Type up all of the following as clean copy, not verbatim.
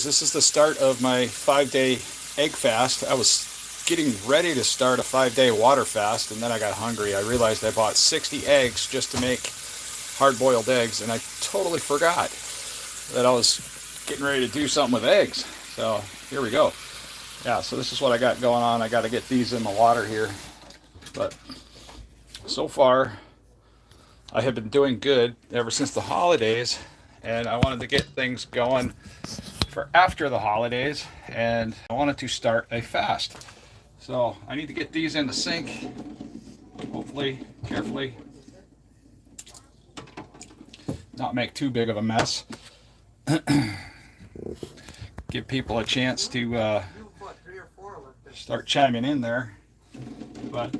This is the start of my 5-day egg fast. I was getting ready to start a 5-day water fast, and then I got hungry. I realized I bought 60 eggs just to make hard-boiled eggs, and I totally forgot that I was getting ready to do something with eggs. So here we go. Yeah, so this is what I got going on. I got to get these in the water here. But so far, I have been doing good ever since the holidays, and I wanted to get things going for after the holidays, and I wanted to start a fast. So I need to get these in the sink, hopefully, carefully, not make too big of a mess. Give people a chance to start chiming in there. But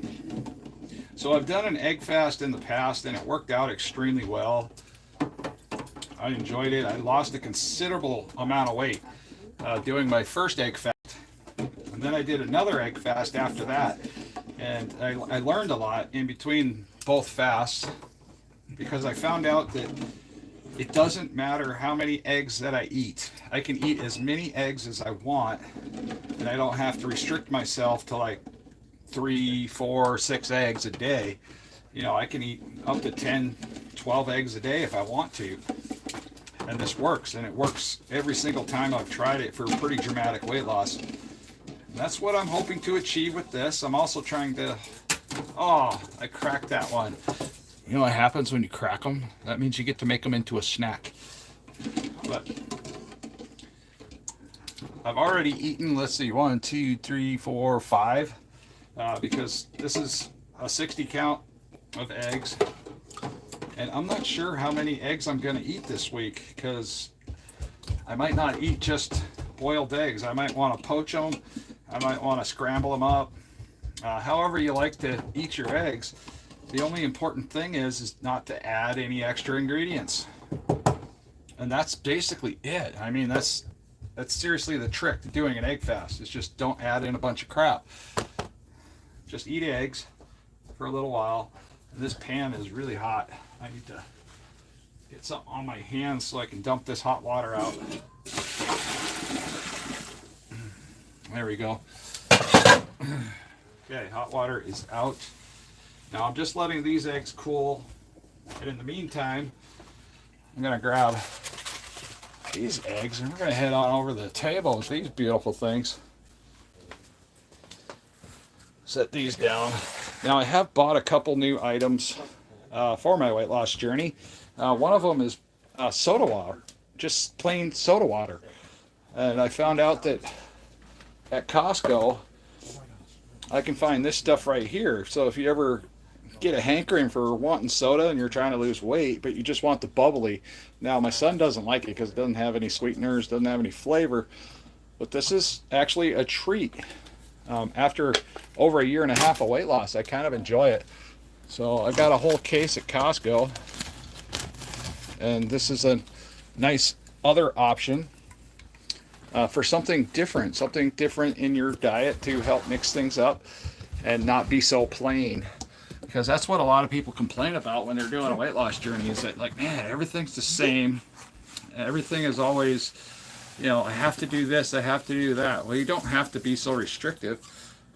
so I've done an egg fast in the past, and it worked out extremely well. I enjoyed it. I lost a considerable amount of weight doing my first egg fast. And then I did another egg fast after that. And I learned a lot in between both fasts, because I found out that it doesn't matter how many eggs that I eat. I can eat as many eggs as I want, and I don't have to restrict myself to like 3, 4, 6 eggs a day. You know, I can eat up to 10, 12 eggs a day if I want to. And this works, and it works every single time I've tried it for pretty dramatic weight loss. And that's what I'm hoping to achieve with this. I'm also trying to, oh, I cracked that one. You know what happens when you crack them? That means you get to make them into a snack. But I've already eaten, let's see, 1, 2, 3, 4, 5, because this is a 60 count of eggs. And I'm not sure how many eggs I'm going to eat this week, because I might not eat just boiled eggs. I might want to poach them. I might want to scramble them up. However you like to eat your eggs, the only important thing is not to add any extra ingredients. And that's basically it. I mean, that's seriously the trick to doing an egg fast, is just don't add in a bunch of crap. Just eat eggs for a little while. And this pan is really hot. I need to get something on my hands so I can dump this hot water out. There we go. Okay, hot water is out. Now I'm just letting these eggs cool. And in the meantime, I'm going to grab these eggs, and we're going to head on over to the table with these beautiful things. Set these down. Now I have bought a couple new items for my weight loss journey. One of them is soda water, just plain soda water. And I found out that at Costco, I can find this stuff right here. So if you ever get a hankering for wanting soda and you're trying to lose weight, but you just want the bubbly. Now my son doesn't like it because it doesn't have any sweeteners, doesn't have any flavor. But this is actually a treat. After over 1.5 years of weight loss, I kind of enjoy it. So I got a whole case at Costco, and this is a nice other option for something different in your diet to help mix things up and not be so plain. Because that's what a lot of people complain about when they're doing a weight loss journey, is that, like, man, everything's the same. Everything is always, you know, I have to do this, I have to do that. Well, you don't have to be so restrictive.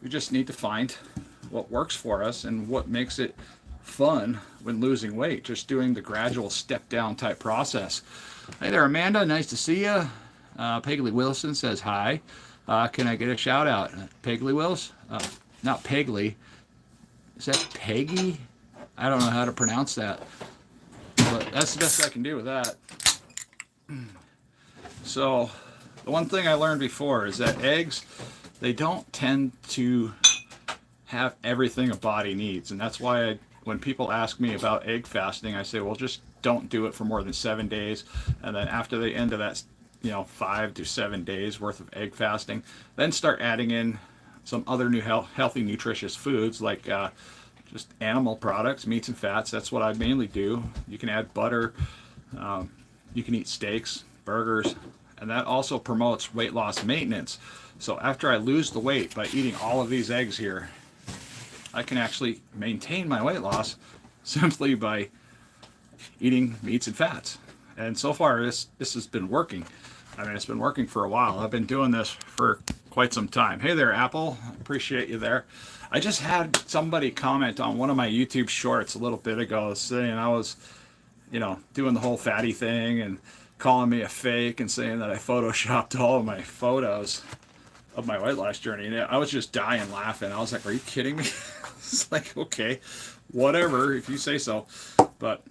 We just need to find what works for us and what makes it fun when losing weight, just doing the gradual step down type process. Hey there, Amanda, nice to see you. Peggy Wilson says hi. Can I get a shout out? Peggy Wills? Not Peggy. Is that Peggy? I don't know how to pronounce that, but that's the best I can do with that. So the one thing I learned before is that eggs, they don't tend to have everything a body needs. And that's why when people ask me about egg fasting, I say, well, just don't do it for more than 7 days. And then after the end of that, 5 to 7 days worth of egg fasting, then start adding in some other new healthy, nutritious foods, like just animal products, meats and fats. That's what I mainly do. You can add butter. You can eat steaks, burgers, and that also promotes weight loss maintenance. So after I lose the weight by eating all of these eggs here, I can actually maintain my weight loss simply by eating meats and fats. And so far, this has been working. I mean, it's been working for a while. I've been doing this for quite some time. Hey there, Apple. Appreciate you there. I just had somebody comment on one of my YouTube shorts a little bit ago saying I was, doing the whole fatty thing and calling me a fake and saying that I photoshopped all of my photos of my weight loss journey. And I was just dying laughing. I was like, are you kidding me? It's like, okay, whatever, if you say so. But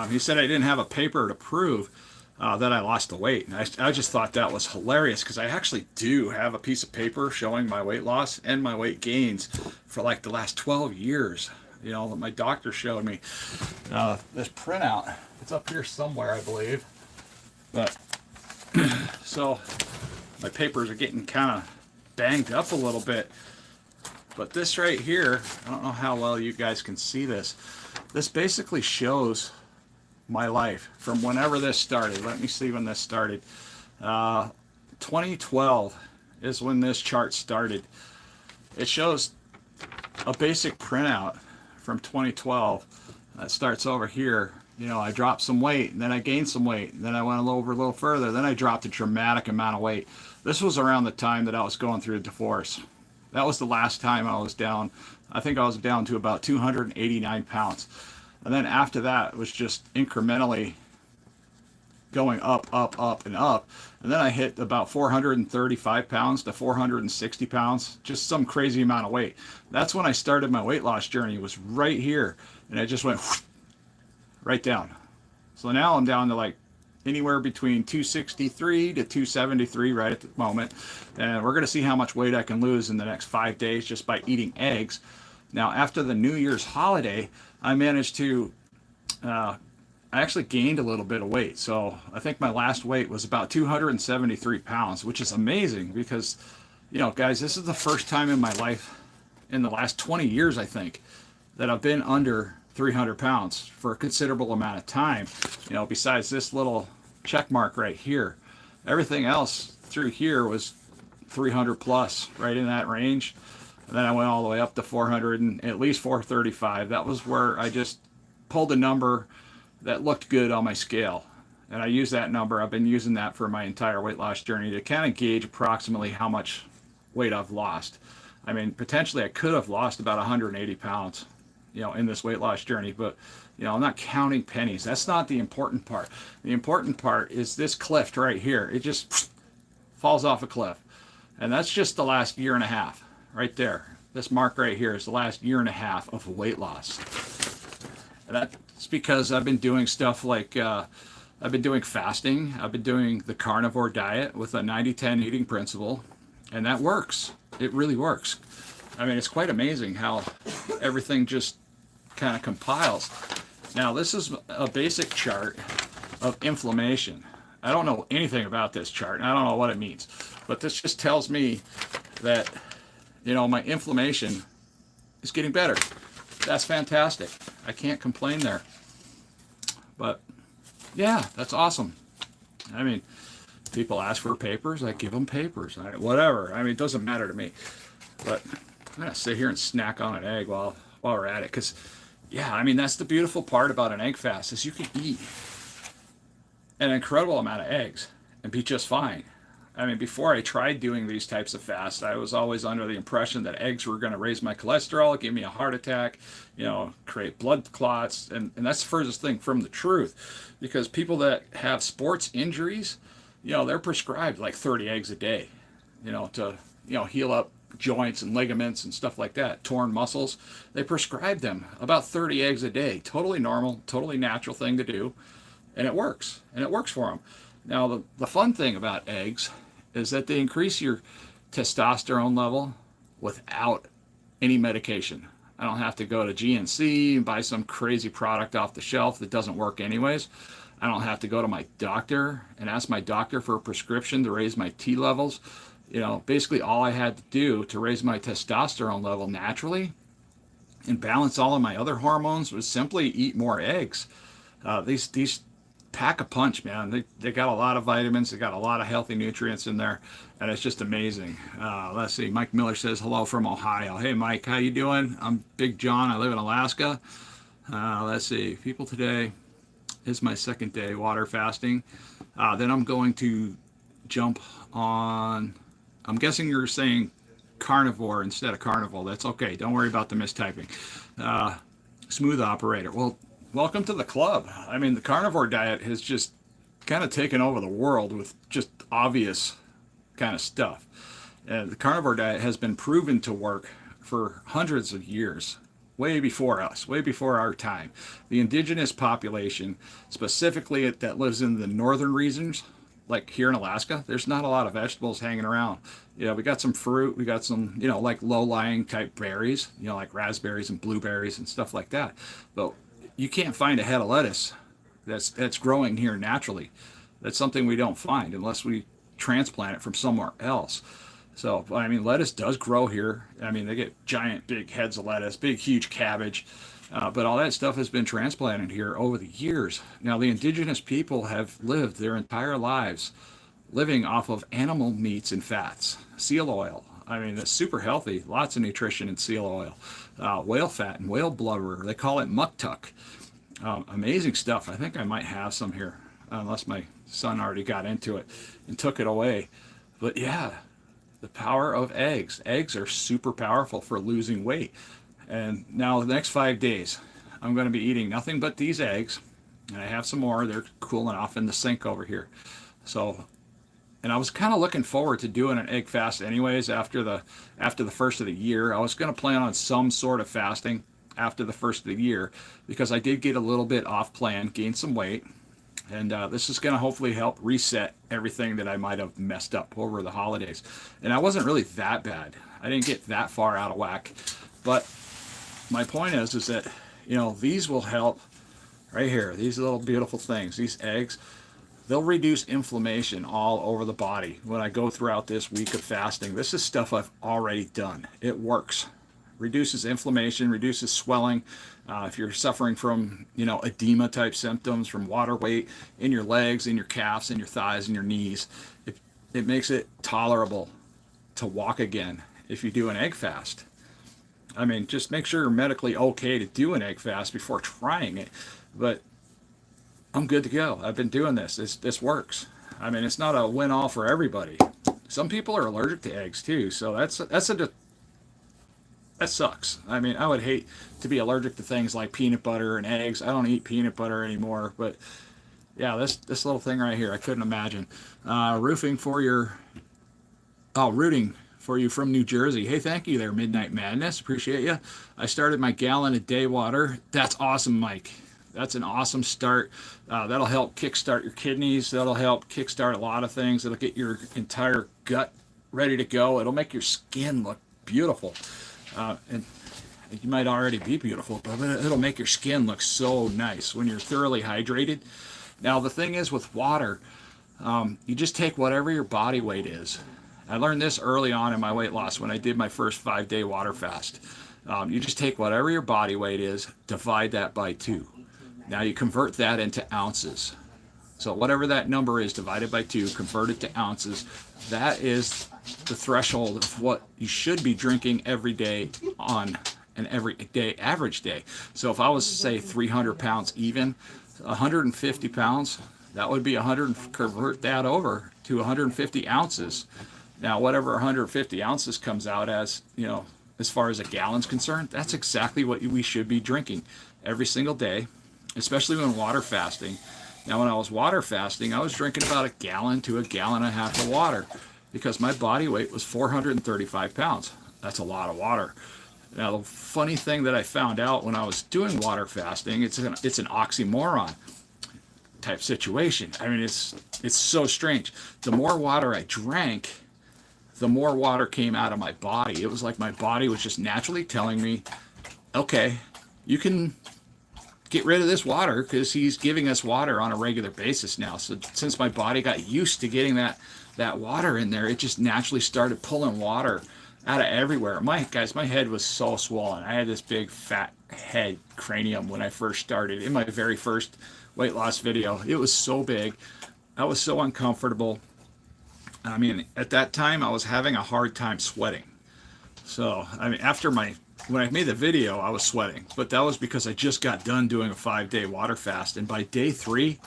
he said I didn't have a paper to prove that I lost the weight. And I just thought that was hilarious because I actually do have a piece of paper showing my weight loss and my weight gains for like the last 12 years. That my doctor showed me. This printout, it's up here somewhere, I believe. But so my papers are getting kind of banged up a little bit. But this right here, I don't know how well you guys can see this. This basically shows my life from whenever this started. Let me see when this started. 2012 is when this chart started. It shows a basic printout from 2012 that starts over here. I dropped some weight, and then I gained some weight, and then I went a little further, then I dropped a dramatic amount of weight. This was around the time that I was going through a divorce. That was the last time I was down. I think I was down to about 289 pounds. And then after that, it was just incrementally going up, and up. And then I hit about 435 pounds to 460 pounds, just some crazy amount of weight. That's when I started my weight loss journey, was right here. And I just went right down. So now I'm down to like anywhere between 263 to 273 right at the moment. And we're going to see how much weight I can lose in the next 5 days just by eating eggs. Now, after the New Year's holiday, I managed to, I actually gained a little bit of weight. So I think my last weight was about 273 pounds, which is amazing because, guys, this is the first time in my life in the last 20 years, I think, that I've been under 300 pounds for a considerable amount of time. Besides this little check mark right here, everything else through here was 300 plus, right in that range. And then I went all the way up to 400 and at least 435. That was where I just pulled a number that looked good on my scale. And I used that number. I've been using that for my entire weight loss journey to kind of gauge approximately how much weight I've lost. I mean, potentially I could have lost about 180 pounds, in this weight loss journey, but I'm not counting pennies. That's not the important part. The important part is this cliff right here. It just falls off a cliff. And that's just the last year and a half. Right there. This mark right here is the last year and a half of weight loss. And that's because I've been doing stuff like, I've been doing fasting. I've been doing the Carnivore Diet with a 90-10 eating principle. And that works. It really works. I mean, it's quite amazing how everything just kind of compiles. Now, this is a basic chart of inflammation. I don't know anything about this chart, and I don't know what it means. But this just tells me that my inflammation is getting better. That's fantastic. I can't complain there. But yeah, that's awesome. I mean, people ask for papers, I give them papers. Whatever. I mean, it doesn't matter to me. But I'm going to sit here and snack on an egg while we're at it. Because, yeah, I mean, that's the beautiful part about an egg fast is you can eat an incredible amount of eggs and be just fine. I mean, before I tried doing these types of fasts, I was always under the impression that eggs were going to raise my cholesterol, give me a heart attack, create blood clots. And that's the furthest thing from the truth. Because people that have sports injuries, they're prescribed like 30 eggs a day, to, heal up joints and ligaments and stuff like that, torn muscles. They prescribe them about 30 eggs a day. Totally normal, totally natural thing to do. And it works. And it works for them. Now, the fun thing about eggs is that they increase your testosterone level without any medication. I don't have to go to GNC and buy some crazy product off the shelf that doesn't work anyways. I don't have to go to my doctor and ask my doctor for a prescription to raise my T levels. Basically all I had to do to raise my testosterone level naturally and balance all of my other hormones was simply eat more eggs. These pack a punch, man. They got a lot of vitamins, they got a lot of healthy nutrients in there, and it's just amazing. Let's see, Mike Miller says hello from Ohio. Hey Mike, how you doing? I'm Big John, I live in Alaska. Let's see, people, today is my second day water fasting. Then I'm going to jump on, I'm guessing you're saying carnivore instead of carnival. That's okay. Don't worry about the mistyping. Smooth operator. Well, welcome to the club. I mean, the carnivore diet has just kind of taken over the world with just obvious kind of stuff. The carnivore diet has been proven to work for hundreds of years, way before us, way before our time. The indigenous population, specifically that lives in the northern regions, like here in Alaska, there's not a lot of vegetables hanging around. Yeah, we got some fruit, we got some, like low-lying type berries, like raspberries and blueberries and stuff like that. But you can't find a head of lettuce that's growing here naturally. That's something we don't find unless we transplant it from somewhere else. So, I mean, lettuce does grow here. I mean, they get giant, big heads of lettuce, big, huge cabbage. But all that stuff has been transplanted here over the years. Now, the indigenous people have lived their entire lives living off of animal meats and fats, seal oil. I mean, that's super healthy. Lots of nutrition in seal oil. Whale fat and whale blubber. They call it muktuk. Amazing stuff. I think I might have some here, unless my son already got into it and took it away. But yeah, the power of eggs. Eggs are super powerful for losing weight. And now the next 5 days, I'm going to be eating nothing but these eggs. And I have some more. They're cooling off in the sink over here. So, and I was kind of looking forward to doing an egg fast anyways after the first of the year. I was going to plan on some sort of fasting after the first of the year because I did get a little bit off plan, gained some weight. And this is going to hopefully help reset everything that I might have messed up over the holidays. And I wasn't really that bad. I didn't get that far out of whack. But my point is that, these will help right here. These little beautiful things, these eggs, they'll reduce inflammation all over the body when I go throughout this week of fasting. This is stuff I've already done. It works. Reduces inflammation, reduces swelling. If you're suffering from, edema type symptoms, from water weight in your legs, in your calves, in your thighs, and your knees, it makes it tolerable to walk again if you do an egg fast. I mean, just make sure you're medically okay to do an egg fast before trying it. But I'm good to go. I've been doing this. This works. I mean, it's not a win-all for everybody. Some people are allergic to eggs too, so that sucks. I mean, I would hate to be allergic to things like peanut butter and eggs. I don't eat peanut butter anymore, but yeah, this little thing right here, I couldn't imagine. Rooting for you from New Jersey. Hey, thank you there, Midnight Madness. Appreciate you. I started my gallon a day water. That's awesome, Mike. That's an awesome start. That'll help kickstart your kidneys. That'll help kickstart a lot of things. It'll get your entire gut ready to go. It'll make your skin look beautiful. And you might already be beautiful, but it'll make your skin look so nice when you're thoroughly hydrated. Now, the thing is with water, you just take whatever your body weight is. I learned this early on in my weight loss when I did my first 5-day water fast. You just take whatever your body weight is, divide that by 2. Now you convert that into ounces. So whatever that number is divided by 2, convert it to ounces. That is the threshold of what you should be drinking every day on an everyday average day. So if I was to say 300 pounds even, 150 pounds, that would be convert that over to 150 ounces. Now, whatever 150 ounces comes out as, as far as a gallon's concerned, that's exactly what we should be drinking every single day, especially when water fasting. Now, when I was water fasting, I was drinking about 1 gallon to 1.5 gallons of water because my body weight was 435 pounds. That's a lot of water. Now, the funny thing that I found out when I was doing water fasting, it's an oxymoron type situation. I mean, it's so strange. The more water I drank, the more water came out of my body. It was like my body was just naturally telling me, okay, you can get rid of this water because he's giving us water on a regular basis now. So since my body got used to getting that water in there, it just naturally started pulling water out of everywhere. My head was so swollen. I had this big fat head cranium when I first started in my very first weight loss video. It was so big. I was so uncomfortable. I mean, at that time, I was having a hard time sweating. So, I mean, when I made the video, I was sweating. But that was because I just got done doing a 5-day water fast. And by day 3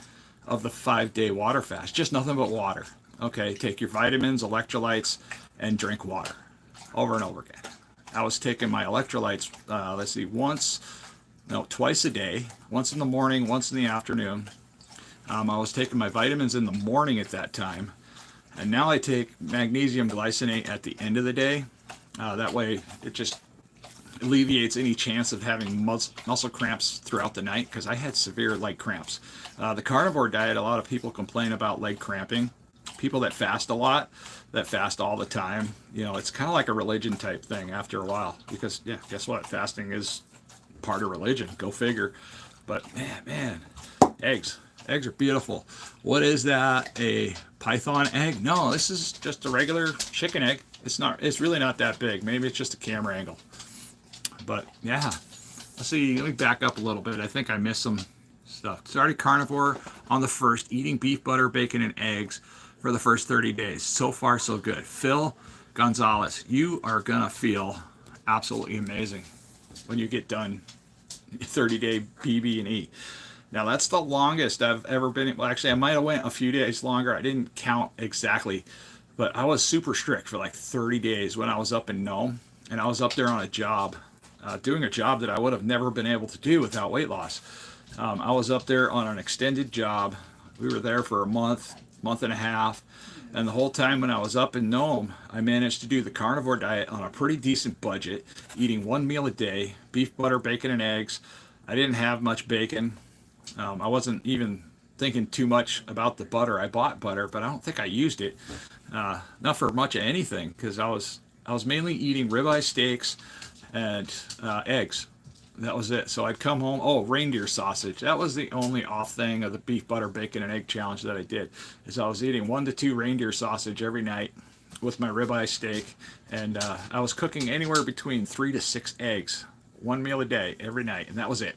of the 5-day water fast, just nothing but water. Okay, take your vitamins, electrolytes, and drink water over and over again. I was taking my electrolytes, let's see, twice a day, once in the morning, once in the afternoon. I was taking my vitamins in the morning at that time. And now I take magnesium glycinate at the end of the day. That way it just alleviates any chance of having muscle cramps throughout the night, because I had severe leg cramps. The carnivore diet, a lot of people complain about leg cramping. People that fast a lot, that fast all the time, it's kind of like a religion type thing after a while, because yeah, guess what? Fasting is part of religion. Go figure. But man, eggs are beautiful. What is that? A python egg? No, this is just a regular chicken egg. It's really not that big. Maybe it's just a camera angle. But yeah, let's see. Let me back up a little bit. I think I missed some stuff. Started carnivore on the 1st, eating beef, butter, bacon, and eggs for the first 30 days. So far, so good. Phil Gonzalez, you are going to feel absolutely amazing when you get done 30-day BB&E. Now, that's the longest I've ever been. Well, actually, I might have went a few days longer. I didn't count exactly, but I was super strict for like 30 days when I was up in Nome, and I was up there on a job, doing a job that I would have never been able to do without weight loss. I was up there on an extended job. We were there for a month and a half, and the whole time when I was up in Nome, I managed to do the carnivore diet on a pretty decent budget, eating one meal a day, beef, butter, bacon, and eggs. I didn't have much bacon. I wasn't even thinking too much about the butter. I bought butter, but I don't think I used it. Not for much of anything, because I was mainly eating ribeye steaks and eggs. That was it. So I'd come home. Oh, reindeer sausage. That was the only off thing of the beef, butter, bacon, and egg challenge that I did. Is I was eating 1 to 2 reindeer sausage every night with my ribeye steak, and I was cooking anywhere between 3 to 6 eggs, one meal a day every night, and that was it.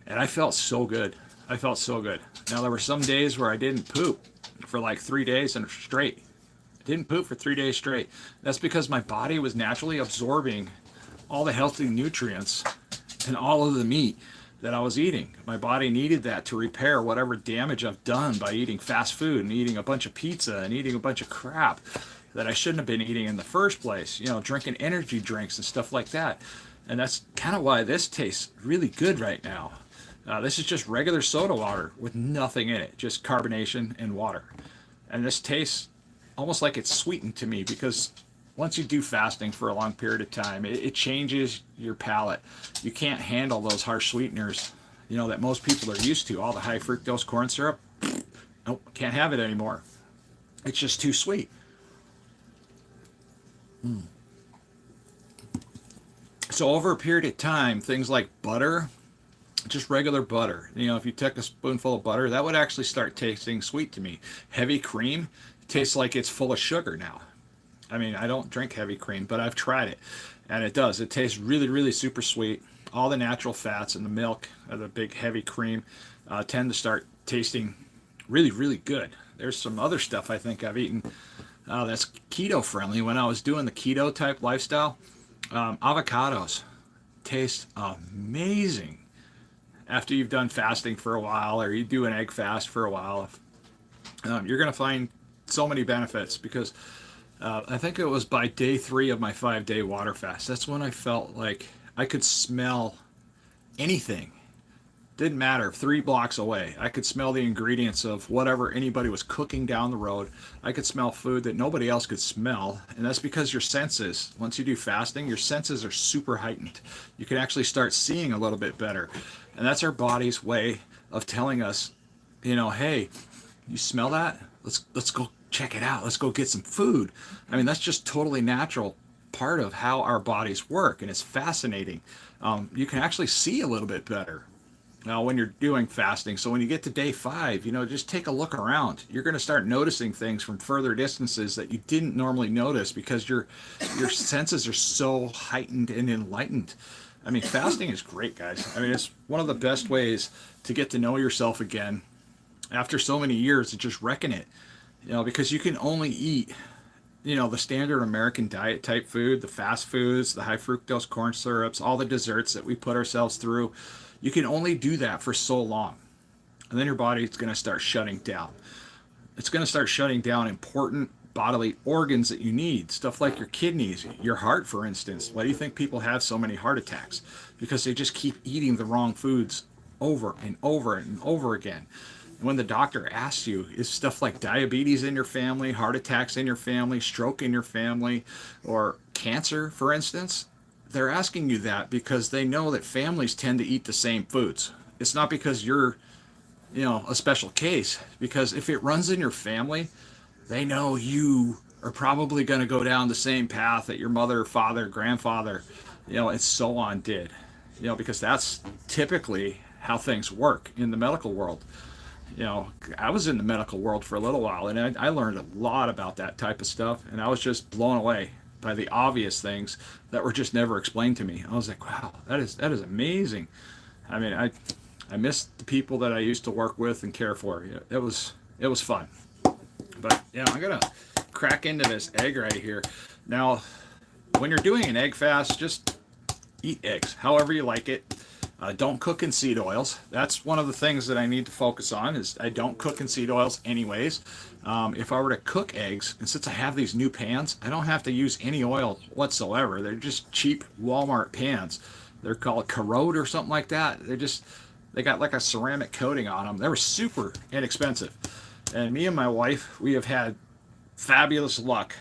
And I felt so good. I felt so good. Now, there were some days where I didn't poop for like 3 days and straight. I didn't poop for 3 days straight. That's because my body was naturally absorbing all the healthy nutrients and all of the meat that I was eating. My body needed that to repair whatever damage I've done by eating fast food and eating a bunch of pizza and eating a bunch of crap that I shouldn't have been eating in the first place. Drinking energy drinks and stuff like that. And that's kind of why this tastes really good right now. This is just regular soda water with nothing in it, just carbonation and water. And this tastes almost like it's sweetened to me, because once you do fasting for a long period of time, it changes your palate. You can't handle those harsh sweeteners, that most people are used to. All the high fructose corn syrup, nope, can't have it anymore. It's just too sweet. So over a period of time, things like butter, just regular butter, if you took a spoonful of butter, that would actually start tasting sweet to me. Heavy cream tastes like it's full of sugar now. I mean, I don't drink heavy cream, but I've tried it, and it does. It tastes really, really super sweet. All the natural fats in the milk of the big heavy cream tend to start tasting really, really good. There's some other stuff I think I've eaten that's keto friendly when I was doing the keto type lifestyle. Avocados taste amazing after you've done fasting for a while, or you do an egg fast for a while. You're going to find so many benefits, because I think it was by day 3 of my 5-day water fast. That's when I felt like I could smell anything. Didn't matter, 3 blocks away. I could smell the ingredients of whatever anybody was cooking down the road. I could smell food that nobody else could smell. And that's because your senses, once you do fasting, your senses are super heightened. You can actually start seeing a little bit better. And that's our body's way of telling us, hey, you smell that? Let's go check it out. Let's go get some food. I mean, that's just totally natural part of how our bodies work, and it's fascinating. You can actually see a little bit better when you're doing fasting. So when you get to day 5, just take a look around. You're going to start noticing things from further distances that you didn't normally notice, because your senses are so heightened and enlightened. I mean, fasting is great, guys. I mean, it's one of the best ways to get to know yourself again after so many years of just wrecking it. Because you can only eat, the standard American diet type food, the fast foods, the high fructose corn syrups, all the desserts that we put ourselves through. You can only do that for so long. And then your body's going to start shutting down. it's going to start shutting down important bodily organs that you need, stuff like your kidneys, your heart, for instance. Why do you think people have so many heart attacks? Because they just keep eating the wrong foods over and over and over again. And when the doctor asks you, is stuff like diabetes in your family, heart attacks in your family, stroke in your family, or cancer, for instance, they're asking you that because they know that families tend to eat the same foods. It's not because you're, a special case, because if it runs in your family, they know you are probably going to go down the same path that your mother, father, grandfather, and so on did, because that's typically how things work in the medical world. I was in the medical world for a little while, and I learned a lot about that type of stuff, and I was just blown away by the obvious things that were just never explained to me. I was like, wow, that is amazing. I mean, I miss the people that I used to work with and care for. It was fun. But yeah, I'm gonna crack into this egg right here. Now, when you're doing an egg fast, just eat eggs however you like it. Don't cook in seed oils. That's one of the things that I need to focus on. Is I don't cook in seed oils anyways. If I were to cook eggs, and since I have these new pans, I don't have to use any oil whatsoever. They're just cheap Walmart pans. They're called Corrode or something like that. They got like a ceramic coating on them. They were super inexpensive. And me and my wife, we have had fabulous luck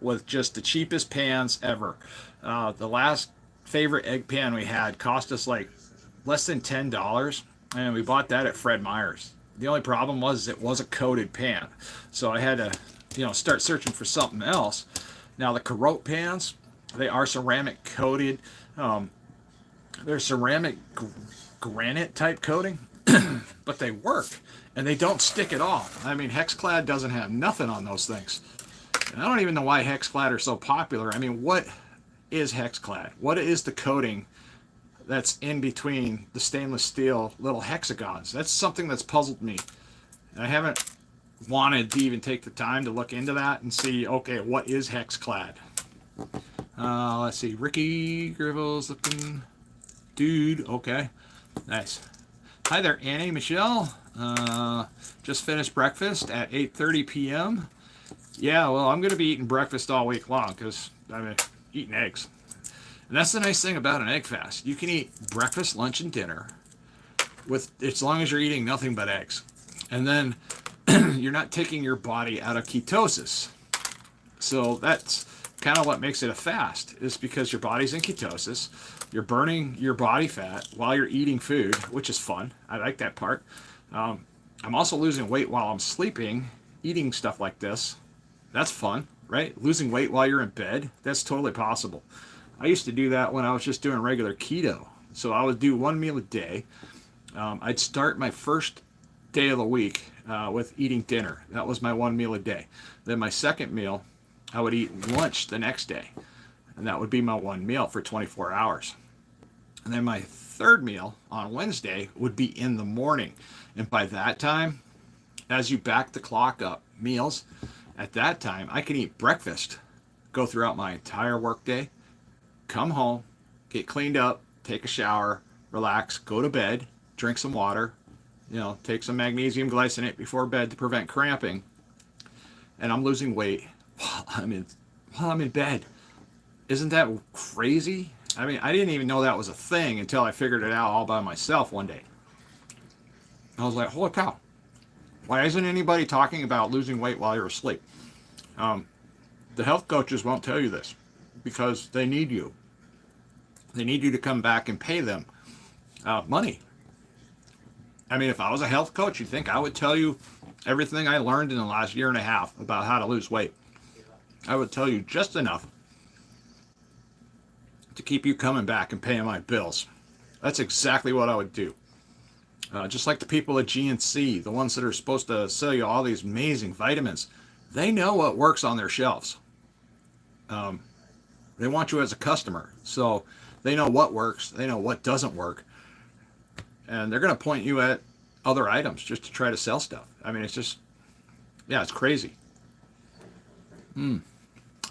with just the cheapest pans ever. The last favorite egg pan we had cost us like less than $10, and we bought that at Fred Meyer's. The only problem was it was a coated pan, so I had to start searching for something else. Now the Corrode pans, they are ceramic coated. They're ceramic granite type coating, but they work and they don't stick at all. I mean, Hexclad doesn't have nothing on those things, and I don't even know why Hexclad are so popular. I mean, what is Hexclad? What is the coating that's in between the stainless steel little hexagons? That's something that's puzzled me. And I haven't wanted to even take the time to look into that and see, okay, what is Hexclad? Let's see, Ricky Gribbles looking dude. Okay, nice. Hi there, Annie, Michelle. Just finished breakfast at 8:30 p.m. Yeah, well, I'm going to be eating breakfast all week long because I'm eating eggs. And that's the nice thing about an egg fast. You can eat breakfast, lunch, and dinner as long as you're eating nothing but eggs. And then you're not taking your body out of ketosis. So that's kind of what makes it a fast, is because your body's in ketosis. You're burning your body fat while you're eating food, which is fun. I like that part. I'm also losing weight while I'm sleeping, eating stuff like this. That's fun, right? Losing weight while you're in bed, that's totally possible. I used to do that when I was just doing regular keto. So I would do one meal a day. I'd start my first day of the week with eating dinner. That was my one meal a day. Then my second meal, I would eat lunch the next day. And that would be my one meal for 24 hours. And then my third meal on Wednesday would be in the morning. And by that time, as you back the clock up, meals, at that time, I can eat breakfast, go throughout my entire workday, come home, get cleaned up, take a shower, relax, go to bed, drink some water, take some magnesium glycinate before bed to prevent cramping. And I'm losing weight while I'm in bed. Isn't that crazy? I mean, I didn't even know that was a thing until I figured it out all by myself one day. I was like, holy cow. Why isn't anybody talking about losing weight while you're asleep? The health coaches won't tell you this because they need you. They need you to come back and pay them money. I mean, if I was a health coach, you'd think I would tell you everything I learned in the last year and a half about how to lose weight. I would tell you just enough to keep you coming back and paying my bills. That's exactly what I would do. Just like the people at GNC, the ones that are supposed to sell you all these amazing vitamins, they know what works on their shelves. They want you as a customer, so they know what works, they know what doesn't work, and they're going to point you at other items just to try to sell stuff. I mean, it's just, yeah, it's crazy. I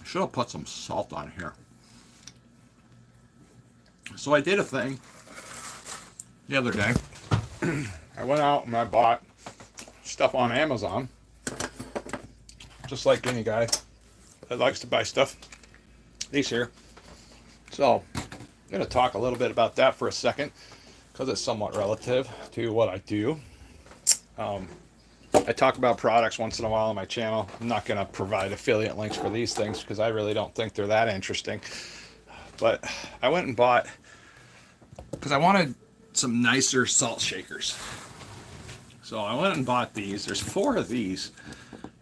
should have put some salt on here. So I did a thing the other day. I went out and I bought stuff on Amazon, just like any guy that likes to buy stuff. These here. So I'm going to talk a little bit about that for a second because it's somewhat relative to what I do. I talk about products once in a while on my channel. I'm not going to provide affiliate links for these things because I really don't think they're that interesting. But I went and bought, because I wanted some nicer salt shakers. So I went and bought these. There's 4 of these,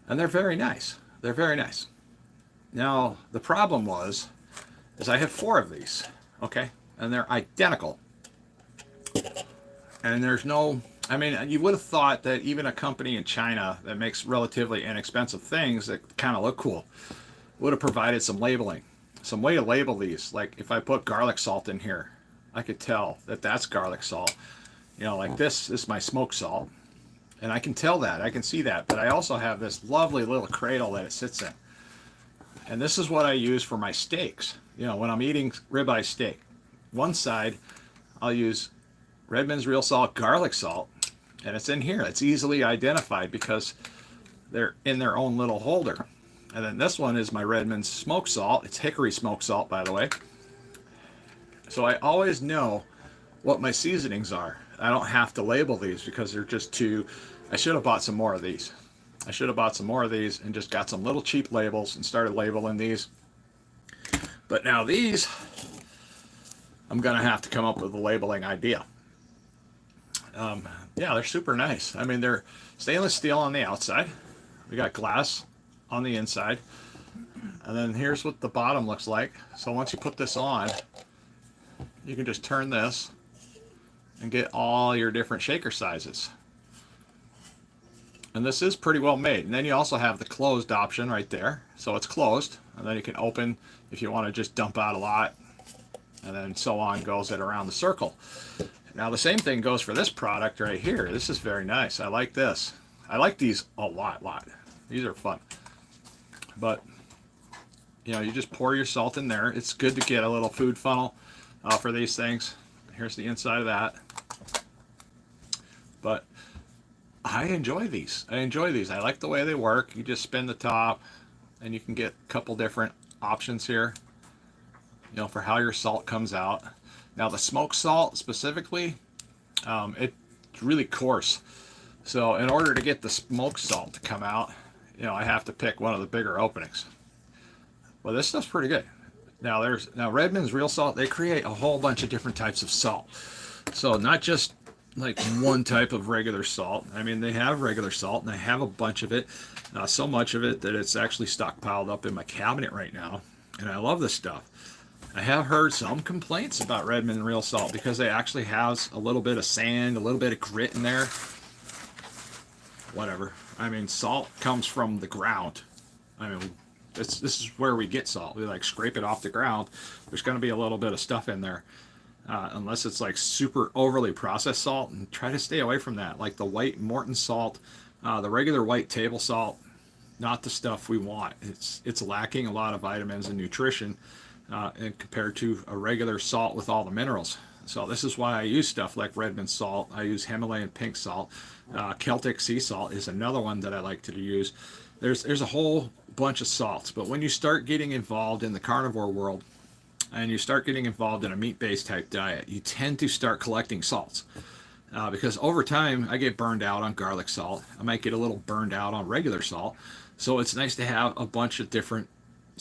and they're very nice. They're very nice. Now, the problem is I have 4 of these, okay? And they're identical. And there's no, I mean, you would have thought that even a company in China that makes relatively inexpensive things that kind of look cool would have provided some labeling, some way to label these. Like if I put garlic salt in here, I could tell that that's garlic salt. You know, like this is my smoked salt. And I can tell that, I can see that. But I also have this lovely little cradle that it sits in. And this is what I use for my steaks. You know, when I'm eating ribeye steak, one side I'll use Redmonds real salt, garlic salt, and it's in here. It's easily identified because they're in their own little holder. And then this one is my Redmonds smoked salt. It's hickory smoked salt, by the way. So I always know what my seasonings are. I don't have to label these because they're just too, I should have bought some more of these. I should have bought some more of these and just got some little cheap labels and started labeling these. But now these, I'm going to have to come up with a labeling idea. Yeah, they're super nice. I mean, they're stainless steel on the outside. We got glass on the inside. And then here's what the bottom looks like. So once you put this on, you can just turn this and get all your different shaker sizes. And this is pretty well made. And then you also have the closed option right there. So it's closed. And then you can open if you want to just dump out a lot. And then so on goes it around the circle. Now the same thing goes for this product right here. This is very nice. I like this. I like these a lot. These are fun. But, you know, you just pour your salt in there. It's good to get a little food funnel for these things. Here's the inside of that. But I enjoy these. I like the way they work. You just spin the top and you can get a couple different options here, you know, for how your salt comes out. Now the smoked salt specifically, it's really coarse. So in order to get the smoked salt to come out, you know, I have to pick one of the bigger openings. Well, this stuff's pretty good. Now Redmonds real salt, they create a whole bunch of different types of salt. So not just like one type of regular salt. I mean, they have regular salt and I have a bunch of it. So much of it that it's actually stockpiled up in my cabinet right now. And I love this stuff. I have heard some complaints about Redmond real salt because it actually has a little bit of sand, a little bit of grit in there. Whatever. I mean, salt comes from the ground. I mean, this is where we get salt. We like scrape it off the ground. There's going to be a little bit of stuff in there. Unless it's like super overly processed salt, and try to stay away from that. Like the white Morton salt, the regular white table salt, not the stuff we want. It's lacking a lot of vitamins and nutrition and compared to a regular salt with all the minerals. So this is why I use stuff like Redmond salt. I use Himalayan pink salt. Celtic sea salt is another one that I like to use. There's a whole bunch of salts, but when you start getting involved in the carnivore world and you start getting involved in a meat-based type diet, you tend to start collecting salts. Because over time, I get burned out on garlic salt. I might get a little burned out on regular salt. So it's nice to have a bunch of different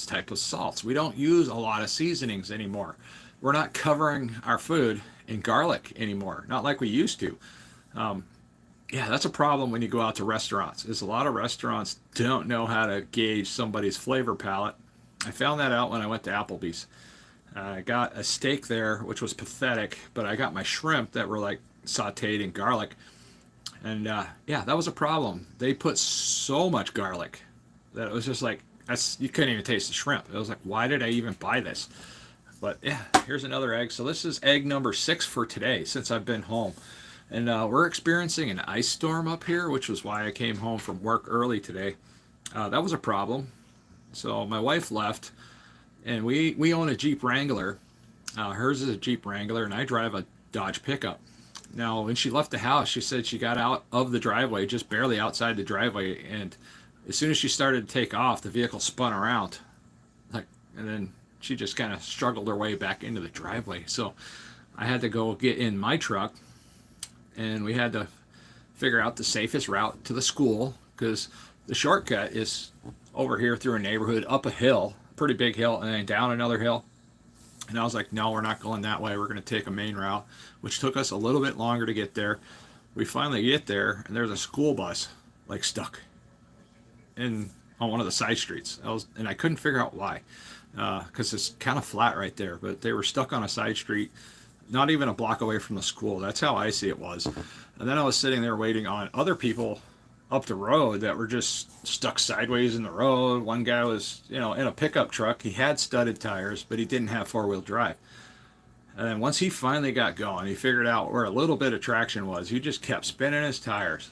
type of salts. We don't use a lot of seasonings anymore. We're not covering our food in garlic anymore, not like we used to. Yeah, that's a problem when you go out to restaurants. Is a lot of restaurants don't know how to gauge somebody's flavor palette. I found that out when I went to Applebee's. I got a steak there, which was pathetic, but I got my shrimp that were like sauteed in garlic. And yeah, that was a problem. They put so much garlic that it was just like, you couldn't even taste the shrimp. It was like, why did I even buy this? But yeah, here's another egg. So this is egg number 6 for today since I've been home. And we're experiencing an ice storm up here, which was why I came home from work early today. That was a problem. So my wife left, and we own a Jeep Wrangler. Hers is a Jeep Wrangler, and I drive a Dodge pickup. Now, when she left the house, she said she got out of the driveway, just barely outside the driveway, and as soon as she started to take off, the vehicle spun around, like, and then she just kind of struggled her way back into the driveway. So I had to go get in my truck, and we had to figure out the safest route to the school, because the shortcut is over here through a neighborhood, up a hill, pretty big hill, and then down another hill. And I was like, no, we're not going that way. We're going to take a main route, which took us a little bit longer to get there. We finally get there, and there's a school bus like stuck on one of the side streets. And I couldn't figure out why, because it's kind of flat right there. But they were stuck on a side street, not even a block away from the school. That's how icy it was. And then I was sitting there waiting on other people up the road that were just stuck sideways in the road. One guy was, in a pickup truck. He had studded tires, but he didn't have four-wheel drive. And then once he finally got going, he figured out where a little bit of traction was. He just kept spinning his tires.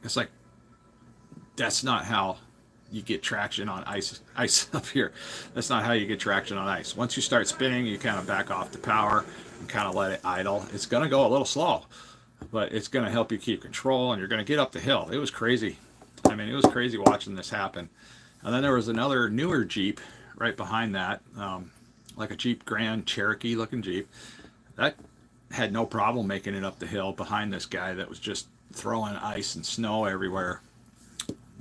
It's like, that's not how you get traction on ice up here. That's not how you get traction on ice. Once you start spinning, you kind of back off the power and kind of let it idle. It's going to go a little slow, but it's going to help you keep control, and you're going to get up the hill. It was crazy. I mean, it was crazy watching this happen. And then there was another newer Jeep right behind that, like a Jeep Grand Cherokee looking Jeep. That had no problem making it up the hill behind this guy that was just throwing ice and snow everywhere.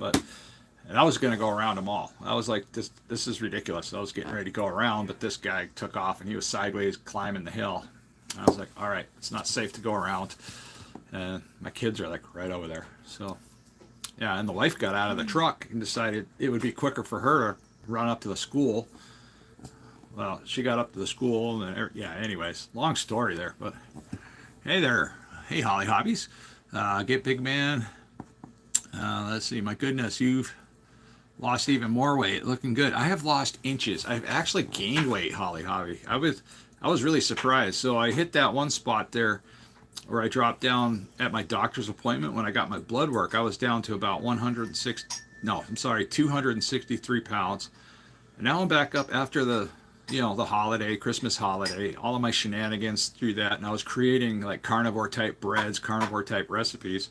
And I was going to go around them all. I was like, this is ridiculous. I was getting ready to go around, but this guy took off, and he was sideways climbing the hill. And I was like, all right, it's not safe to go around. And my kids are like right over there. So, yeah, and the wife got out of the truck and decided it would be quicker for her to run up to the school. Well, she got up to the school, and yeah, anyways, long story there. But hey there. Hey, Holly Hobbies. Get Big Man. Let's see. My goodness, you've lost even more weight. Looking good. I have lost inches. I've actually gained weight, Holly Hobby. I was really surprised. So I hit that one spot there where I dropped down at my doctor's appointment when I got my blood work. I was down to about 263 pounds. And now I'm back up after the holiday, Christmas holiday, all of my shenanigans through that. And I was creating like carnivore type breads, carnivore type recipes.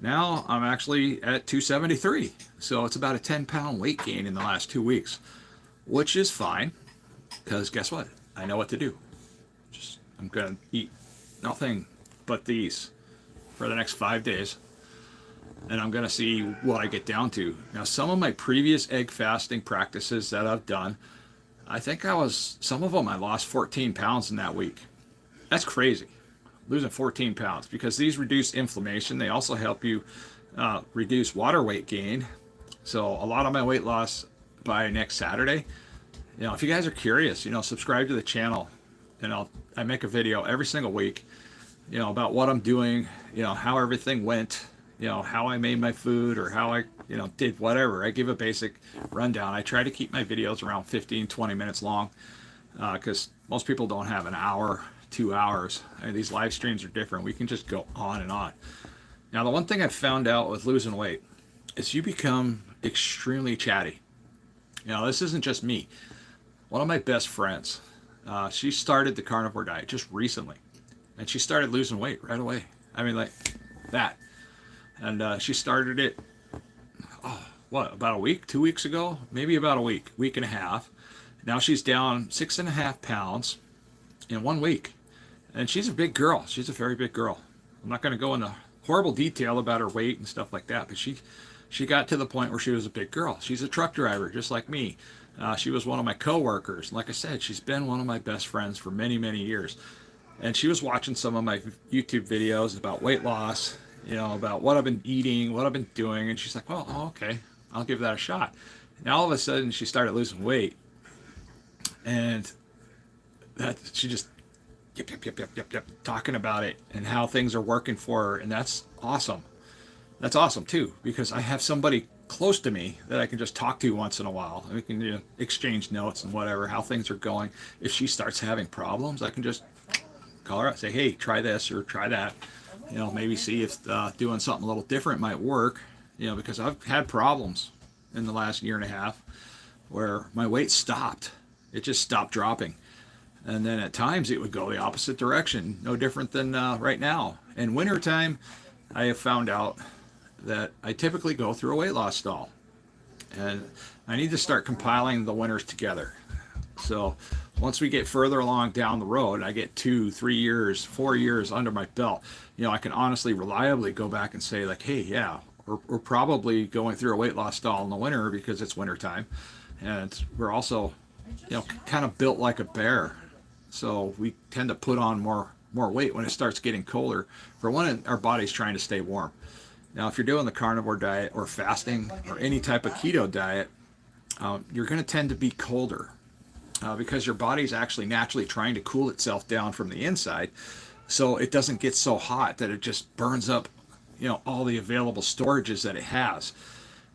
Now I'm actually at 273. So it's about a 10-pound weight gain in the last 2 weeks, which is fine, because guess what? I know what to do. I'm going to eat nothing but these for the next 5 days, and I'm going to see what I get down to. Now, some of my previous egg fasting practices that I've done, I think some of them I lost 14 pounds in that week. That's crazy. Losing 14 pounds, because these reduce inflammation. They also help you reduce water weight gain. So a lot of my weight loss by next Saturday. If you guys are curious, subscribe to the channel, and I make a video every single week, about what I'm doing, how everything went, how I made my food, or how I, did whatever. I give a basic rundown. I try to keep my videos around 15, 20 minutes long, because most people don't have an hour, 2 hours. These live streams are different. We can just go on and on. Now, the one thing I've found out with losing weight is you become extremely chatty. This isn't just me. One of my best friends, she started the Carnivore Diet just recently, and she started losing weight right away. I mean, like that. And she started it, about a week, 2 weeks ago? Maybe about a week and a half. Now she's down 6.5 pounds in 1 week. And she's a big girl. She's a very big girl. I'm not going to go into horrible detail about her weight and stuff like that, but she got to the point where she was a big girl. She's a truck driver, just like me. She was one of my co-workers. Like I said, she's been one of my best friends for many, many years. And she was watching some of my YouTube videos about weight loss, about what I've been eating, what I've been doing. And she's like, well, okay, I'll give that a shot. Now all of a sudden she started losing weight. And she just yep, talking about it and how things are working for her. And that's awesome. That's awesome too, because I have somebody close to me that I can just talk to once in a while. We can exchange notes and whatever, how things are going. If she starts having problems, I can just call her up, say, hey, try this or try that. Maybe see if doing something a little different might work. Because I've had problems in the last year and a half where my weight stopped. It just stopped dropping. And then at times it would go the opposite direction, no different than right now. In wintertime, I have found out that I typically go through a weight loss stall. And I need to start compiling the winters together. So once we get further along down the road, I get 2, 3 years, 4 years under my belt, I can honestly, reliably go back and say like, hey, yeah, we're probably going through a weight loss stall in the winter because it's winter time. And we're also, kind of built like a bear. So we tend to put on more weight when it starts getting colder. For one, our body's trying to stay warm. Now, if you're doing the carnivore diet or fasting or any type of keto diet, you're going to tend to be colder because your body's actually naturally trying to cool itself down from the inside, so it doesn't get so hot that it just burns up, all the available storages that it has.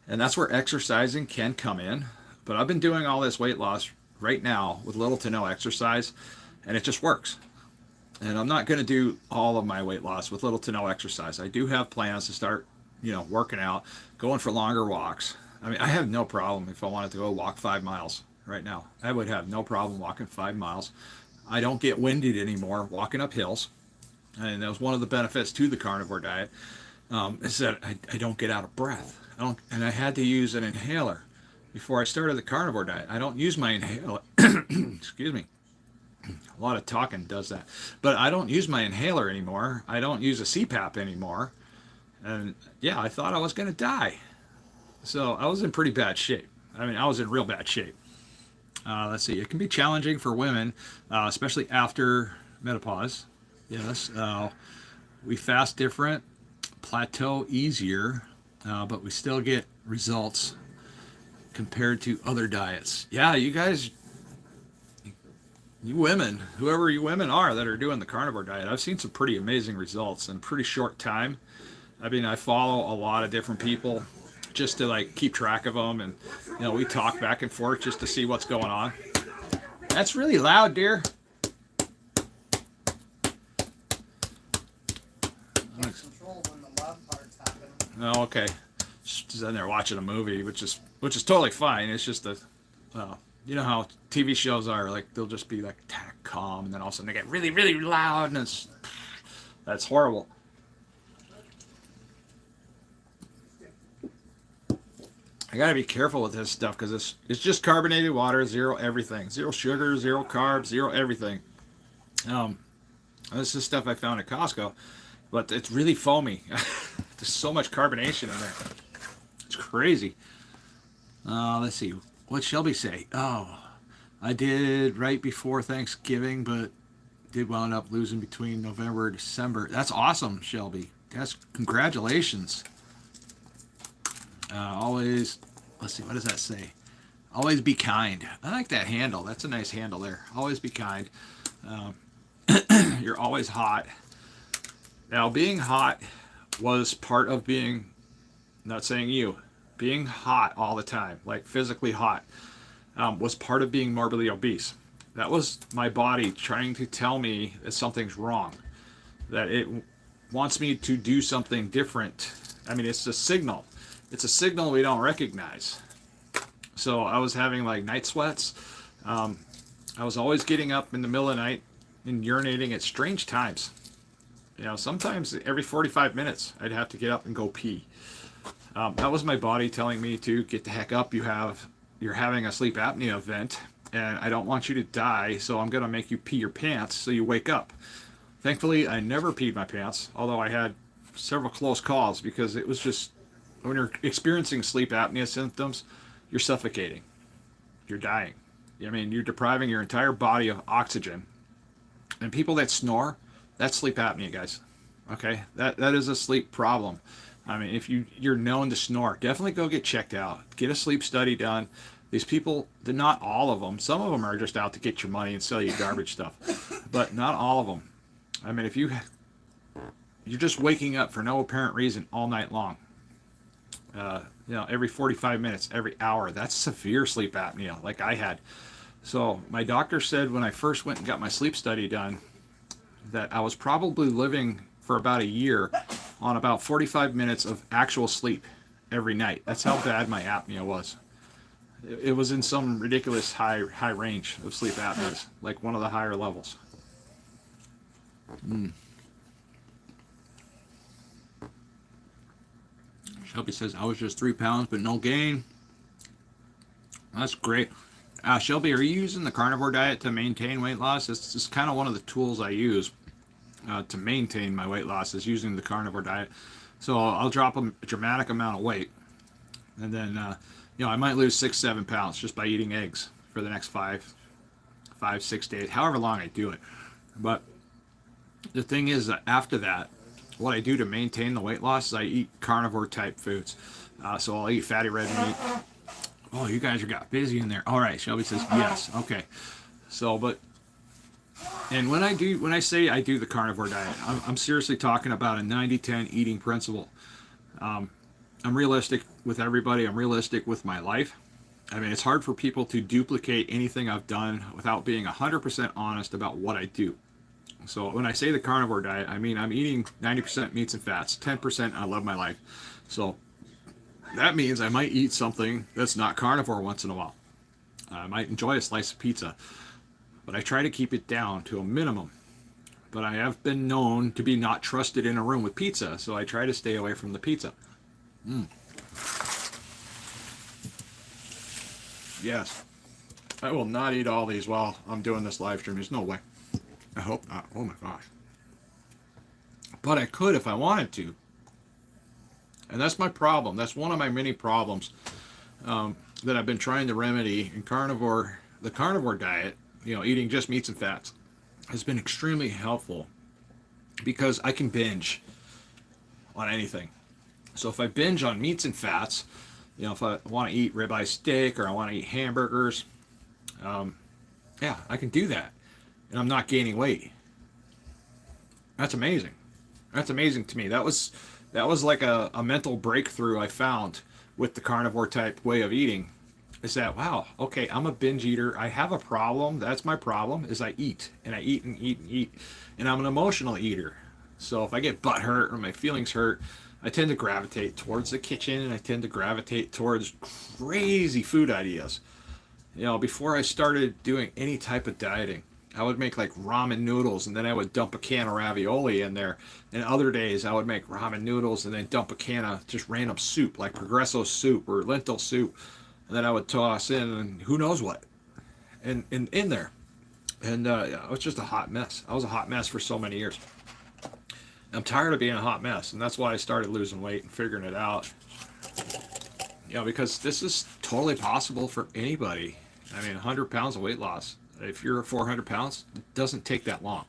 And that's where exercising can come in. But I've been doing all this weight loss right now with little to no exercise, and it just works. And I'm not going to do all of my weight loss with little to no exercise. I do have plans to start, working out, going for longer walks. I mean, I have no problem if I wanted to go walk 5 miles right now. I would have no problem walking 5 miles. I don't get winded anymore walking up hills. And that was one of the benefits to the carnivore diet, is that I don't get out of breath. And I had to use an inhaler before I started the carnivore diet. I don't use my inhaler. Excuse me. A lot of talking does that. But I don't use my inhaler anymore. I don't use a CPAP anymore. And yeah, I thought I was going to die. So I was in pretty bad shape. I mean, I was in real bad shape. Let's see. It can be challenging for women, especially after menopause. Yes. We fast different, plateau easier, but we still get results compared to other diets. Yeah, you guys, you women, whoever you women are that are doing the carnivore diet, I've seen some pretty amazing results in a pretty short time. I mean, I follow a lot of different people just to like keep track of them, and we talk back and forth just to see what's going on. That's really loud, dear. Oh, okay. Just in there watching a movie, which is totally fine. It's just you know how TV shows are, like they'll just be like calm, and then all of a sudden they get really, really loud, and that's horrible. I gotta be careful with this stuff because it's just carbonated water, zero everything, zero sugar, zero carbs, zero everything. This is stuff I found at Costco, but it's really foamy. There's so much carbonation in there. It's crazy. Let's see. What Shelby say? Oh, I did right before Thanksgiving, but did wound up losing between November and December. That's awesome, Shelby. That's congratulations. Always, let's see, what does that say? Always be kind. I like that handle. That's a nice handle there. Always be kind. You're always hot. Now, being hot was part of being, not saying you, being hot all the time, like physically hot, was part of being morbidly obese. That was my body trying to tell me that something's wrong, that it wants me to do something different. I mean, it's a signal. It's a signal we don't recognize. So I was having like night sweats. I was always getting up in the middle of the night and urinating at strange times. Sometimes every 45 minutes I'd have to get up and go pee. That was my body telling me to get the heck up. You're having a sleep apnea event, and I don't want you to die, so I'm going to make you pee your pants so you wake up. Thankfully, I never peed my pants, although I had several close calls, because it was just, when you're experiencing sleep apnea symptoms, you're suffocating. You're dying. I mean, you're depriving your entire body of oxygen. And people that snore, that's sleep apnea, guys. Okay? That is a sleep problem. I mean, if you're known to snore, definitely go get checked out. Get a sleep study done. These people, they're not all of them. Some of them are just out to get your money and sell you garbage stuff. But not all of them. I mean, if you're just waking up for no apparent reason all night long, every 45 minutes, every hour, that's severe sleep apnea, like I had. So my doctor said when I first went and got my sleep study done that I was probably living for about a year on about 45 minutes of actual sleep every night. That's how bad my apnea was. It was in some ridiculous high range of sleep apneas, like one of the higher levels. Shelby says, I was just 3 pounds, but no gain. That's great. Shelby, are you using the carnivore diet to maintain weight loss? This is kind of one of the tools I use to maintain my weight loss is using the carnivore diet. So I'll drop a dramatic amount of weight, and then I might lose 6-7 pounds just by eating eggs for the next 5, 6 days, however long I do it. But the thing is that after that, what I do to maintain the weight loss is I eat carnivore type foods. So I'll eat fatty red meat. Oh, you guys are got busy in there. All right, Shelby says yes. Okay. So, and when I say I do the carnivore diet, I'm seriously talking about a 90-10 eating principle. I'm realistic with everybody. I'm realistic with my life. I mean, it's hard for people to duplicate anything I've done without being 100% honest about what I do. So when I say the carnivore diet, I mean I'm eating 90% meats and fats, 10% I love my life. So that means I might eat something that's not carnivore once in a while. I might enjoy a slice of pizza, but I try to keep it down to a minimum. But I have been known to be not trusted in a room with pizza, so I try to stay away from the pizza. Yes. I will not eat all these while I'm doing this live stream. There's no way. I hope not. Oh my gosh. But I could if I wanted to. And that's my problem. That's one of my many problems that I've been trying to remedy in carnivore. The carnivore diet, eating just meats and fats, has been extremely helpful because I can binge on anything. So if I binge on meats and fats, if I want to eat ribeye steak or I want to eat hamburgers, I can do that. And I'm not gaining weight. That's amazing. That's amazing to me. That was like a mental breakthrough I found with the carnivore type way of eating. Is that, wow, okay, I'm a binge eater. I have a problem. That's my problem, is I eat. And I eat and eat and eat. And I'm an emotional eater. So if I get butt hurt or my feelings hurt, I tend to gravitate towards the kitchen and I tend to gravitate towards crazy food ideas. Before I started doing any type of dieting, I would make like ramen noodles and then I would dump a can of ravioli in there. And other days I would make ramen noodles and then dump a can of just random soup like Progresso soup or lentil soup. And then I would toss in and who knows what in there. And it was just a hot mess. I was a hot mess for so many years. I'm tired of being a hot mess, and that's why I started losing weight and figuring it out. Because this is totally possible for anybody. I mean, 100 pounds of weight loss. If you're 400 pounds, it doesn't take that long.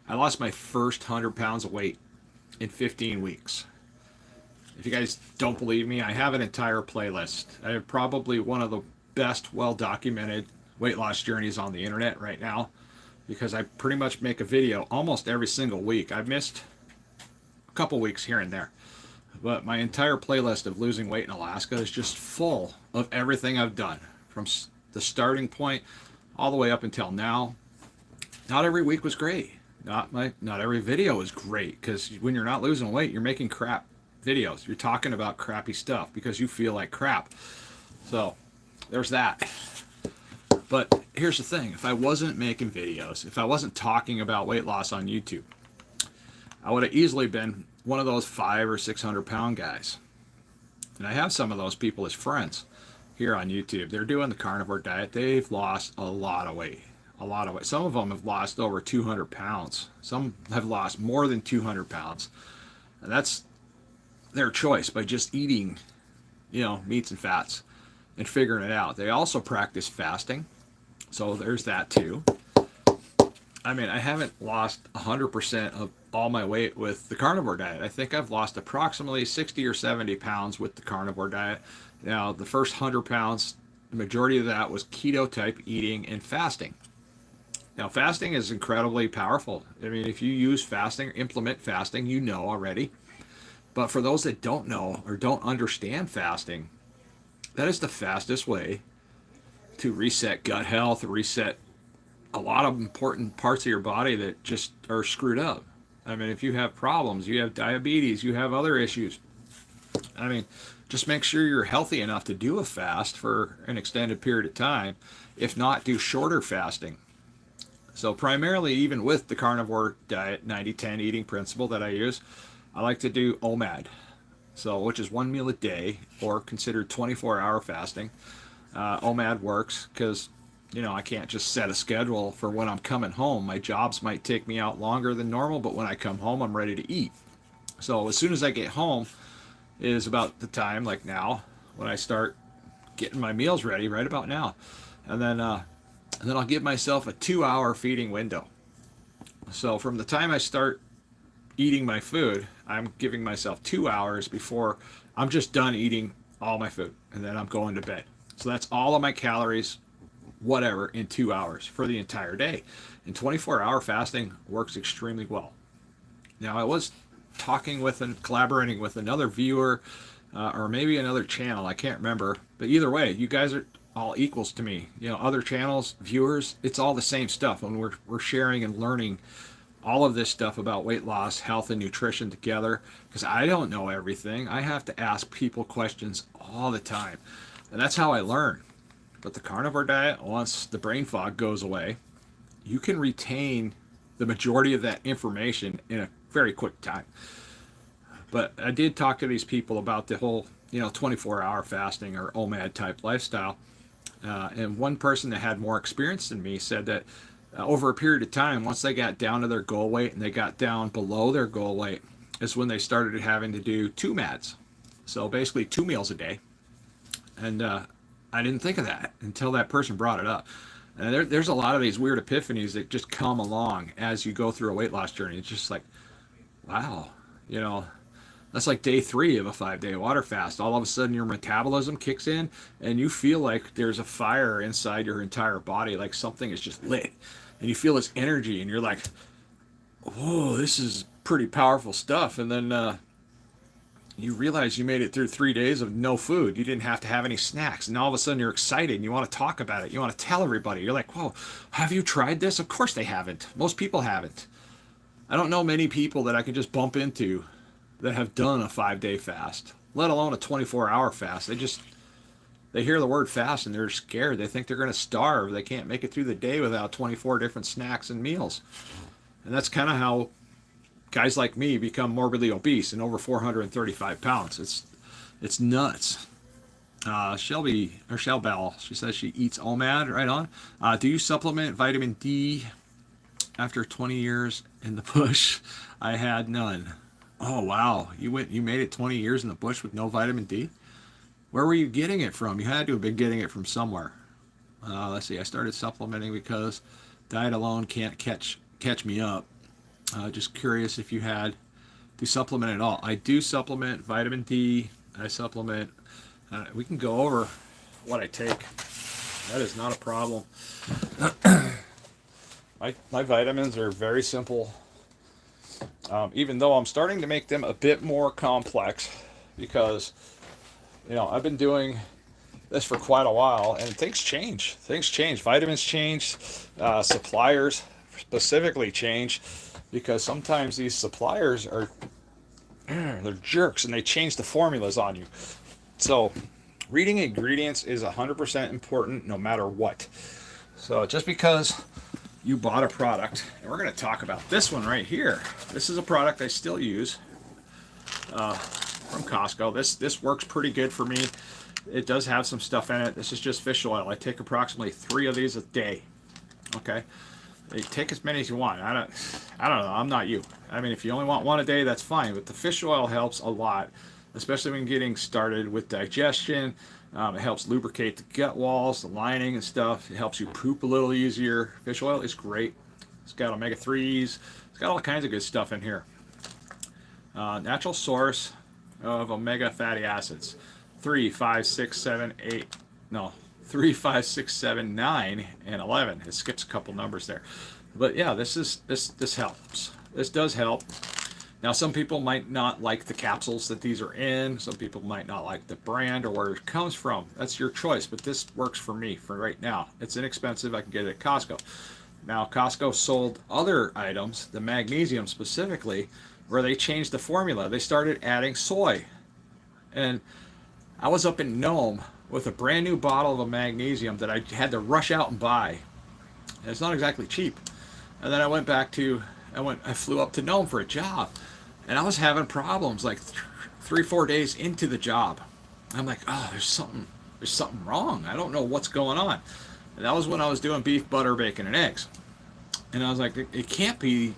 I lost my first 100 pounds of weight in 15 weeks. If you guys don't believe me, I have an entire playlist. I have probably one of the best, well-documented weight loss journeys on the internet right now because I pretty much make a video almost every single week. I've missed couple weeks here and there, but my entire playlist of losing weight in Alaska is just full of everything I've done from the starting point all the way up until now. Not every week was great. Not every video is great, because when you're not losing weight, you're making crap videos. You're talking about crappy stuff because you feel like crap. So there's that. But here's the thing: if I wasn't making videos, if I wasn't talking about weight loss on YouTube, I would have easily been one of those 500 or 600 pound guys. And I have some of those people as friends here on YouTube. They're doing the carnivore diet. They've lost a lot of weight. A lot of weight. Some of them have lost over 200 pounds. Some have lost more than 200 pounds. And that's their choice by just eating, meats and fats and figuring it out. They also practice fasting. So there's that too. I mean, I haven't lost 100% of all my weight with the carnivore diet. I think I've lost approximately 60 or 70 pounds with the carnivore diet. Now, the first 100 pounds, the majority of that was keto type eating and fasting. Now, fasting is incredibly powerful. I mean, if you use fasting, implement fasting, you know already. But for those that don't know or don't understand fasting, that is the fastest way to reset gut health, reset a lot of important parts of your body that just are screwed up. I mean, if you have problems, you have diabetes, you have other issues. I mean, just make sure you're healthy enough to do a fast for an extended period of time. If not, do shorter fasting. So primarily, even with the carnivore diet 90-10 eating principle that I use, I like to do OMAD. So, which is one meal a day, or considered 24-hour fasting. OMAD works because, you know, I can't just set a schedule for when I'm coming home. My jobs might take me out longer than normal, but when I come home, I'm ready to eat. So as soon as I get home is about the time, like now, when I start getting my meals ready, right about now. And then I'll give myself a 2-hour feeding window. So from the time I start eating my food, I'm giving myself 2 hours before I'm just done eating all my food, and then I'm going to bed. So that's all of my calories, whatever, in 2 hours for the entire day. And 24-hour fasting works extremely well. Now, I was talking with and collaborating with another viewer, or maybe another channel, I can't remember, but either way, you guys are all equals to me. You know, other channels, viewers, it's all the same stuff, and we're sharing and learning all of this stuff about weight loss, health, and nutrition together, because I don't know everything. I have to ask people questions all the time, and that's how I learn. But the carnivore diet, once the brain fog goes away, you can retain the majority of that information in a very quick time. But I did talk to these people about the whole, you know, 24-hour fasting or OMAD type lifestyle, and one person that had more experience than me said that over a period of time, once they got down to their goal weight and they got down below their goal weight, is when they started having to do 2 MADs. So basically 2 meals a day. And I didn't think of that until that person brought it up. And there's a lot of these weird epiphanies that just come along as you go through a weight loss journey. It's just like, wow, you know, that's like day 3 of a 5-day water fast. All of a sudden your metabolism kicks in and you feel like there's a fire inside your entire body, like something is just lit. And you feel this energy and you're like, whoa, this is pretty powerful stuff. And then you realize you made it through 3 days of no food. You didn't have to have any snacks. And all of a sudden you're excited and you want to talk about it. You want to tell everybody. You're like, whoa, have you tried this? Of course they haven't. Most people haven't. I don't know many people that I can just bump into that have done a 5-day fast, let alone a 24-hour fast. They hear the word fast and they're scared. They think they're going to starve. They can't make it through the day without 24 different snacks and meals. And that's kind of how guys like me become morbidly obese and over 435 pounds. It's nuts. Shelby, or Shelbell, she says she eats OMAD, right on. Do you supplement vitamin D? After 20 years in the bush, I had none. Oh, wow. You made it 20 years in the bush with no vitamin D? Where were you getting it from? You had to have been getting it from somewhere. Let's see. I started supplementing because diet alone can't catch me up. Just curious if you had to supplement at all. I do supplement vitamin D. I supplement. We can go over what I take. That is not a problem. My vitamins are very simple. Even though I'm starting to make them a bit more complex because, you know, I've been doing this for quite a while and things change. Vitamins change. Suppliers specifically change because sometimes these suppliers are they're jerks and they change the formulas on you. So reading ingredients is 100% important no matter what. So just because you bought a product, and we're going to talk about this one right here. This is a product I still use from Costco. This works pretty good for me. It does have some stuff in it. This is just fish oil. I take approximately 3 of these a day. Okay, you take as many as you want. I don't know. I'm not you. I mean, if you only want 1 a day, that's fine. But the fish oil helps a lot, especially when getting started with digestion. It helps lubricate the gut walls, the lining and stuff. It helps you poop a little easier. Fish oil is great. It's got omega-3s. It's got all kinds of good stuff in here. Natural source of omega fatty acids. 3, 5, 6, 7, 8. No, 3, 5, 6, 7, 9, and 11. It skips a couple numbers there. But yeah, this helps. This does help. Now, some people might not like the capsules that these are in. Some people might not like the brand or where it comes from. That's your choice, but this works for me for right now. It's inexpensive. I can get it at Costco. Now, Costco sold other items, the magnesium specifically, where they changed the formula. They started adding soy. And I was up in Nome with a brand new bottle of magnesium that I had to rush out and buy. And it's not exactly cheap. And then I flew up to Nome for a job. And I was having problems like 3-4 days into the job. I'm like, oh, there's there's something wrong. I don't know what's going on. And that was when I was doing beef, butter, bacon, and eggs. And I was like, it can't be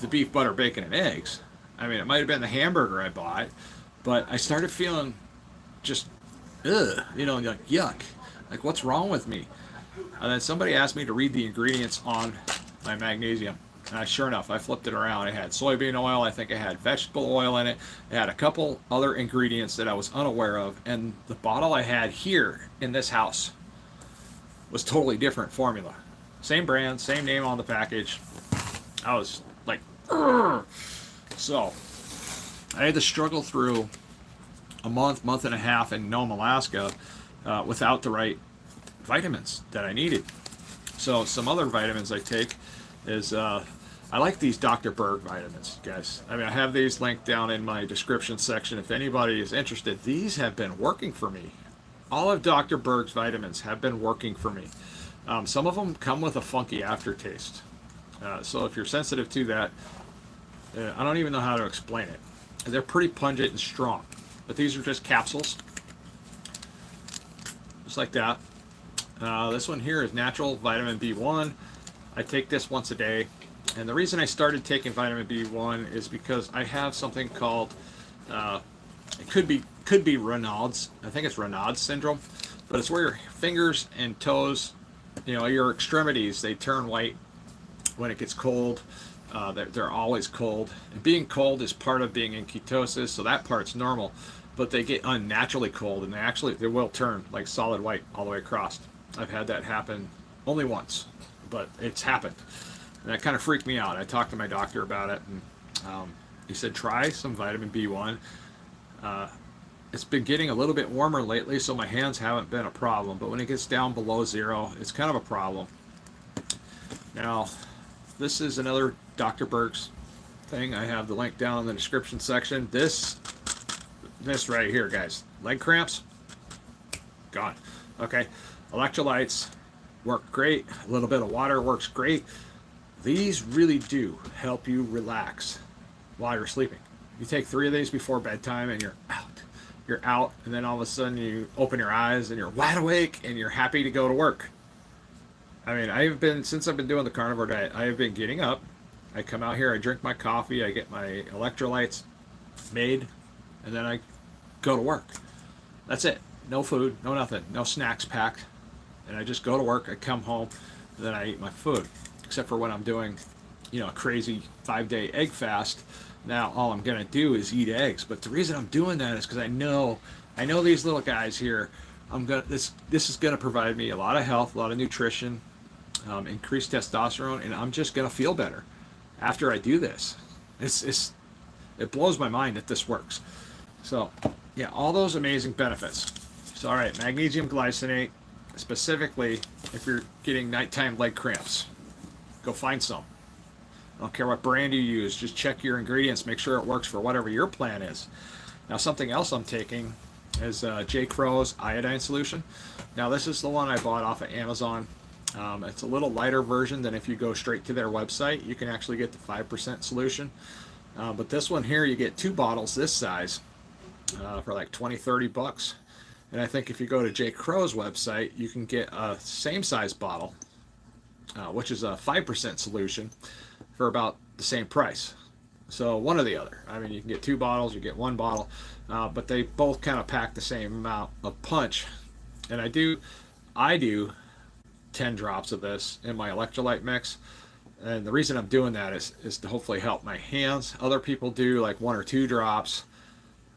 the beef, butter, bacon, and eggs. I mean, it might have been the hamburger I bought, but I started feeling just, ugh, you know, like yuck. Like, what's wrong with me? And then somebody asked me to read the ingredients on my magnesium. And sure enough, I flipped it around. It had soybean oil. I think it had vegetable oil in it. It had a couple other ingredients that I was unaware of. And the bottle I had here in this house was totally different formula. Same brand, same name on the package. I was like, urgh. So I had to struggle through a month and a half in Nome, Alaska, without the right vitamins that I needed. So some other vitamins I take is I like these Dr. Berg vitamins, guys. I mean, I have these linked down in my description section if anybody is interested. These have been working for me. All of Dr. Berg's vitamins have been working for me. Some of them come with a funky aftertaste. So if you're sensitive to that, I don't even know how to explain it. They're pretty pungent and strong. But these are just capsules. Just like that. This one here is natural vitamin B1. I take this once a day. And the reason I started taking vitamin B1 is because I have something called, it could be Raynaud's. I think it's Raynaud's syndrome. But it's where your fingers and toes, you know, your extremities, they turn white when it gets cold. They're always cold. And being cold is part of being in ketosis, so that part's normal. But they get unnaturally cold, and they will turn like solid white all the way across. I've had that happen only once, but it's happened. And that kind of freaked me out. I talked to my doctor about it, and he said, try some vitamin B1. It's been getting a little bit warmer lately, so my hands haven't been a problem. But when it gets down below zero, it's kind of a problem. Now, this is another Dr. Berg's thing. I have the link down in the description section. This right here, guys. Leg cramps, gone. Okay. Electrolytes work great. A little bit of water works great. These really do help you relax while you're sleeping. You take 3 of these before bedtime and you're out. You're out, and then all of a sudden you open your eyes and you're wide awake and you're happy to go to work. I mean, since I've been doing the carnivore diet, I have been getting up. I come out here, I drink my coffee, I get my electrolytes made, and then I go to work. That's it. No food, no nothing, no snacks packed. And I just go to work, I come home, and then I eat my food. Except for when I'm doing, you know, a crazy 5-day egg fast. Now all I'm gonna do is eat eggs. But the reason I'm doing that is because I know these little guys here. This is gonna provide me a lot of health, a lot of nutrition, increased testosterone, and I'm just gonna feel better after I do this. It blows my mind that this works. So yeah, all those amazing benefits. So all right, magnesium glycinate, specifically if you're getting nighttime leg cramps. Go find some. I don't care what brand you use. Just check your ingredients. Make sure it works for whatever your plan is. Now, something else I'm taking is J. Crow's iodine solution. Now, this is the one I bought off of Amazon. It's a little lighter version than if you go straight to their website. You can actually get the 5% solution. But this one here, you get 2 bottles this size for like 20-30 bucks. And I think if you go to J. Crow's website, you can get a same size bottle, which is a 5% solution, for about the same price. So one or the other. I mean, you can get 2 bottles, you get 1 bottle, but they both kind of pack the same amount of punch. And I do 10 drops of this in my electrolyte mix. And the reason I'm doing that is to hopefully help my hands. Other people do like 1 or 2 drops.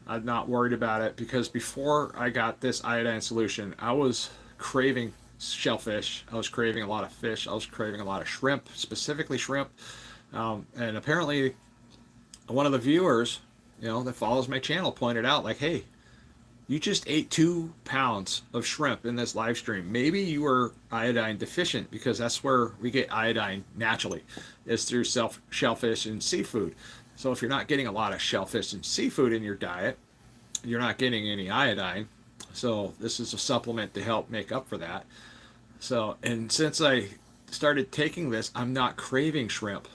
I'm not worried about it because before I got this iodine solution, I was craving shellfish. I was craving a lot of fish. I was craving a lot of shrimp, specifically shrimp. And apparently one of the viewers, you know, that follows my channel pointed out like, hey, you just ate 2 pounds of shrimp in this live stream. Maybe you were iodine deficient, because that's where we get iodine naturally, is through shellfish and seafood. So if you're not getting a lot of shellfish and seafood in your diet, you're not getting any iodine. So this is a supplement to help make up for that. So, and since I started taking this, I'm not craving shrimp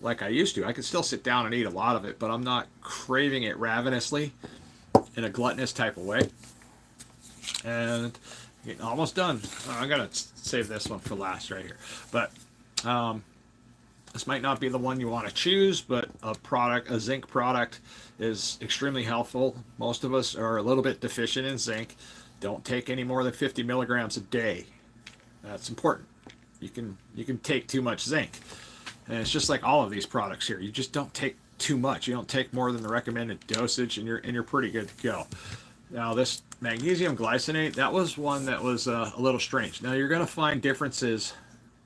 like I used to. I can still sit down and eat a lot of it, but I'm not craving it ravenously in a gluttonous type of way. And getting almost done. I gotta save this one for last right here. But this might not be the one you want to choose, but a zinc product is extremely helpful. Most of us are a little bit deficient in zinc. Don't take any more than 50 milligrams a day. That's important. You can take too much zinc. And it's just like all of these products here. You just don't take too much. You don't take more than the recommended dosage, and you're pretty good to go. Now this magnesium glycinate, that was one that was a little strange. Now you're going to find differences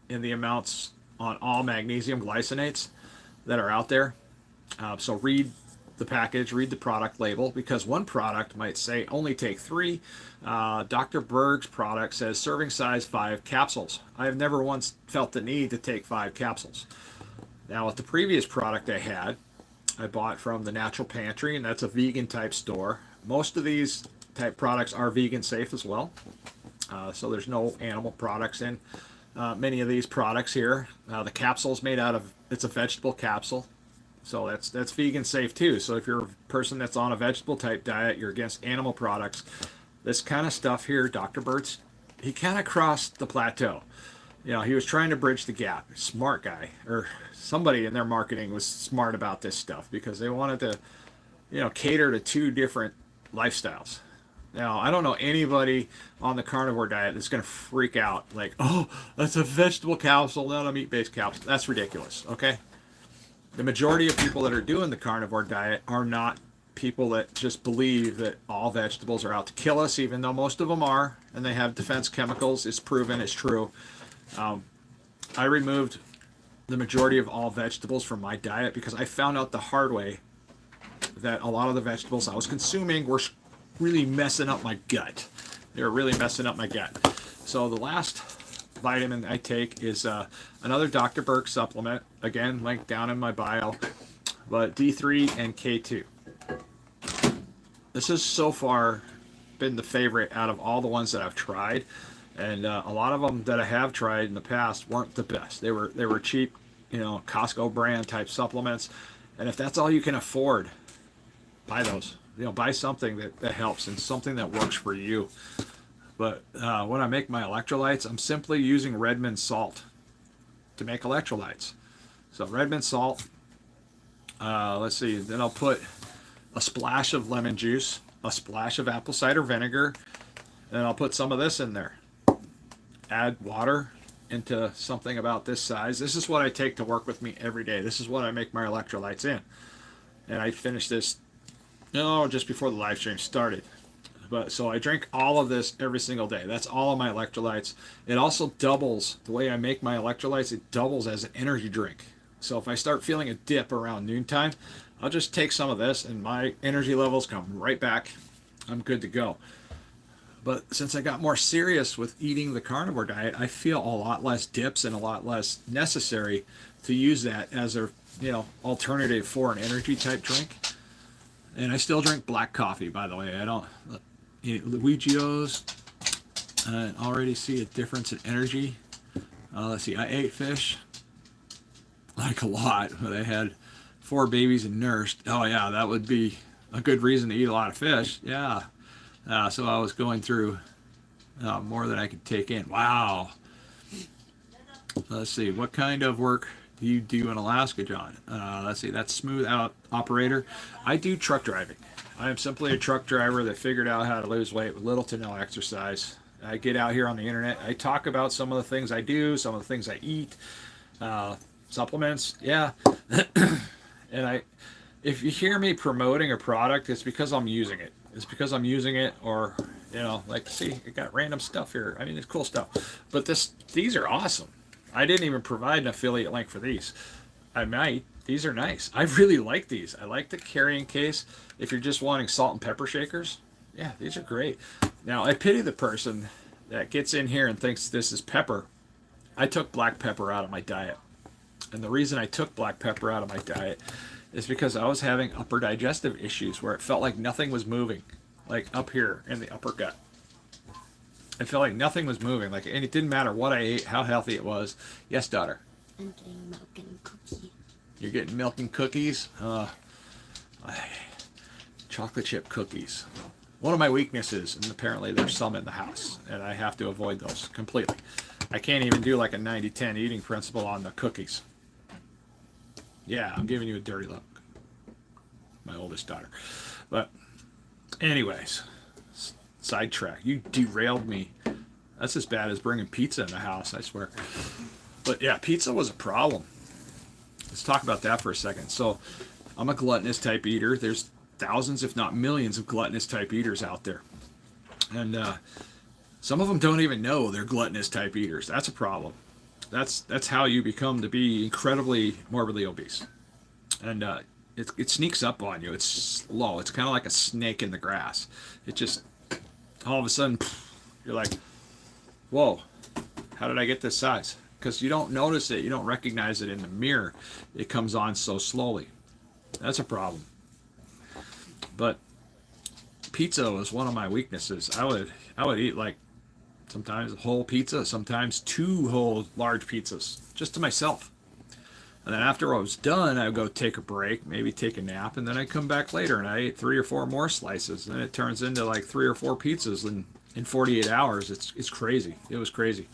in the amounts on all magnesium glycinates that are out there. So read the package, read the product label, because one product might say only take 3. Dr. Berg's product says serving size 5 capsules. I have never once felt the need to take 5 capsules. Now with the previous product I bought from the Natural Pantry, and that's a vegan type store. Most of these type products are vegan safe as well. So there's no animal products in many of these products here. The capsule's made out of, it's a vegetable capsule. So that's vegan safe too. So if you're a person that's on a vegetable type diet, you're against animal products, this kind of stuff here, Dr. Berg's, he kind of crossed the plateau. You know, he was trying to bridge the gap. Smart guy, or somebody in their marketing was smart about this stuff, because they wanted to, you know, cater to 2 different lifestyles. Now, I don't know anybody on the carnivore diet that's going to freak out like, oh, that's a vegetable capsule, not a meat-based capsule. That's ridiculous, okay? The majority of people that are doing the carnivore diet are not people that just believe that all vegetables are out to kill us, even though most of them are, and they have defense chemicals. It's proven, it's true. I removed the majority of all vegetables from my diet because I found out the hard way that a lot of the vegetables I was consuming were really messing up my gut. They were really messing up my gut. So the last vitamin I take is another Dr. Berg supplement, again linked down in my bio, but D3 and K2. This has so far been the favorite out of all the ones that I've tried, and a lot of them that I have tried in the past weren't the best. They were cheap, you know, Costco brand type supplements, and if that's all you can afford, buy those. You know, buy something that helps and something that works for you. But when I make my electrolytes, I'm simply using Redmonds salt to make electrolytes. So Redmonds salt, let's see, then I'll put a splash of lemon juice, a splash of apple cider vinegar, and I'll put some of this in there. Add water into something about this size. This is what I take to work with me every day. This is what I make my electrolytes in. And I finished this, just before the live stream started. But so I drink all of this every single day. That's all of my electrolytes. It also doubles, the way I make my electrolytes, it doubles as an energy drink. So if I start feeling a dip around noontime, I'll just take some of this and my energy levels come right back. I'm good to go. But since I got more serious with eating the carnivore diet, I feel a lot less dips and a lot less necessary to use that as a alternative for an energy type drink. And I still drink black coffee, by the way. I don't Luigi's. I already see a difference in energy. Let's see, I ate fish like a lot, but I had 4 babies and nursed. Oh yeah, that would be a good reason to eat a lot of fish. Yeah. So I was going through more than I could take in. Wow. Let's see, what kind of work do you do in Alaska, John? Let's see, that's smooth out operator. I do truck driving. I am simply a truck driver that figured out how to lose weight with little to no exercise. I get out here on the internet. I talk about some of the things I do, some of the things I eat, supplements. Yeah. And if you hear me promoting a product, it's because I'm using it. It's because I'm using it, or like, see, it got random stuff here. I mean, it's cool stuff. But these are awesome. I didn't even provide an affiliate link for these. I might. These are nice. I really like these. I like the carrying case. If you're just wanting salt and pepper shakers, yeah, these are great. Now, I pity the person that gets in here and thinks this is pepper. I took black pepper out of my diet. And the reason I took black pepper out of my diet is because I was having upper digestive issues where it felt like nothing was moving, like up here in the upper gut. It felt like nothing was moving, and it didn't matter what I ate, how healthy it was. Yes, daughter? I'm getting milk and cookies. You're getting milk and cookies? Chocolate chip cookies. one of my weaknesses, and apparently there's some in the house, and I have to avoid those completely. I can't even do like a 90-10 eating principle on the cookies. Yeah, I'm giving you a dirty look. My oldest daughter. But anyways, sidetrack. You derailed me. That's as bad as bringing pizza in the house, I swear. But yeah, pizza was a problem. Let's talk about that for a second. So I'm a gluttonous type eater. There's thousands, if not millions, of gluttonous type eaters out there. And some of them don't even know they're gluttonous type eaters. That's a problem. That's how you become to be incredibly morbidly obese. And it sneaks up on you. It's slow. It's kind of like a snake in the grass. It just, all of a sudden, you're like, whoa, how did I get this size? Because you don't notice it. You don't recognize it in the mirror. It comes on so slowly. That's a problem. But pizza was one of my weaknesses. I would eat like sometimes a whole pizza, sometimes 2 whole large pizzas, just to myself. And then after I was done, I would go take a break, maybe take a nap, and then I'd come back later and I ate 3 or 4 more slices. And it turns into like 3 or 4 pizzas in 48 hours. It's crazy. It was crazy.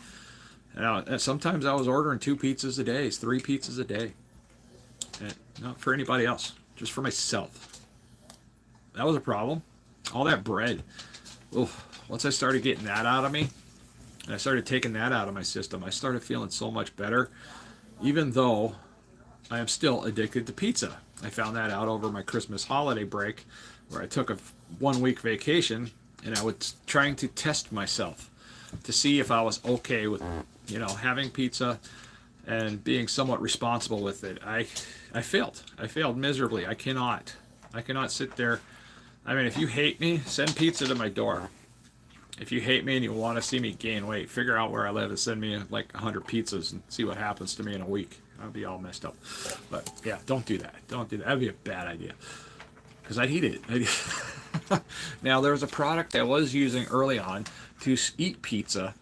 And sometimes I was ordering 2 pizzas a day, 3 pizzas a day. And not for anybody else, just for myself. That was a problem. All that bread. Oof. Once I started getting that out of me, and I started taking that out of my system, I started feeling so much better, even though I am still addicted to pizza. I found that out over my Christmas holiday break, where I took a 1-week vacation, and I was trying to test myself to see if I was okay with, having pizza and being somewhat responsible with it. I failed. I failed miserably. I cannot sit there. I mean, if you hate me, send pizza to my door. If you hate me and you want to see me gain weight, figure out where I live and send me like 100 pizzas and see what happens to me in a week. I'll be all messed up. But yeah, don't do that. Don't do that. That'd be a bad idea. Because I'd eat it. Now, there was a product I was using early on to eat pizza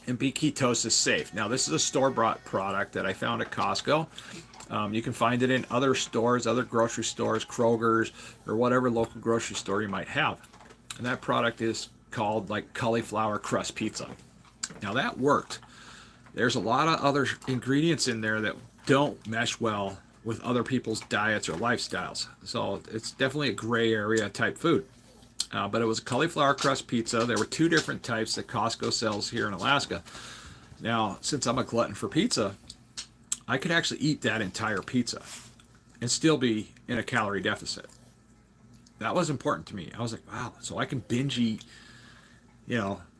and be ketosis safe. Now, this is a store-bought product that I found at Costco. You can find it in other stores, other grocery stores, Kroger's, or whatever local grocery store you might have. And that product is called like cauliflower crust pizza. Now that worked. There's a lot of other ingredients in there that don't mesh well with other people's diets or lifestyles. So it's definitely a gray area type food. But it was a cauliflower crust pizza. There were 2 different types that Costco sells here in Alaska. Now, since I'm a glutton for pizza, I could actually eat that entire pizza and still be in a calorie deficit. That was important to me. I was like, wow, so I can binge eat,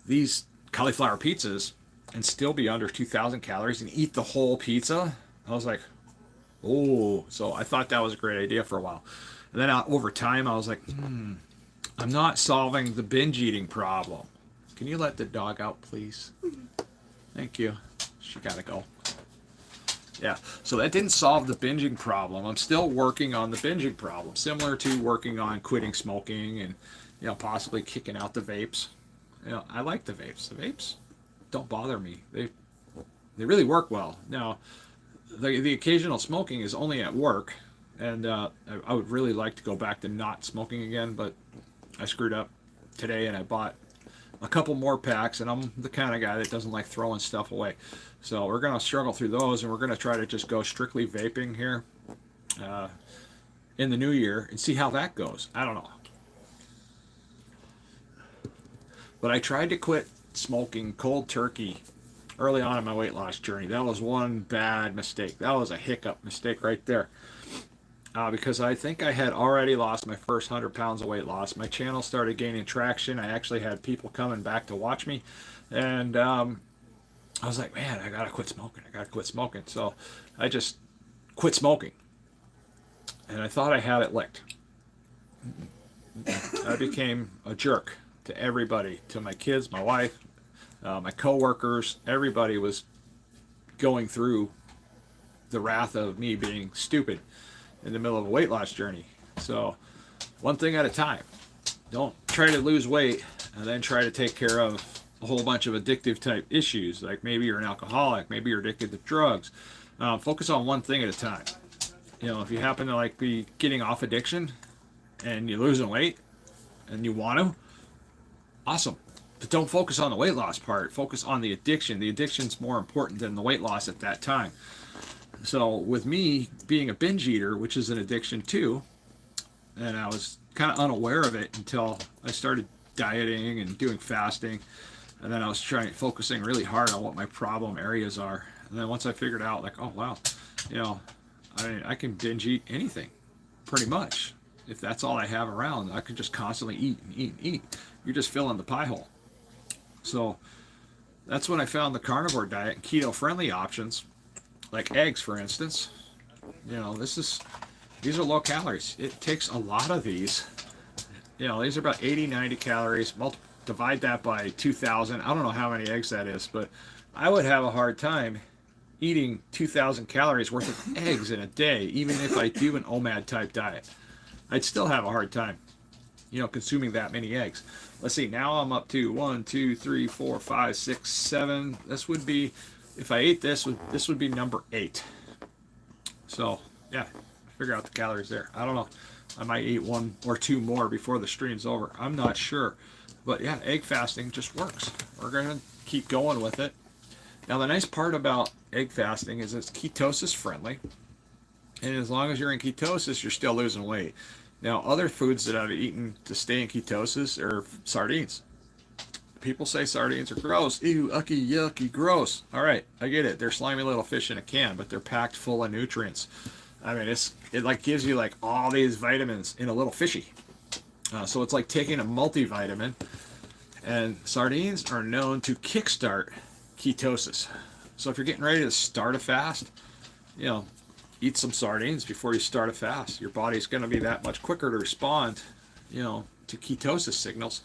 these cauliflower pizzas and still be under 2,000 calories and eat the whole pizza. I was like, oh, so I thought that was a great idea for a while. And then over time, I was like, I'm not solving the binge eating problem. Can you let the dog out, please? Thank you. She gotta go. Yeah, so that didn't solve the binging problem. I'm still working on the binging problem, similar to working on quitting smoking and, possibly kicking out the vapes. I like the vapes. The vapes don't bother me. They really work well. Now, the occasional smoking is only at work, and I would really like to go back to not smoking again, but I screwed up today and I bought a couple more packs, and I'm the kind of guy that doesn't like throwing stuff away. So we're going to struggle through those, and we're going to try to just go strictly vaping here in the new year and see how that goes. I don't know. But I tried to quit smoking cold turkey early on in my weight loss journey. That was one bad mistake. That was a hiccup mistake right there. Because I think I had already lost my first 100 pounds of weight loss. My channel started gaining traction. I actually had people coming back to watch me. And I was like, man, I got to quit smoking. I got to quit smoking. So I just quit smoking. And I thought I had it licked. I became a jerk to everybody, to my kids, my wife, my coworkers. Everybody was going through the wrath of me being stupid in the middle of a weight loss journey. So one thing at a time. Don't try to lose weight and then try to take care of a whole bunch of addictive type issues. Like maybe you're an alcoholic, maybe you're addicted to drugs. Focus on one thing at a time. If you happen to be getting off addiction and you're losing weight and you want to, awesome. But don't focus on the weight loss part. Focus on the addiction. The addiction's more important than the weight loss at that time. So with me being a binge eater, which is an addiction too, and I was kind of unaware of it until I started dieting and doing fasting, and then I was focusing really hard on what my problem areas are. And then once I figured out, like, oh wow, you know, I mean, I can binge eat anything, pretty much. If that's all I have around, I could just constantly eat and eat and eat. You're just filling the pie hole. So that's when I found the carnivore diet and keto-friendly options, like eggs, for instance. You know, these are low calories. It takes a lot of these. You know, these are about 80, 90 calories. Divide that by 2,000. I don't know how many eggs that is, but I would have a hard time eating 2,000 calories worth of eggs in a day, even if I do an OMAD type diet. I'd still have a hard time, you know, consuming that many eggs. Let's see, now I'm up to 1, 2, 3, 4, 5, 6, 7. This would be, if I ate this would be number 8. So yeah, figure out the calories there. I don't know. I might eat 1 or 2 more before the stream's over. I'm not sure. But yeah, egg fasting just works. We're going to keep going with it. Now the nice part about egg fasting is it's ketosis friendly. And as long as you're in ketosis, you're still losing weight. Now, other foods that I've eaten to stay in ketosis are sardines. People say sardines are gross. Ew, ucky, yucky, gross. All right, I get it. They're slimy little fish in a can, but they're packed full of nutrients. I mean, it like gives you like all these vitamins in a little fishy. So it's like taking a multivitamin. And sardines are known to kickstart ketosis. So if you're getting ready to start a fast, you know, eat some sardines before you start a fast. Your body's going to be that much quicker to respond, you know, to ketosis signals.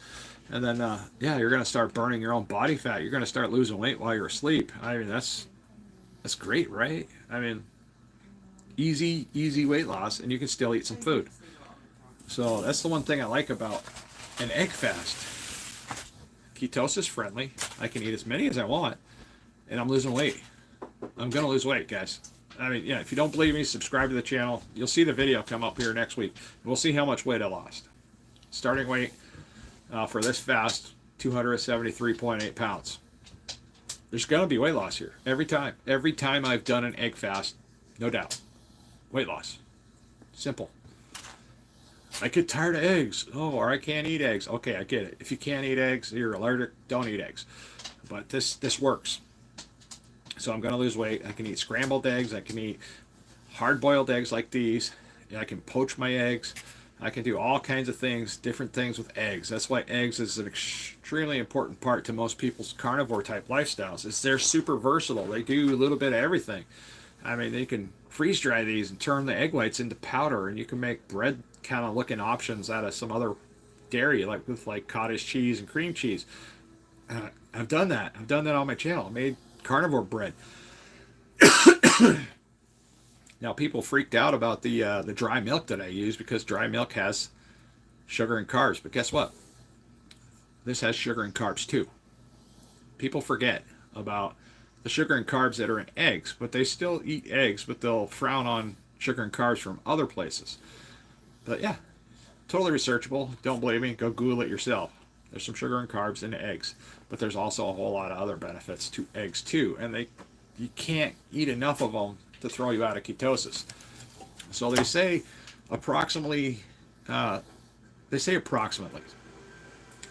And then, yeah, you're going to start burning your own body fat. You're going to start losing weight while you're asleep. I mean, that's great, right? I mean, easy weight loss, and you can still eat some food. So that's the one thing I like about an egg fast. Ketosis friendly. I can eat as many as I want, and I'm losing weight. I'm going to lose weight, guys. I mean, yeah, if you don't believe me, subscribe to the channel. You'll see the video come up here next week. We'll see how much weight I lost. Starting weight for this fast, 273.8 pounds. There's going to be weight loss here. Every time. Every time I've done an egg fast, no doubt. Weight loss. Simple. I get tired of eggs. Oh, or I can't eat eggs. Okay, I get it. If you can't eat eggs, you're allergic, don't eat eggs. But this works. So I'm going to lose weight. I can eat scrambled eggs. I can eat hard-boiled eggs like these. I can poach my eggs. I can do all kinds of things, different things with eggs. That's why eggs is an extremely important part to most people's carnivore-type lifestyles. They're super versatile. They do a little bit of everything. I mean, they can freeze-dry these and turn the egg whites into powder, and you can make bread kind of looking options out of some other dairy, like with like cottage cheese and cream cheese. I've done that. I've done that on my channel. I made carnivore bread. Now people freaked out about the dry milk that I use because dry milk has sugar and carbs, but guess what? This has sugar and carbs too. People forget about the sugar and carbs that are in eggs, but they still eat eggs, but they'll frown on sugar and carbs from other places. But yeah, totally researchable. Don't believe me, go Google it yourself. There's some sugar and carbs in eggs, but there's also a whole lot of other benefits to eggs too, and you can't eat enough of them to throw you out of ketosis. So they say approximately.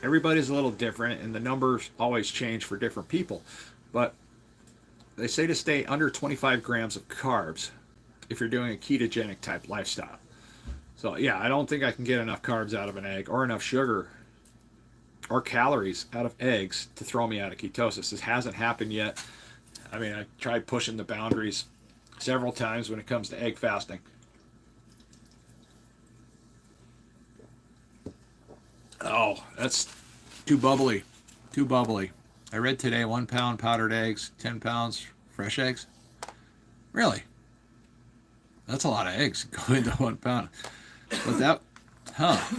Everybody's a little different, and the numbers always change for different people, but they say to stay under 25 grams of carbs if you're doing a ketogenic type lifestyle. So yeah, I don't think I can get enough carbs out of an egg or enough sugar or calories out of eggs to throw me out of ketosis. This hasn't happened yet. I mean, I tried pushing the boundaries several times when it comes to egg fasting. Oh, that's too bubbly. Too bubbly. I read today 1 pound powdered eggs, 10 pounds fresh eggs. Really? That's a lot of eggs going into 1 pound. But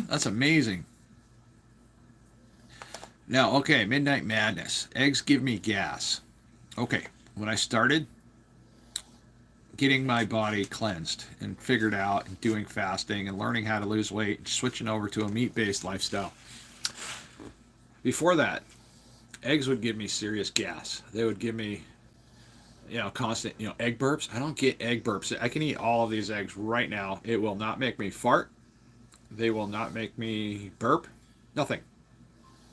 that's amazing. Now, okay, Midnight Madness. Eggs give me gas. Okay, when I started getting my body cleansed and figured out and doing fasting and learning how to lose weight and switching over to a meat-based lifestyle, Before that, eggs would give me serious gas. They would give me, constant, egg burps. I don't get egg burps. I can eat all of these eggs right now. It will not make me fart. They will not make me burp. Nothing.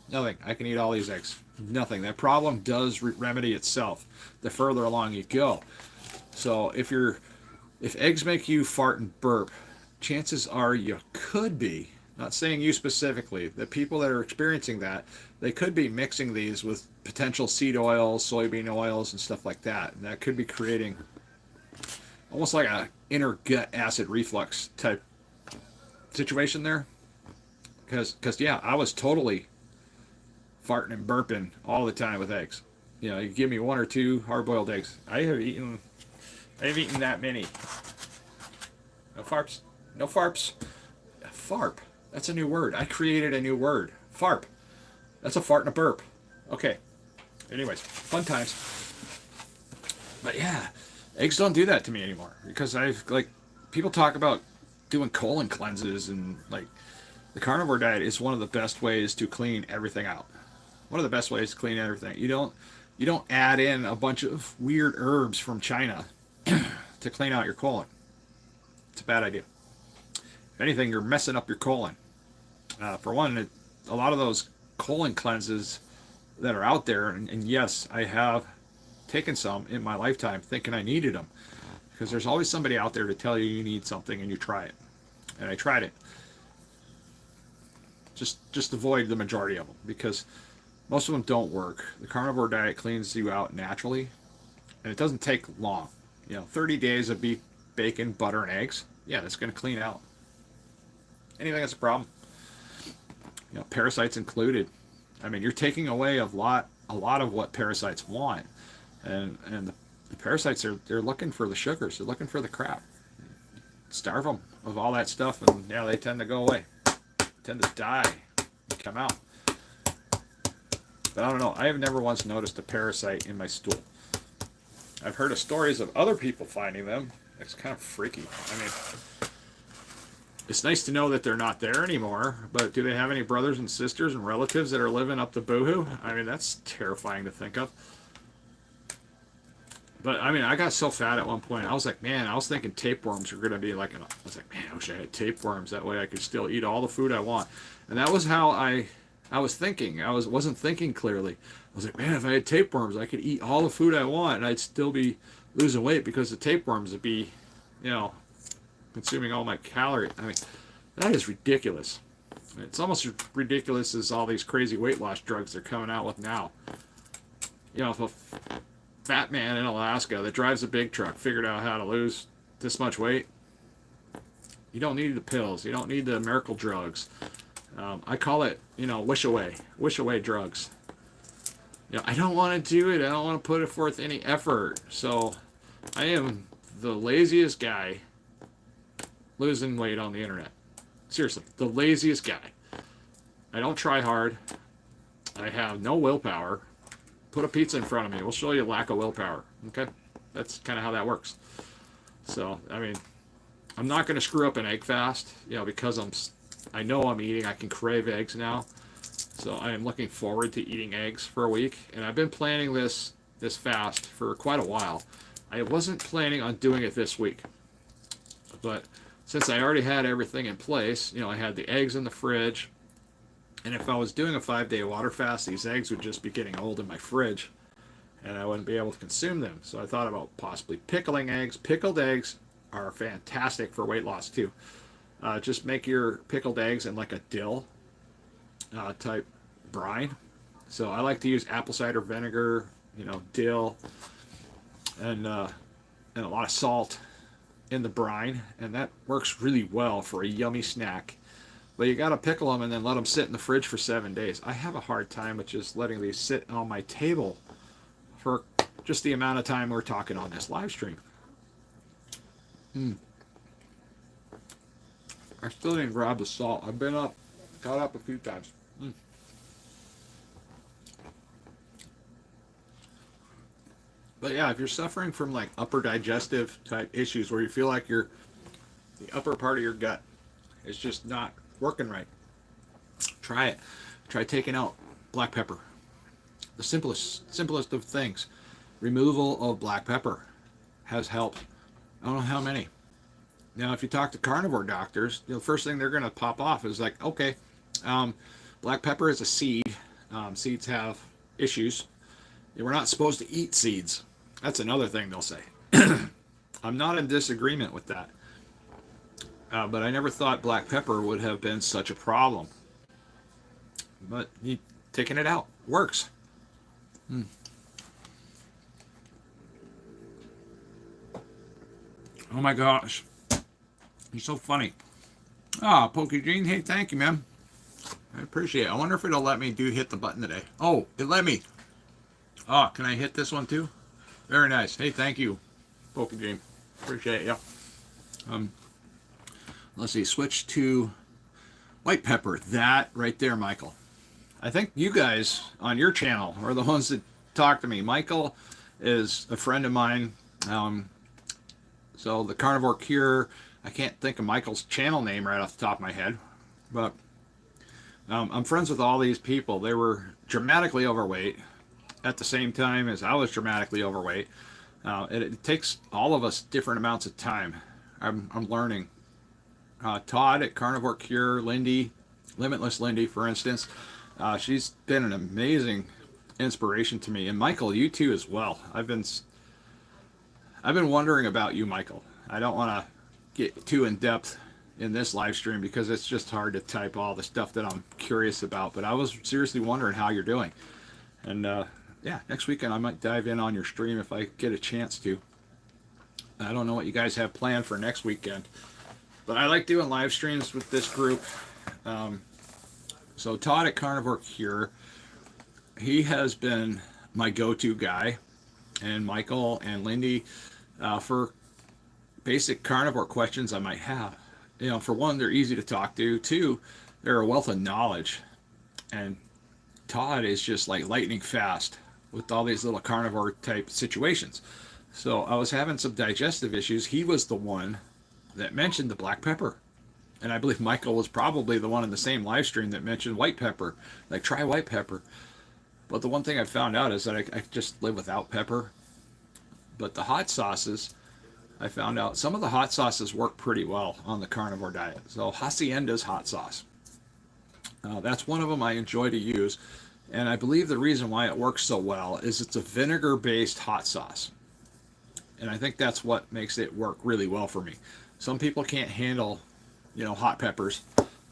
Nothing. I can eat all these eggs. Nothing. That problem does remedy itself the further along you go. So if eggs make you fart and burp, chances are you could be, not saying you specifically, the people that are experiencing that, they could be mixing these with potential seed oils, soybean oils, and stuff like that. And that could be creating almost like a inner gut acid reflux type situation there. Because yeah, I was totally farting and burping all the time with eggs. You give me 1 or 2 hard-boiled eggs. I have eaten that many. No farps. No farps. Farp. That's a new word. I created a new word. Farp. That's a fart and a burp. Okay. Anyways, fun times. But yeah, eggs don't do that to me anymore because people talk about doing colon cleanses and the carnivore diet is one of the best ways to clean everything out. One of the best ways to clean everything. You don't add in a bunch of weird herbs from China to clean out your colon. It's a bad idea. If anything, you're messing up your colon. For one, a lot of those colon cleanses that are out there, and yes, I have taken some in my lifetime thinking I needed them, because there's always somebody out there to tell you need something and you try it. And I tried it. Just avoid the majority of them because most of them don't work. The carnivore diet cleans you out naturally, and it doesn't take long. 30 days of beef, bacon, butter, and eggs. Yeah, that's going to clean out anything that's a problem. Parasites included. I mean, you're taking away a lot of what parasites want, and the parasites they're looking for the sugars. They're looking for the crap. Starve them of all that stuff, and they tend to go away. Tend to die, come out. But I don't know. I have never once noticed a parasite in my stool. I've heard of stories of other people finding them. It's kind of freaky. I mean, it's nice to know that they're not there anymore, but do they have any brothers and sisters and relatives that are living up to boohoo? I mean, that's terrifying to think of. But, I mean, I got so fat at one point, I was like, man, I was thinking tapeworms were going to be I was like, man, I wish I had tapeworms. That way I could still eat all the food I want. And that was how I was thinking. I wasn't thinking clearly. I was like, man, if I had tapeworms, I could eat all the food I want, and I'd still be losing weight because the tapeworms would be, consuming all my calories. I mean, that is ridiculous. It's almost as ridiculous as all these crazy weight loss drugs they're coming out with now. If a fat man in Alaska that drives a big truck figured out how to lose this much weight, you don't need the pills. You don't need the miracle drugs. I call it, wish away drugs. I don't want to do it. I don't want to put forth any effort. So I am the laziest guy losing weight on the internet. Seriously, the laziest guy. I don't try hard. I have no willpower. Put a pizza in front of me. We'll show you lack of willpower. Okay? That's kind of how that works. So, I mean, I'm not going to screw up an egg fast, because I know I'm eating. I can crave eggs now. So I am looking forward to eating eggs for a week. And I've been planning this fast for quite a while. I wasn't planning on doing it this week. But since I already had everything in place, I had the eggs in the fridge. And if I was doing a 5-day water fast, these eggs would just be getting old in my fridge. And I wouldn't be able to consume them. So I thought about possibly pickling eggs. Pickled eggs are fantastic for weight loss too. Just make your pickled eggs in like a dill type brine. So I like to use apple cider vinegar, dill, and a lot of salt in the brine, and that works really well for a yummy snack. But you got to pickle them and then let them sit in the fridge for 7 days. I have a hard time with just letting these sit on my table for just the amount of time we're talking on this live stream. I still didn't grab the salt. I've been caught up a few times. But yeah, if you're suffering from like upper digestive type issues where you feel like the upper part of your gut is just not working right, try it. Try taking out black pepper. The simplest of things. Removal of black pepper has helped. I don't know how many. Now, if you talk to carnivore doctors, the first thing they're going to pop off is like, okay, black pepper is a seed. Seeds have issues. We're not supposed to eat seeds. That's another thing they'll say. I'm not in disagreement with that. But I never thought black pepper would have been such a problem. But taking it out works. Oh my gosh. You're so funny. Pokey Gene, hey, thank you, man. I appreciate it. I wonder if it'll let me hit the button today. Oh, it let me. Can I hit this one too? Very nice. Hey, thank you, Pokey Gene. Appreciate it, yeah. Let's see, switch to white pepper. That right there, Michael. I think you guys on your channel are the ones that talk to me. Michael is a friend of mine. So the Carnivore Cure, I can't think of Michael's channel name right off the top of my head, but I'm friends with all these people. They were dramatically overweight at the same time as I was dramatically overweight. It takes all of us different amounts of time. I'm learning. Todd at Carnivore Cure, Lindy, Limitless Lindy, for instance, she's been an amazing inspiration to me, and Michael, you too as well. I've been wondering about you, Michael. I don't want to get too in depth in this live stream because it's just hard to type all the stuff that I'm curious about, but I was seriously wondering how you're doing. And yeah, next weekend I might dive in on your stream if I get a chance to. I don't know what you guys have planned for next weekend, but I like doing live streams with this group. So Todd at Carnivore Cure, he has been my go-to guy, and Michael and Lindy for basic carnivore questions I might have. You know, for one, they're easy to talk to. Two, they're a wealth of knowledge. And Todd is just like lightning fast with all these little carnivore type situations. So I was having some digestive issues. He was the one that mentioned the black pepper. And I believe Michael was probably the one in the same live stream that mentioned white pepper. Like, try white pepper. But the one thing I found out is that I just live without pepper. But the hot sauces, I found out some of the hot sauces work pretty well on the carnivore diet. So Hacienda's hot sauce. That's one of them I enjoy to use. And I believe the reason why it works so well is it's a vinegar-based hot sauce. And I think that's what makes it work really well for me. Some people can't handle, you know, hot peppers.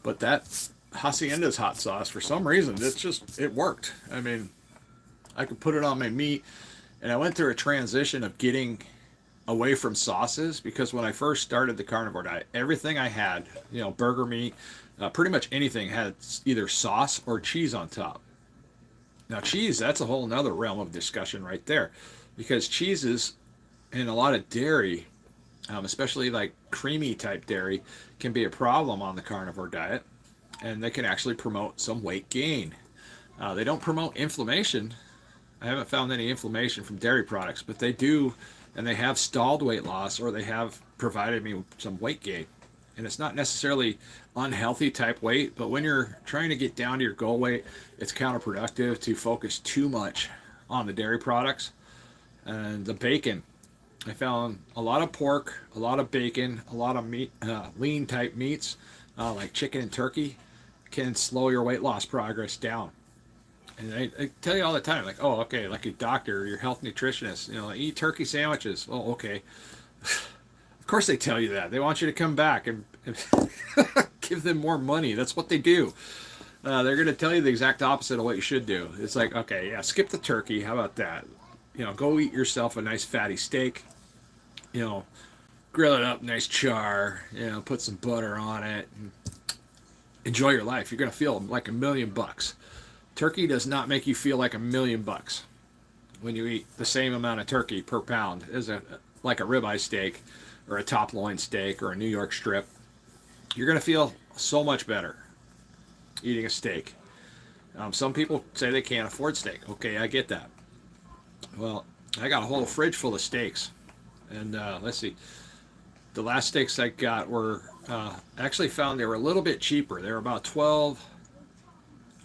But that Hacienda's hot sauce, for some reason, it worked. I mean, I could put it on my meat. And I went through a transition of getting away from sauces, because when I first started the carnivore diet, everything I had, you know, burger meat, pretty much anything had either sauce or cheese on top. Now cheese, that's a whole nother realm of discussion right there, because cheeses and a lot of dairy, especially like creamy type dairy, can be a problem on the carnivore diet, and they can actually promote some weight gain. They don't promote inflammation. I haven't found any inflammation from dairy products, but they do, and they have stalled weight loss, or they have provided me with some weight gain. And it's not necessarily unhealthy type weight, but when you're trying to get down to your goal weight, it's counterproductive to focus too much on the dairy products. And the bacon, I found a lot of pork, a lot of bacon, a lot of meat, lean type meats, like chicken and turkey, can slow your weight loss progress down. And I tell you all the time, like, oh, okay, like your doctor or your health nutritionist, you know, eat turkey sandwiches. Oh, okay. Of course they tell you that. They want you to come back and give them more money. That's what they do. They're going to tell you the exact opposite of what you should do. It's like, okay, yeah, skip the turkey. How about that? You know, go eat yourself a nice fatty steak. You know, grill it up, nice char. You know, put some butter on it. And enjoy your life. You're going to feel like $1,000,000. Turkey does not make you feel like $1,000,000 when you eat the same amount of turkey per pound as like a ribeye steak or a top loin steak or a New York strip. You're going to feel so much better eating a steak. Some people say they can't afford steak. Okay, I get that. Well, I got a whole fridge full of steaks. And let's see. The last steaks I got were, actually found they were a little bit cheaper. They were about 12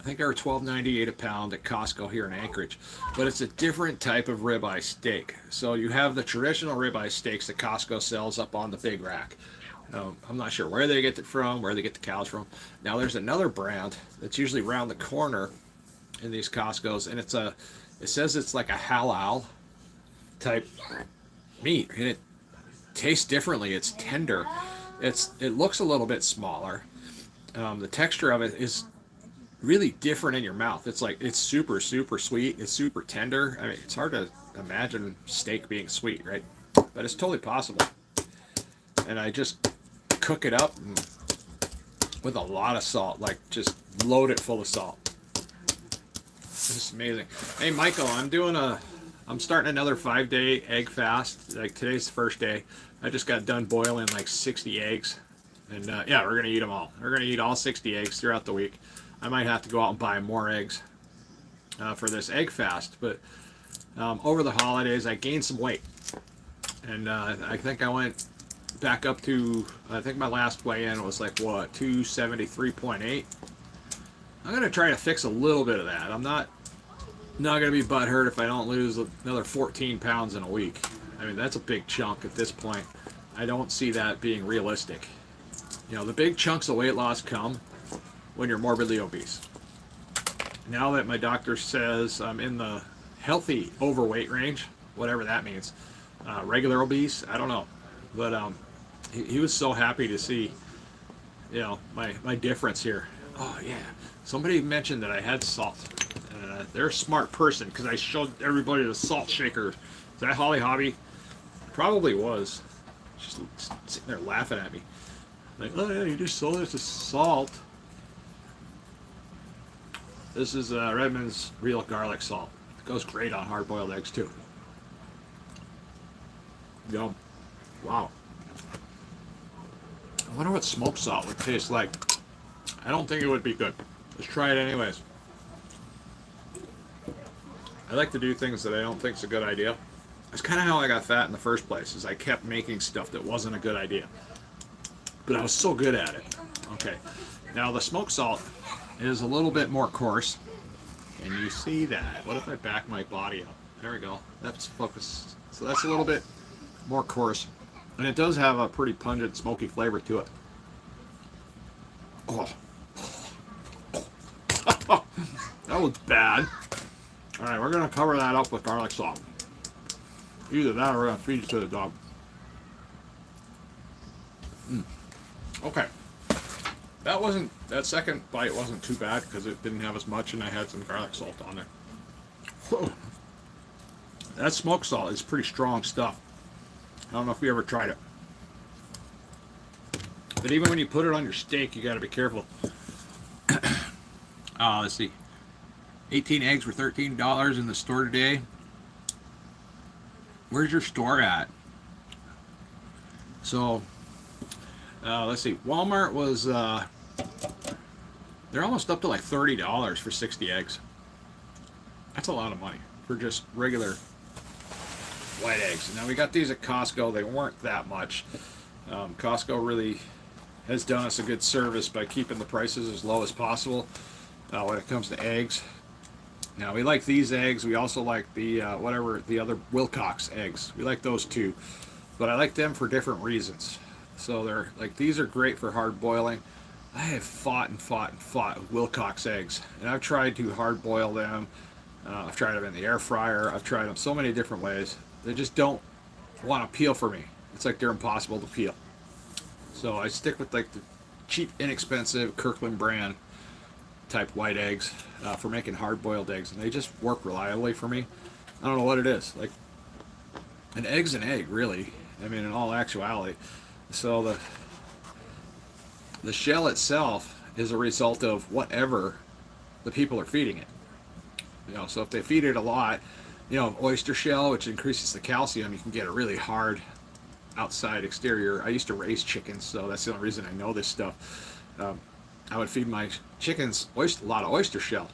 I think they're $12.98 a pound at Costco here in Anchorage, but it's a different type of ribeye steak. So you have the traditional ribeye steaks that Costco sells up on the big rack. I'm not sure where they get it from, where they get the cows from. Now there's another brand that's usually around the corner in these Costco's, and it says it's like a halal type meat, and it tastes differently. It's tender. It looks a little bit smaller. The texture of it is really different in your mouth. It's super sweet. It's super tender. I mean, it's hard to imagine steak being sweet, right? But it's totally possible. And I just cook it up with a lot of salt, like just load it full of salt. It's amazing. Hey Michael, I'm starting another 5-day egg fast. Like today's the first day. I just got done boiling like 60 eggs, and yeah, we're gonna eat them all. We're gonna eat all 60 eggs throughout the week. I might have to go out and buy more eggs for this egg fast, but over the holidays I gained some weight, and I think I went back up to, I think my last weigh-in was like what, 273.8. I'm gonna try to fix a little bit of that. I'm not gonna be butthurt if I don't lose another 14 pounds in a week. I mean, that's a big chunk at this point. I don't see that being realistic. You know, the big chunks of weight loss come when you're morbidly obese. Now that my doctor says I'm in the healthy overweight range, whatever that means, regular obese, I don't know, but he was so happy to see, you know, my difference here. Oh yeah, somebody mentioned that I had salt. They're a smart person because I showed everybody the salt shaker. Is that Holly Hobby? Probably was. She's sitting there laughing at me. Like, oh yeah, you just sold us the salt. This is Redmonds real garlic salt. It goes great on hard-boiled eggs too. Yum. Wow. I wonder what smoked salt would taste like. I don't think it would be good. Let's try it anyways. I like to do things that I don't think is a good idea. That's kind of how I got fat in the first place, is I kept making stuff that wasn't a good idea. But I was so good at it. Okay. Now the smoked salt is a little bit more coarse. Can you see that? What if I back my body up? There we go. That's focus. So that's a little bit more coarse. And it does have a pretty pungent, smoky flavor to it. Oh. That was bad. Alright, we're going to cover that up with garlic salt. Either that or we're going to feed it to the dog. Okay. That second bite wasn't too bad because it didn't have as much and I had some garlic salt on there. Whoa. That smoked salt is pretty strong stuff. I don't know if you ever tried it. But even when you put it on your steak, you got to be careful. Let's see. 18 eggs for $13 in the store today. Where's your store at? So, let's see. Walmart was, they're almost up to like $30 for 60 eggs. That's a lot of money for just regular white eggs. Now we got these at Costco. They weren't that much. Costco really has done us a good service by keeping the prices as low as possible when it comes to eggs. Now we like these eggs. We also like the whatever the other Wilcox eggs. We like those too, but I like them for different reasons. So they're like, these are great for hard boiling. I have fought with Wilcox eggs, and I've tried to hard boil them. I've tried them in the air fryer. I've tried them so many different ways. They just don't want to peel for me. It's like they're impossible to peel. So I stick with like the cheap, inexpensive Kirkland brand type white eggs for making hard-boiled eggs, and they just work reliably for me. I don't know what it is. Like, an egg's an egg, really. I mean, in all actuality. So the shell itself is a result of whatever the people are feeding it. You know, so if they feed it a lot, you know, oyster shell, which increases the calcium, you can get a really hard outside exterior. I used to raise chickens, so that's the only reason I know this stuff. I would feed my chickens a lot of oyster shell,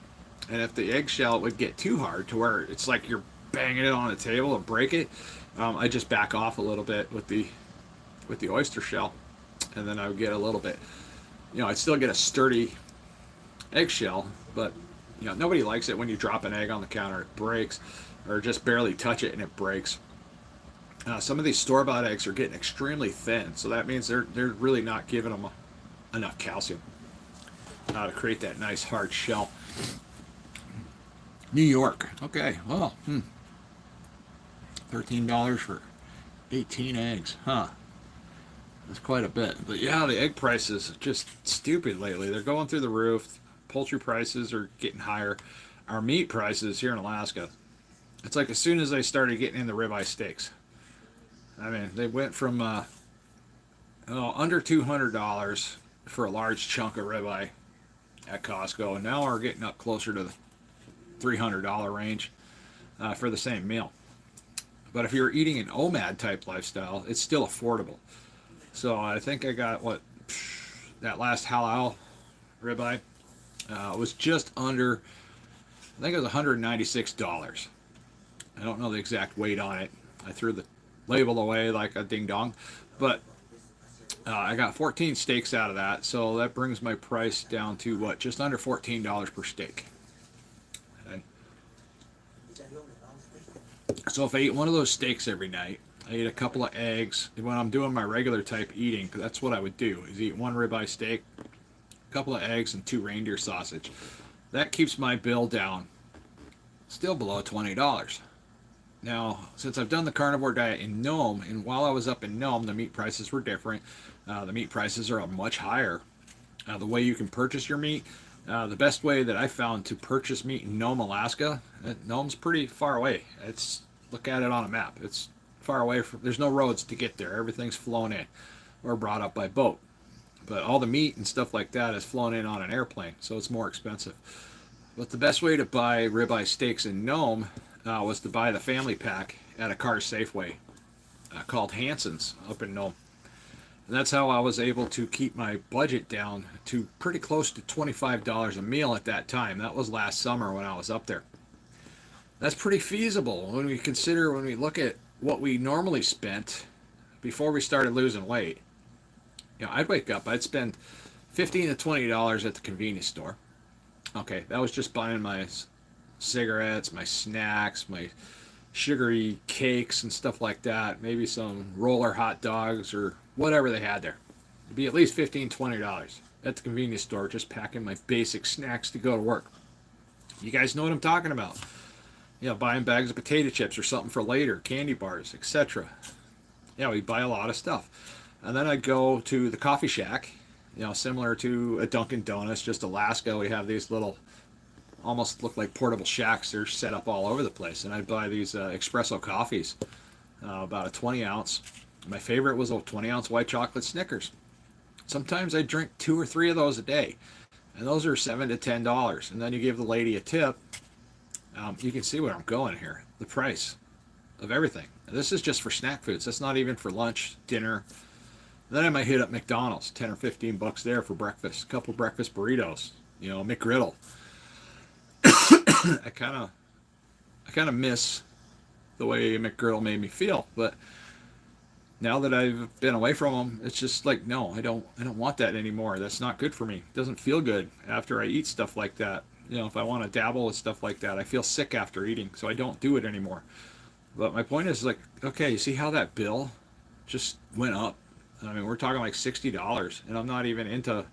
and if the egg shell would get too hard to where it's like you're banging it on the table and break it, I just back off a little bit with the oyster shell, and then I would get a little bit, you know, I'd still get a sturdy eggshell, But nobody likes it when you drop an egg on the counter, it breaks, or just barely touch it and it breaks. Some of these store-bought eggs are getting extremely thin, so that means they're really not giving them enough calcium to create that nice hard shell. New York. Okay, well, $13 for 18 eggs, huh? That's quite a bit. But yeah, the egg prices are just stupid lately. They're going through the roof. Poultry prices are getting higher. Our meat prices here in Alaska, it's like as soon as they started getting in the ribeye steaks, I mean, they went from under $200 for a large chunk of ribeye at Costco, and now we're getting up closer to the $300 range for the same meal. But if you're eating an OMAD type lifestyle, it's still affordable. So I think I got that last halal ribeye was just under, I think it was $196. I don't know the exact weight on it. I threw the label away like a ding dong, but I got 14 steaks out of that, so that brings my price down to what, just under $14 per steak. Okay. So if I eat one of those steaks every night, I eat a couple of eggs. When I'm doing my regular type eating, that's what I would do, is eat one ribeye steak, a couple of eggs, and 2 reindeer sausage. That keeps my bill down still below $20. Now, since I've done the carnivore diet in Nome, and while I was up in Nome, the meat prices were different. The meat prices are much higher. The way you can purchase your meat, the best way that I found to purchase meat in Nome, Alaska, Nome's pretty far away. Look at it on a map. It's far away. There's no roads to get there. Everything's flown in or brought up by boat. But all the meat and stuff like that is flown in on an airplane, so it's more expensive. But the best way to buy ribeye steaks in Nome was to buy the family pack at a car Safeway called Hanson's up in Nome. And that's how I was able to keep my budget down to pretty close to $25 a meal at that time. That was last summer when I was up there. That's pretty feasible when we look at what we normally spent before we started losing weight. I'd wake up, I'd spend $15 to $20 at the convenience store. Okay, that was just buying my cigarettes, my snacks, my sugary cakes and stuff like that. Maybe some roller hot dogs or whatever they had there. It'd be at least $15, $20 at the convenience store, just packing my basic snacks to go to work. You guys know what I'm talking about. Buying bags of potato chips or something for later, candy bars, etc. We buy a lot of stuff. And then I go to the coffee shack, similar to a Dunkin' Donuts, just Alaska. We have these little, almost look like portable shacks. They're set up all over the place. And I'd buy these espresso coffees, about a 20 ounce. My favorite was a 20-ounce white chocolate Snickers. Sometimes I drink 2 or 3 of those a day. And those are $7 to $10. And then you give the lady a tip. You can see where I'm going here. The price of everything. This is just for snack foods. That's not even for lunch, dinner. Then I might hit up McDonald's, 10 or 15 bucks there for breakfast. A couple breakfast burritos, McGriddle. I kind of miss the way McGriddle made me feel, but now that I've been away from them, it's just like, no, I don't want that anymore. That's not good for me. It doesn't feel good after I eat stuff like that. If I want to dabble with stuff like that, I feel sick after eating, so I don't do it anymore. But my point is, like, okay, you see how that bill just went up? I mean, we're talking like $60, and I'm not even into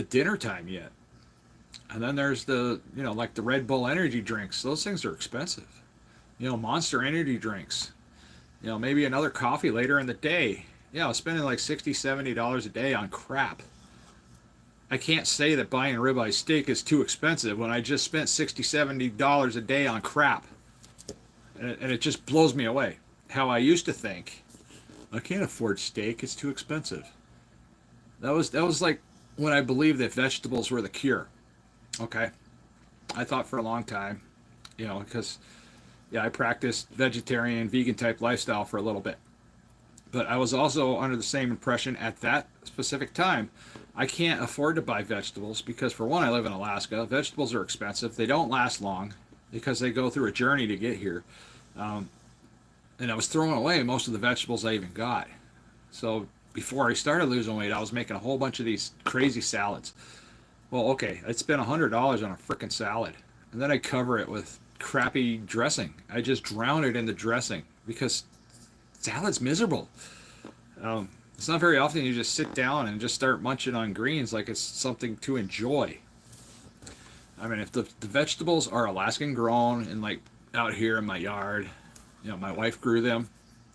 dinner time yet. And then there's the, like the Red Bull energy drinks. Those things are expensive. Monster energy drinks. Maybe another coffee later in the day. I'm spending like $60, $70 a day on crap. I can't say that buying a ribeye steak is too expensive when I just spent $60, $70 a day on crap. And it just blows me away. How I used to think, I can't afford steak, it's too expensive. That was like when I believed that vegetables were the cure. Okay? I thought for a long time, because I practiced vegetarian, vegan type lifestyle for a little bit. But I was also under the same impression at that specific time, I can't afford to buy vegetables because, for one, I live in Alaska. Vegetables are expensive. They don't last long because they go through a journey to get here. And I was throwing away most of the vegetables I even got. So before I started losing weight, I was making a whole bunch of these crazy salads. Well, okay, I'd spend $100 on a frickin' salad, and then I cover it with crappy dressing. I just drown it in the dressing because salad's miserable. It's not very often you just sit down and just start munching on greens like it's something to enjoy. I mean, if the vegetables are Alaskan grown and like out here in my yard, you know, my wife grew them,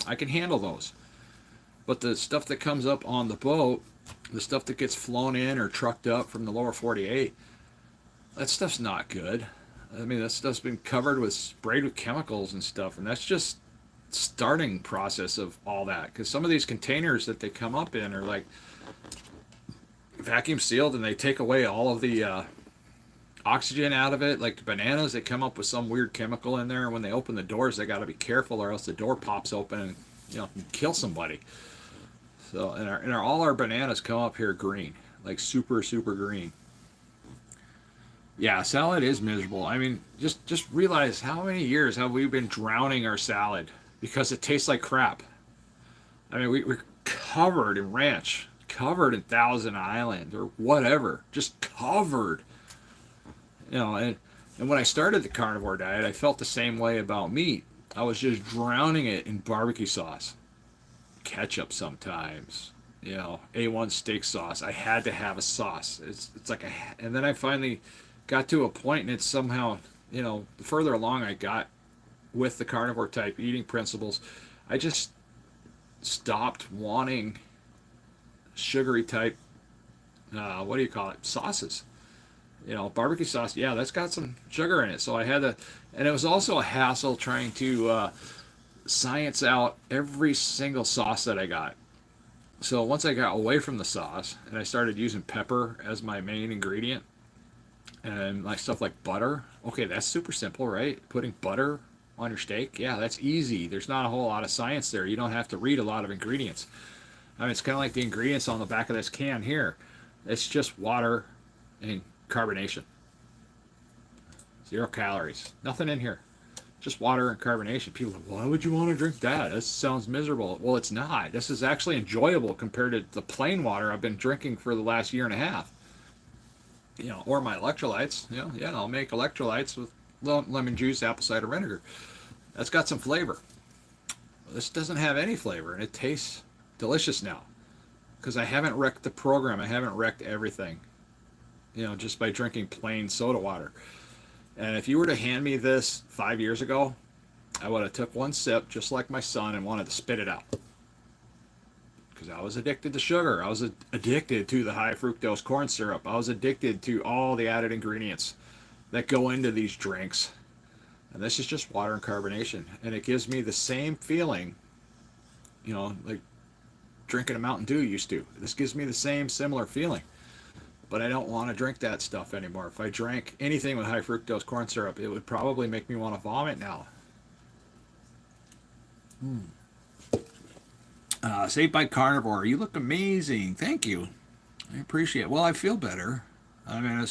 I can handle those. But the stuff that comes up on the boat, the stuff that gets flown in or trucked up from the lower 48, that stuff's not good. I mean, that stuff's been covered with, sprayed with chemicals and stuff, and that's just starting process of all that. Because some of these containers that they come up in are like vacuum sealed, and they take away all of the oxygen out of it. Like the bananas, they come up with some weird chemical in there, and when they open the doors, they got to be careful, or else the door pops open and, you know, can kill somebody. So, all our bananas come up here green, like super green. Yeah, salad is miserable. I mean, just realize how many years have we been drowning our salad because it tastes like crap. I mean, we're covered in ranch, covered in Thousand Island or whatever, just covered. You know, and when I started the carnivore diet, I felt the same way about meat. I was just drowning it in barbecue sauce, ketchup sometimes, you know, A1 steak sauce. I had to have a sauce. It's like and then I finally got to a point, and it's somehow, you know, the further along I got with the carnivore type eating principles, I just stopped wanting sugary type, what do you call it, sauces. You know, barbecue sauce, yeah, that's got some sugar in it. So I had to, and it was also a hassle trying to science out every single sauce that I got. So once I got away from the sauce and I started using pepper as my main ingredient, and like stuff like butter, okay, that's super simple, right? Putting butter on your steak, yeah, that's easy. There's not a whole lot of science there. You don't have to read a lot of ingredients. I mean, it's kind of like the ingredients on the back of this can here. It's just water and carbonation. 0 calories. Nothing in here. Just water and carbonation. People are like, why would you want to drink that? That sounds miserable. Well, it's not. This is actually enjoyable compared to the plain water I've been drinking for the last year and a half. You know, or my electrolytes. You know, yeah, I'll make electrolytes with lemon juice, apple cider vinegar. That's got some flavor. This doesn't have any flavor, and it tastes delicious now. Because I haven't wrecked the program. I haven't wrecked everything. You know, just by drinking plain soda water. And if you were to hand me this 5 years ago, I would have took one sip just like my son and wanted to spit it out. Because I was addicted to sugar. I was addicted to the high fructose corn syrup. I was addicted to all the added ingredients that go into these drinks. And this is just water and carbonation. And it gives me the same feeling, you know, like drinking a Mountain Dew used to. This gives me the same similar feeling. But I don't want to drink that stuff anymore. If I drank anything with high fructose corn syrup, it would probably make me want to vomit now. Saved by Carnivore. You look amazing. Thank you. I appreciate it. Well, I feel better. I mean,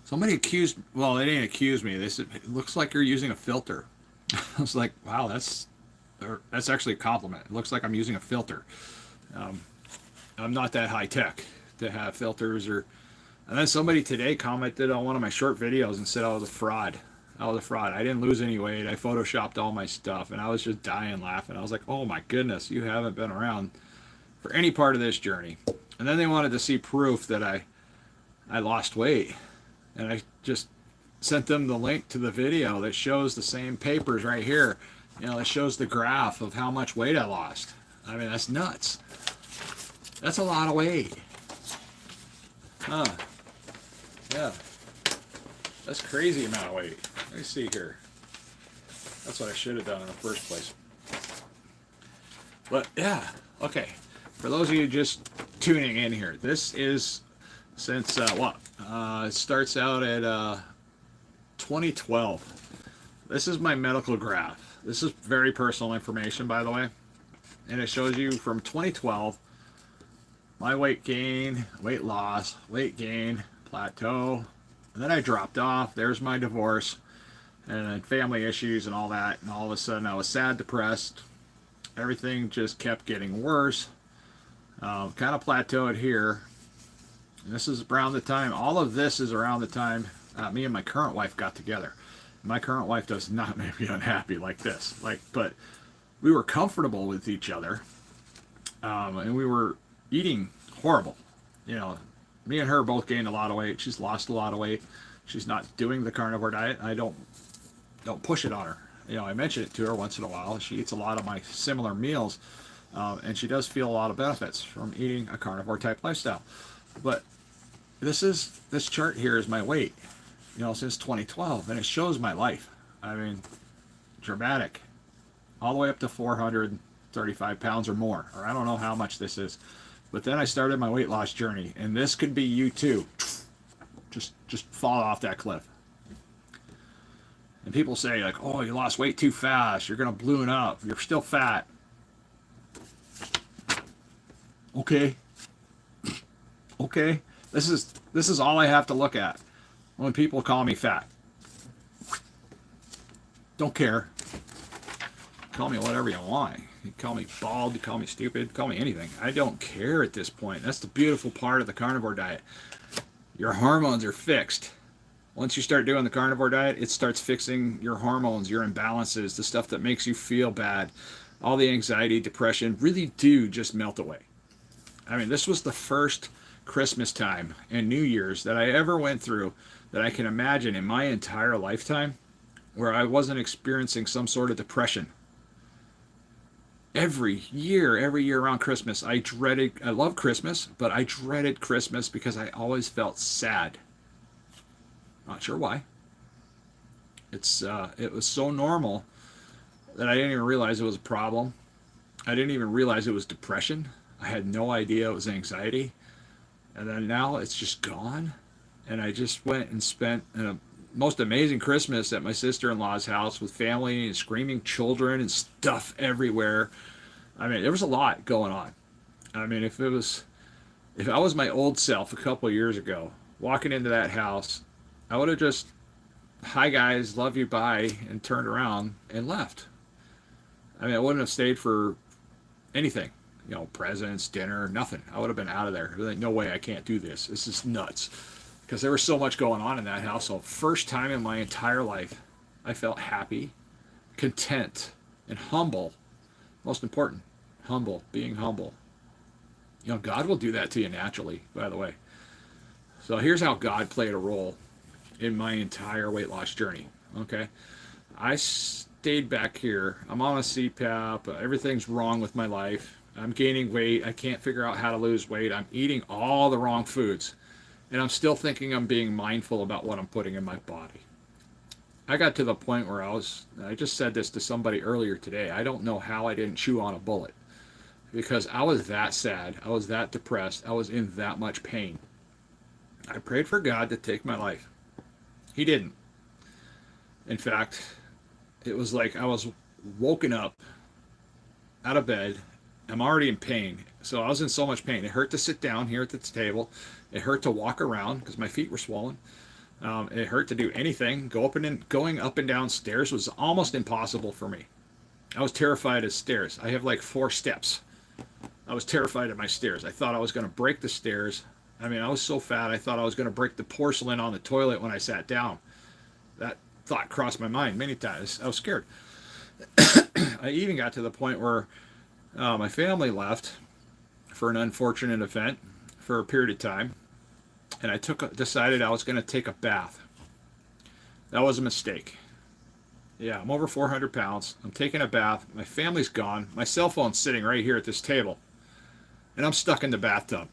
somebody accused, well, they didn't accuse me. They said, it looks like you're using a filter. I was like, wow, that's actually a compliment. It looks like I'm using a filter. I'm not that high tech to have filters. And then somebody today commented on one of my short videos and said I was a fraud. I didn't lose any weight. I photoshopped all my stuff, and I was just dying laughing. I was like, oh my goodness, you haven't been around for any part of this journey. And then they wanted to see proof that I lost weight, and I just sent them the link to the video that shows the same papers right here. You know, it shows the graph of how much weight I lost. I mean, that's nuts. That's a lot of weight. Huh. Yeah. That's crazy amount of weight. Let me see here. That's what I should have done in the first place. But yeah, okay. For those of you just tuning in here, this is since it starts out at 2012. This is my medical graph. This is very personal information, by the way. And it shows you from 2012 my weight gain, weight loss, weight gain, plateau, and then I dropped off. There's my divorce, and then family issues and all that, and all of a sudden I was sad, depressed. Everything just kept getting worse. Kind of plateaued here, And this is around the time, all of this is around the time me and my current wife got together. My current wife does not make me unhappy like this. But we were comfortable with each other, and we were eating horrible. You know, me and her both gained a lot of weight. She's lost a lot of weight. She's not doing the carnivore diet. I don't push it on her. You know, I mention it to her once in a while. She eats a lot of my similar meals, and she does feel a lot of benefits from eating a carnivore type lifestyle. But this chart here is my weight, you know, since 2012, and it shows my life. I mean, dramatic, all the way up to 435 pounds or more, or I don't know how much this is. But then I started my weight loss journey, and this could be you too. Just fall off that cliff. And people say like, oh, you lost weight too fast, you're gonna balloon up, you're still fat. Okay. Okay. This is all I have to look at when people call me fat. Don't care. Call me whatever you want. You call me bald, you call me stupid, call me anything. I don't care at this point. That's the beautiful part of the carnivore diet. Your hormones are fixed. Once you start doing the carnivore diet, it starts fixing your hormones, your imbalances, the stuff that makes you feel bad. All the anxiety, depression really do just melt away. I mean, this was the first Christmas time and New Year's that I ever went through that I can imagine in my entire lifetime where I wasn't experiencing some sort of depression. Every year around Christmas, I love Christmas, but I dreaded Christmas because I always felt sad. Not sure why. It was so normal that I didn't even realize it was a problem. I didn't even realize it was depression. I had no idea it was anxiety. And then now it's just gone. And I just went and spent a most amazing Christmas at my sister-in-law's house with family and screaming children and stuff everywhere. I mean, there was a lot going on. I mean, if I was my old self a couple of years ago, walking into that house, I would have just, hi guys, love you, bye, and turned around and left. I mean, I wouldn't have stayed for anything, you know, presents, dinner, nothing. I would have been out of there. Like, no way, I can't do this. This is nuts. Because there was so much going on in that household. First time in my entire life, I felt happy, content, and humble. Most important, humble, being humble. You know, God will do that to you naturally, by the way. So here's how God played a role in my entire weight loss journey, okay? I stayed back here. I'm on a CPAP. Everything's wrong with my life. I'm gaining weight. I can't figure out how to lose weight. I'm eating all the wrong foods. And I'm still thinking I'm being mindful about what I'm putting in my body. I got to the point where I just said this to somebody earlier today. I don't know how I didn't chew on a bullet. Because I was that sad. I was that depressed. I was in that much pain. I prayed for God to take my life. He didn't. In fact, it was like I was woken up out of bed. I'm already in pain. So I was in so much pain. It hurt to sit down here at this table. It hurt to walk around because my feet were swollen. It hurt to do anything. Going up and down stairs was almost impossible for me. I was terrified of stairs. I have like 4 steps. I was terrified of my stairs. I thought I was going to break the stairs. I mean, I was so fat, I thought I was going to break the porcelain on the toilet when I sat down. That thought crossed my mind many times. I was scared. I even got to the point where my family left for an unfortunate event for a period of time, and I decided I was going to take a bath. That was a mistake. Yeah, I'm over 400 pounds. I'm taking a bath. My family's gone. My cell phone's sitting right here at this table, and I'm stuck in the bathtub.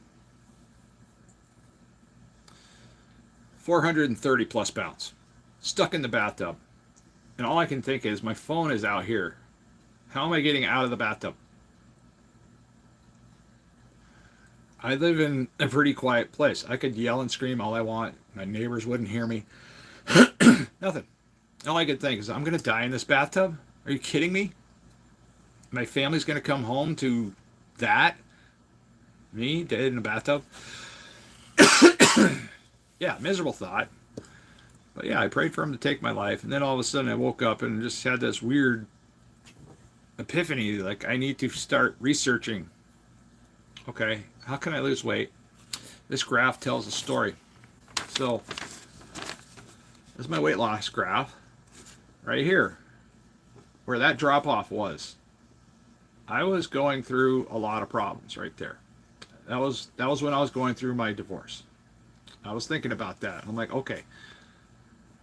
430 plus pounds, stuck in the bathtub. And all I can think is, my phone is out here. How am I getting out of the bathtub? I live in a pretty quiet place. I could yell and scream all I want. My neighbors wouldn't hear me. Nothing. All I could think is, I'm going to die in this bathtub? Are you kidding me? My family's going to come home to that? Me, dead in a bathtub? Yeah, miserable thought. But yeah, I prayed for him to take my life. And then all of a sudden I woke up and just had this weird epiphany. Like, I need to start researching. Okay, how can I lose weight? This graph tells a story. So, this is my weight loss graph right here, where that drop off was. I was going through a lot of problems right there. That was when I was going through my divorce. I was thinking about that. I'm like, okay,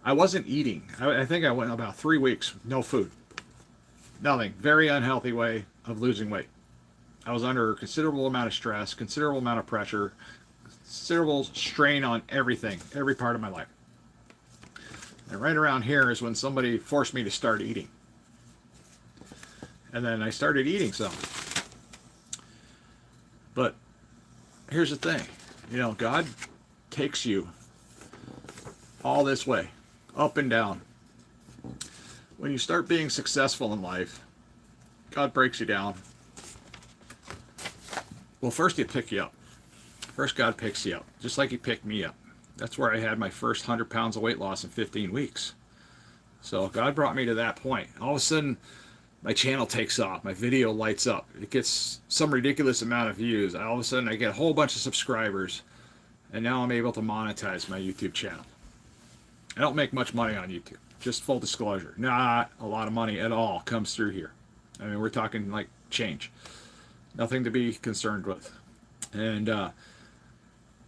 I wasn't eating. I think I went about 3 weeks with no food, nothing. Very unhealthy way of losing weight. I was under a considerable amount of stress, considerable amount of pressure, considerable strain on everything, every part of my life. And right around here is when somebody forced me to start eating. And then I started eating some. But here's the thing, you know, God takes you all this way, up and down. When you start being successful in life, God breaks you down. Well, first He'll pick you up. First, God picks you up, just like He picked me up. That's where I had my first 100 pounds of weight loss in 15 weeks. So God brought me to that point. All of a sudden, my channel takes off. My video lights up. It gets some ridiculous amount of views. All of a sudden, I get a whole bunch of subscribers. And now I'm able to monetize my YouTube channel. I don't make much money on YouTube. Just full disclosure. Not a lot of money at all comes through here. I mean, we're talking like change. Nothing to be concerned with. And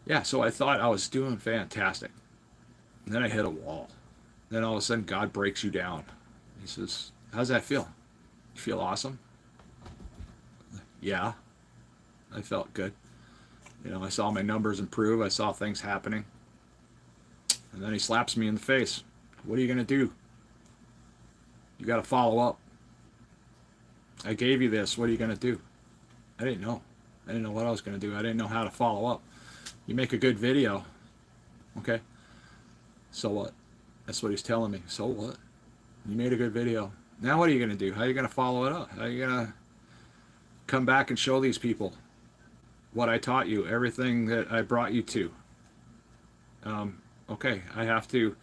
yeah, so I thought I was doing fantastic. And then I hit a wall. Then all of a sudden, God breaks you down. He says, how's that feel? You feel awesome? Yeah, I felt good. You know, I saw my numbers improve. I saw things happening. And then He slaps me in the face. What are you going to do? You got to follow up. I gave you this. What are you going to do? I didn't know. I didn't know what I was going to do. I didn't know how to follow up. You make a good video. Okay. So what? That's what He's telling me. So what? You made a good video. Now what are you going to do? How are you going to follow it up? How are you going to come back and show these people what I taught you, everything that I brought you to? Okay, I have to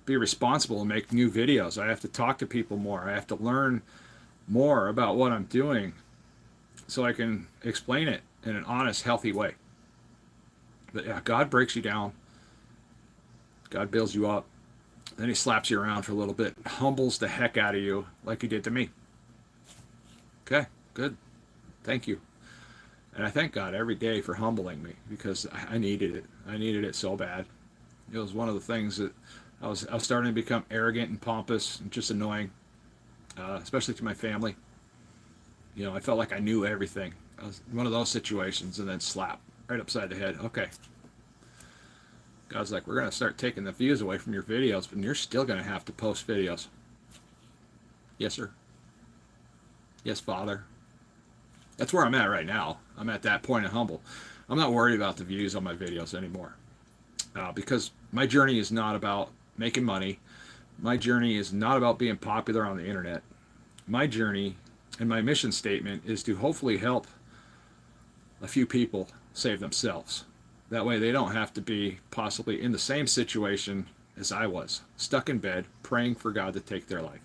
be responsible and make new videos. I have to talk to people more. I have to learn more about what I'm doing so I can explain it in an honest, healthy way. But yeah, God breaks you down. God builds you up. Then He slaps you around for a little bit, humbles the heck out of you like He did to me. Okay, good. Thank you. And I thank God every day for humbling me because I needed it. I needed it so bad. It was one of the things that I was starting to become arrogant and pompous and just annoying, especially to my family. You know, I felt like I knew everything. I was one of those situations, and then slap right upside the head. Okay. God's like, we're going to start taking the views away from your videos, but you're still going to have to post videos. Yes, sir. Yes, Father. That's where I'm at right now. I'm at that point of humble. I'm not worried about the views on my videos anymore. Because my journey is not about making money. My journey is not about being popular on the internet. My journey and my mission statement is to hopefully help a few people save themselves. That way they don't have to be possibly in the same situation as I was, stuck in bed, praying for God to take their life.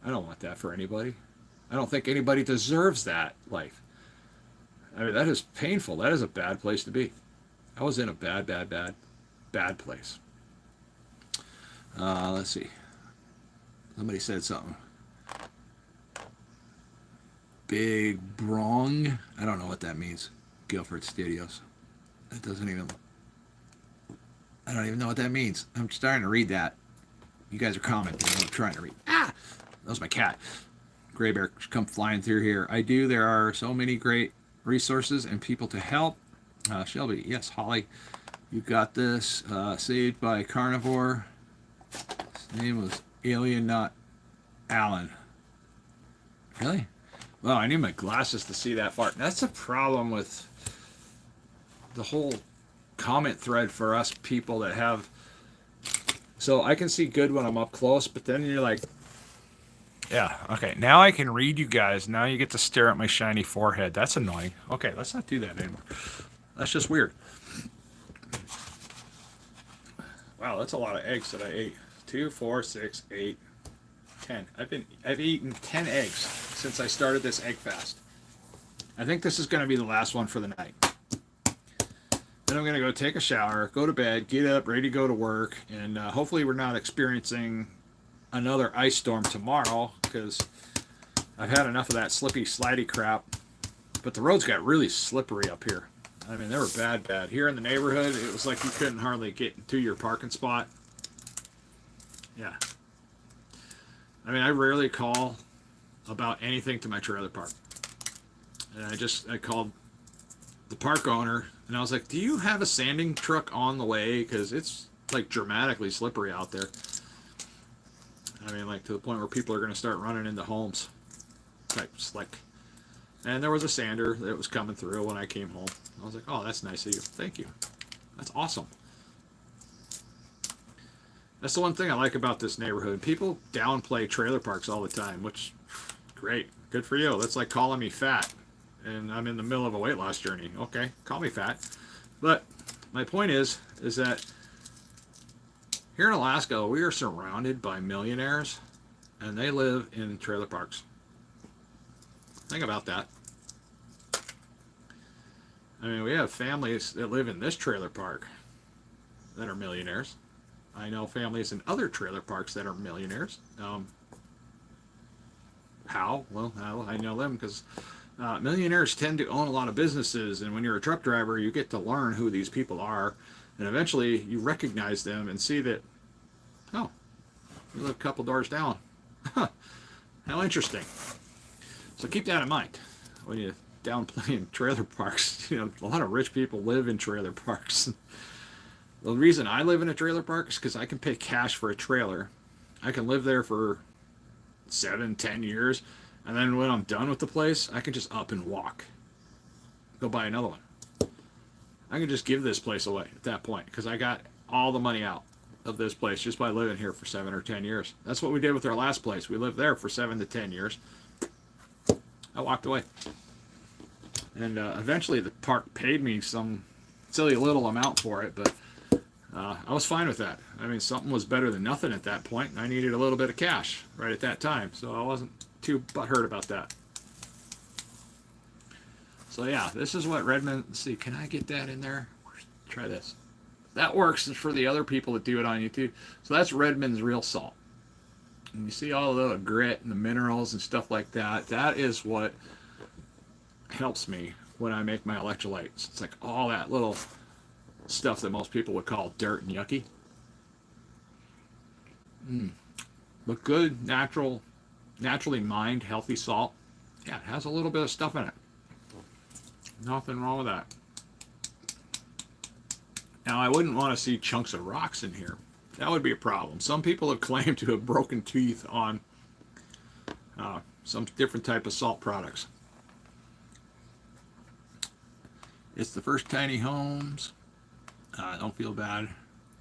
I don't want that for anybody. I don't think anybody deserves that life. I mean, that is painful. That is a bad place to be. I was in a bad place. Let's see. Somebody said something. Big Brong. I don't know what that means. Guilford Studios. That doesn't even... I don't even know what that means. I'm starting to read that. You guys are commenting. I'm trying to read. Ah! That was my cat. Gray Bear come flying through here. I do. There are so many great resources and people to help. Shelby. Yes, Holly. You got this. Saved by Carnivore. His name was Alien, not Alan. Really? Well, I need my glasses to see that far. That's the problem with the whole comment thread for us people that have... So I can see good when I'm up close, but then you're like... Yeah, okay. Now I can read you guys. Now you get to stare at my shiny forehead. That's annoying. Okay, let's not do that anymore. That's just weird. Wow, that's a lot of eggs that I ate. 2, 4, 6, 8, 10. I've eaten 10 eggs since I started this egg fast. I think this is going to be the last one for the night. then I'm going to go take a shower, go to bed, get up, ready to go to work, and hopefully we're not experiencing another ice storm tomorrow, because I've had enough of that slippy, slidey crap. But the roads got really slippery up here. I mean, they were bad. Here in the neighborhood, it was like you couldn't hardly get to your parking spot. Yeah. I mean, I rarely call about anything to my trailer park. And I called the park owner, and I was like, do you have a sanding truck on the way? Because it's like dramatically slippery out there. I mean, like to the point where people are going to start running into homes. Type slick. And there was a sander that was coming through when I came home. I was like, oh, that's nice of you. Thank you. That's awesome. That's the one thing I like about this neighborhood. People downplay trailer parks all the time, which, great. Good for you. That's like calling me fat. And I'm in the middle of a weight loss journey. Okay, call me fat. But my point is that here in Alaska, we are surrounded by millionaires, and they live in trailer parks. Think about that. I mean, we have families that live in this trailer park that are millionaires. I know families in other trailer parks that are millionaires. How? Well, I know them because millionaires tend to own a lot of businesses, and when you're a truck driver, you get to learn who these people are, and eventually you recognize them and see that, oh, you live a couple doors down. How interesting. So keep that in mind when you downplaying trailer parks. You know, a lot of rich people live in trailer parks. The reason I live in a trailer park is because I can pay cash for a trailer. I can live there for 7-10 years, and then when I'm done with the place, I can just up and walk. Go buy another one. I can just give this place away at that point because I got all the money out of this place just by living here for 7 or 10 years. That's what we did with our last place. We lived there for 7 to 10 years. I walked away. And eventually the park paid me some silly little amount for it, but I was fine with that. I mean, something was better than nothing at that point, and I needed a little bit of cash right at that time, so I wasn't too butthurt about that. So yeah, this is what Redmond, let's see, can I get that in there? Try this. That works for the other people that do it on YouTube. So that's Redmond's real salt. And you see all the grit and the minerals and stuff like that. That is what helps me when I make my electrolytes. It's like all that little stuff that most people would call dirt and yucky. But good, naturally mined, healthy salt. Yeah, it has a little bit of stuff in it. Nothing wrong with that. Now, I wouldn't want to see chunks of rocks in here. That would be a problem. Some people have claimed to have broken teeth on some different type of salt products. It's the first tiny homes. Don't feel bad.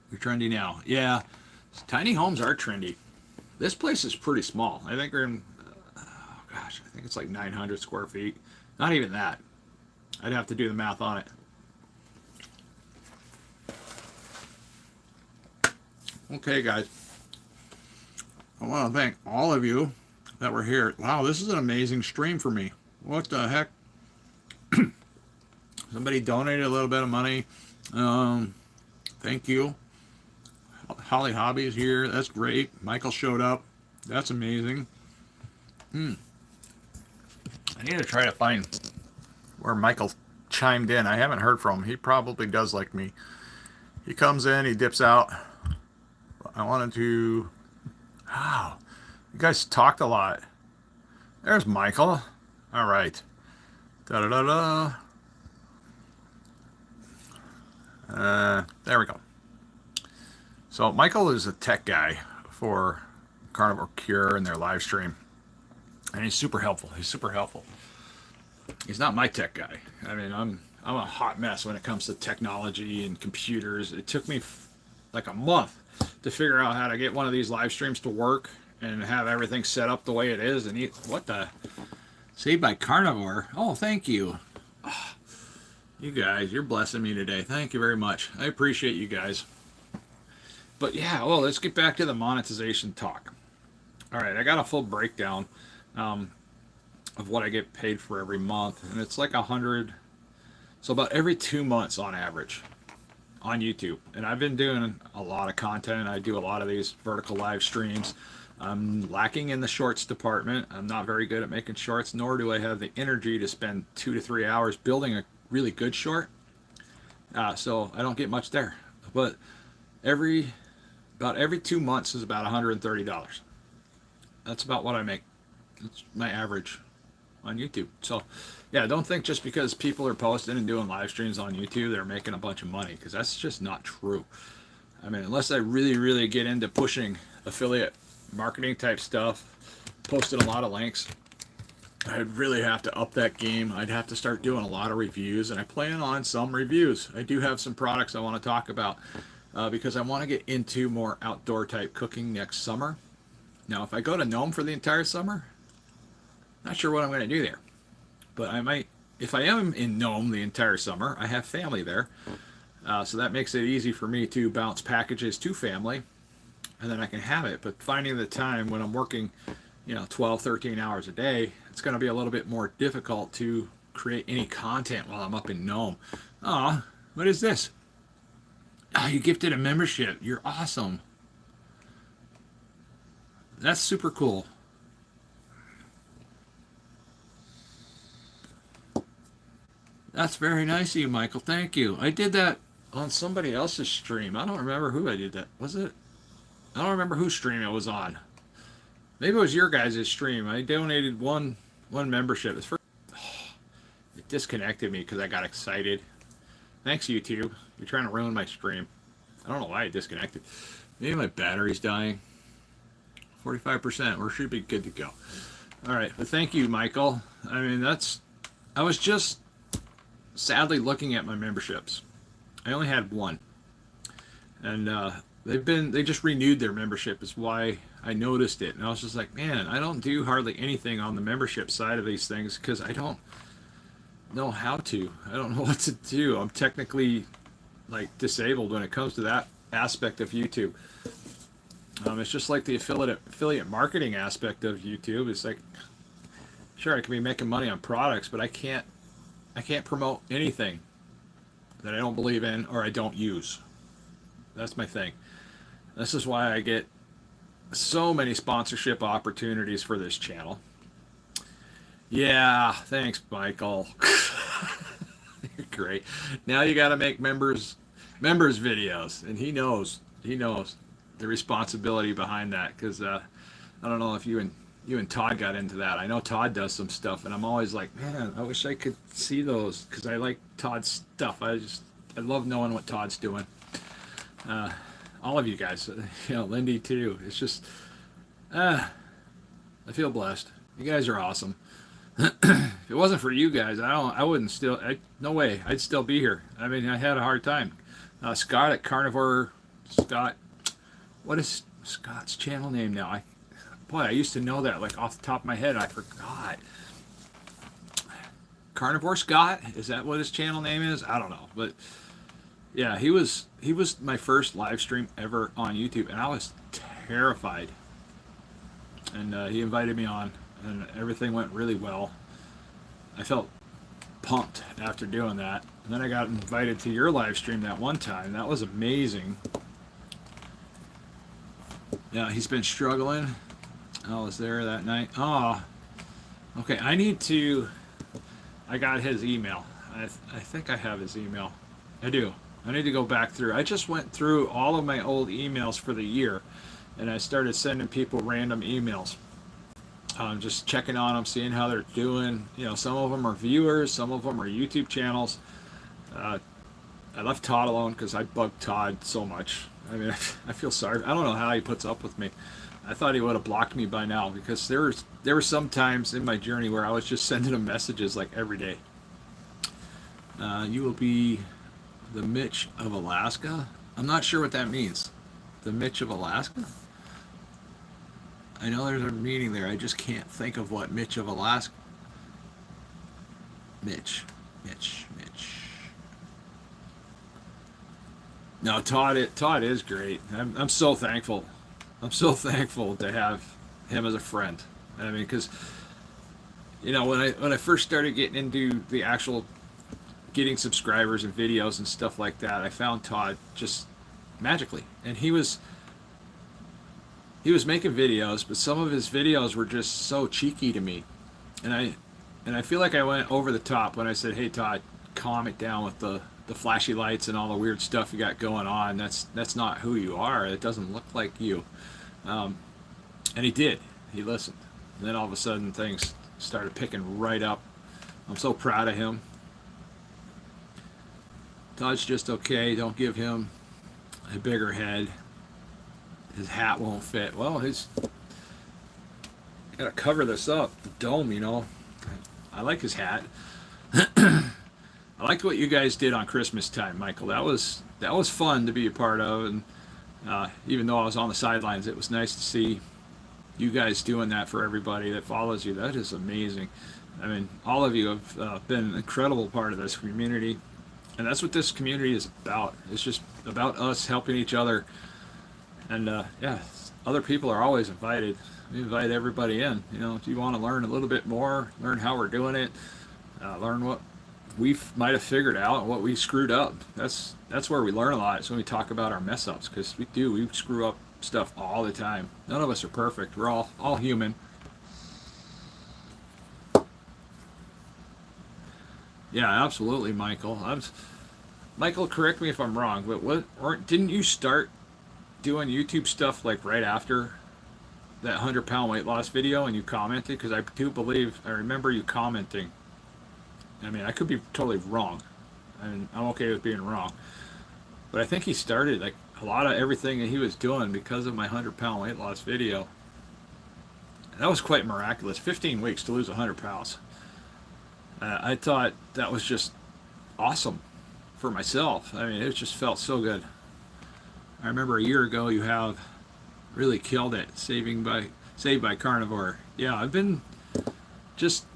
You're trendy now. Yeah, tiny homes are trendy. This place is pretty small. I think we're in, I think it's like 900 square feet. Not even that. I'd have to do the math on it. Okay, guys. I want to thank all of you that were here. Wow, this is an amazing stream for me. What the heck? Somebody donated a little bit of money. Thank you. Holly Hobby is here. That's great. Michael showed up. That's amazing. I need to try to find where Michael chimed in. I haven't heard from him. He probably does like me. He comes in, he dips out. I wanted to... Wow. You guys talked a lot. There's Michael. All right. Da-da-da-da. There we go. So Michael is a tech guy for Carnivore Cure and their live stream. And he's super helpful. He's super helpful. He's not my tech guy. I mean, I'm a hot mess when it comes to technology and computers. It took me like a month to figure out how to get one of these live streams to work and have everything set up the way it is. And what the? Saved by Carnivore. Oh, thank you. Oh, you guys, you're blessing me today. Thank you very much. I appreciate you guys. But yeah, well, let's get back to the monetization talk. All right, I got a full breakdown of what I get paid for every month, and it's like 100. So about every 2 months on average, on YouTube, and I've been doing a lot of content. I do a lot of these vertical live streams. I'm lacking in the shorts department. I'm not very good at making shorts, nor do I have the energy to spend 2 to 3 hours building a really good short. So I don't get much there. But about every 2 months is about $130. That's about what I make. That's my average on YouTube. So yeah, don't think just because people are posting and doing live streams on YouTube they're making a bunch of money, because that's just not true. I mean, unless I really get into pushing affiliate marketing type stuff, posted a lot of links, I'd really have to up that game. I'd have to start doing a lot of reviews, and I plan on some reviews. I do have some products I want to talk about because I want to get into more outdoor type cooking next summer. Now, if I go to Nome for the entire summer, not sure what I'm going to do there, but I might. If I am in Nome the entire summer, I have family there, so that makes it easy for me to bounce packages to family, and then I can have it. But finding the time when I'm working, 12, 13 hours a day, it's going to be a little bit more difficult to create any content while I'm up in Nome. Aw, what is this? Oh, you gifted a membership. You're awesome. That's super cool. That's very nice of you, Michael. Thank you. I did that on somebody else's stream. I don't remember who I did that. Was it? I don't remember whose stream it was on. Maybe it was your guys' stream. I donated one membership. It disconnected me because I got excited. Thanks, YouTube. You're trying to ruin my stream. I don't know why it disconnected. Maybe my battery's dying. 45%. We should be good to go. All right. But thank you, Michael. I mean, I was just sadly looking at my memberships. I only had one. And they just renewed their membership is why I noticed it. And I was just like, man, I don't do hardly anything on the membership side of these things because I don't know how to. I don't know what to do. I'm technically disabled when it comes to that aspect of YouTube. It's just like the affiliate marketing aspect of YouTube. It's like, sure, I can be making money on products, but I can't promote anything that I don't believe in or I don't use. That's my thing. This is why I get so many sponsorship opportunities for this channel. Yeah, thanks, Michael. You're great. Now you got to make members videos, and he knows the responsibility behind that, because I don't know if you and Todd got into that. I know Todd does some stuff, and I'm always like, man, I wish I could see those because I like Todd's stuff. I love knowing what Todd's doing. All of you guys, Lindy too. It's just, I feel blessed. You guys are awesome. If it wasn't for you guys, no way, I'd still be here. I mean, I had a hard time. Scott at Carnivore, what is Scott's channel name now? I used to know that off the top of my head. I forgot. Carnivore Scott, is that what his channel name is? I don't know, but yeah, he was my first live stream ever on YouTube, and I was terrified. And he invited me on, and everything went really well. I felt pumped after doing that. And then I got invited to your live stream that one time. That was amazing. Yeah, he's been struggling. I was there that night. Oh, okay. I got his email. I think I have his email. I do. I need to go back through. I just went through all of my old emails for the year, and I started sending people random emails. Just checking on them, seeing how they're doing. Some of them are viewers, some of them are YouTube channels. I left Todd alone because I bug Todd so much. I mean, I feel sorry. I don't know how he puts up with me. I thought he would have blocked me by now, because there were some times in my journey where I was just sending him messages every day. You will be the Mitch of Alaska. I'm not sure what that means. The Mitch of Alaska? I know there's a meaning there. I just can't think of what Mitch of Alaska. Mitch. No, Todd is great. I'm so thankful. I'm so thankful to have him as a friend. I mean, because when I first started getting into the actual getting subscribers and videos and stuff like that, I found Todd just magically. And he was making videos, but some of his videos were just so cheeky to me. And I feel like I went over the top when I said, "Hey Todd, calm it down with the flashy lights and all the weird stuff you got going on. That's not who you are. It doesn't look like you." And he did. He listened. And then all of a sudden things started picking right up. I'm so proud of him. Todd's just okay. Don't give him a bigger head. His hat won't fit. Well, he's gotta cover this up. The dome, you know. I like his hat. I liked what you guys did on Christmas time, Michael. That was fun to be a part of, and even though I was on the sidelines, it was nice to see you guys doing that for everybody that follows you. That is amazing. I mean, all of you have been an incredible part of this community, and that's what this community is about. It's just about us helping each other, and yeah, other people are always invited. We invite everybody in. You know, if you want to learn a little bit more, learn how we're doing it, learn what we might have figured out and what we screwed up. That's where we learn a lot. It's when we talk about our mess ups, because we screw up stuff all the time. None of us are perfect. We're all human. Yeah, absolutely, Michael. Michael, correct me if I'm wrong, but didn't you start doing YouTube stuff like right after that 100-pound weight loss video and you commented? Because I do believe I remember you commenting. I mean, I could be totally wrong, and I'm okay with being wrong, but I think he started like a lot of everything that he was doing because of my 100-pound weight loss video. And that was quite miraculous. 15 weeks to lose 100 pounds. I thought that was just awesome for myself. I mean, it just felt so good. I remember a year ago you have really killed it, saved by Carnivore. Yeah, I've been just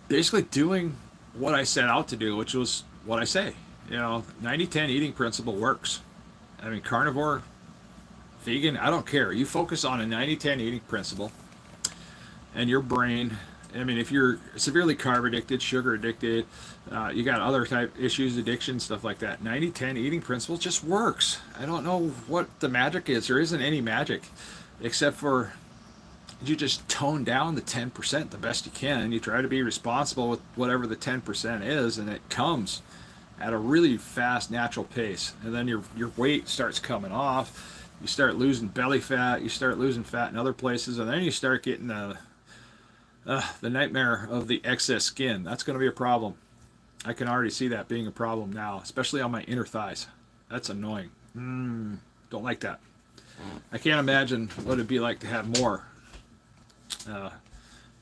basically doing what I set out to do, which was what I say. You know, 90-10 eating principle works. I mean, carnivore, vegan, I don't care. You focus on a 90-10 eating principle, and your brain, I mean, if you're severely carb addicted, sugar addicted, you got other type issues, addiction, stuff like that, 90-10 eating principle just works. I don't know what the magic is. There isn't any magic, except for you just tone down the 10% the best you can, and you try to be responsible with whatever the 10% is, and it comes at a really fast, natural pace. And then your weight starts coming off. You start losing belly fat. You start losing fat in other places, and then you start getting the nightmare of the excess skin. That's going to be a problem. I can already see that being a problem now, especially on my inner thighs. That's annoying. Don't like that. I can't imagine what it'd be like to have more.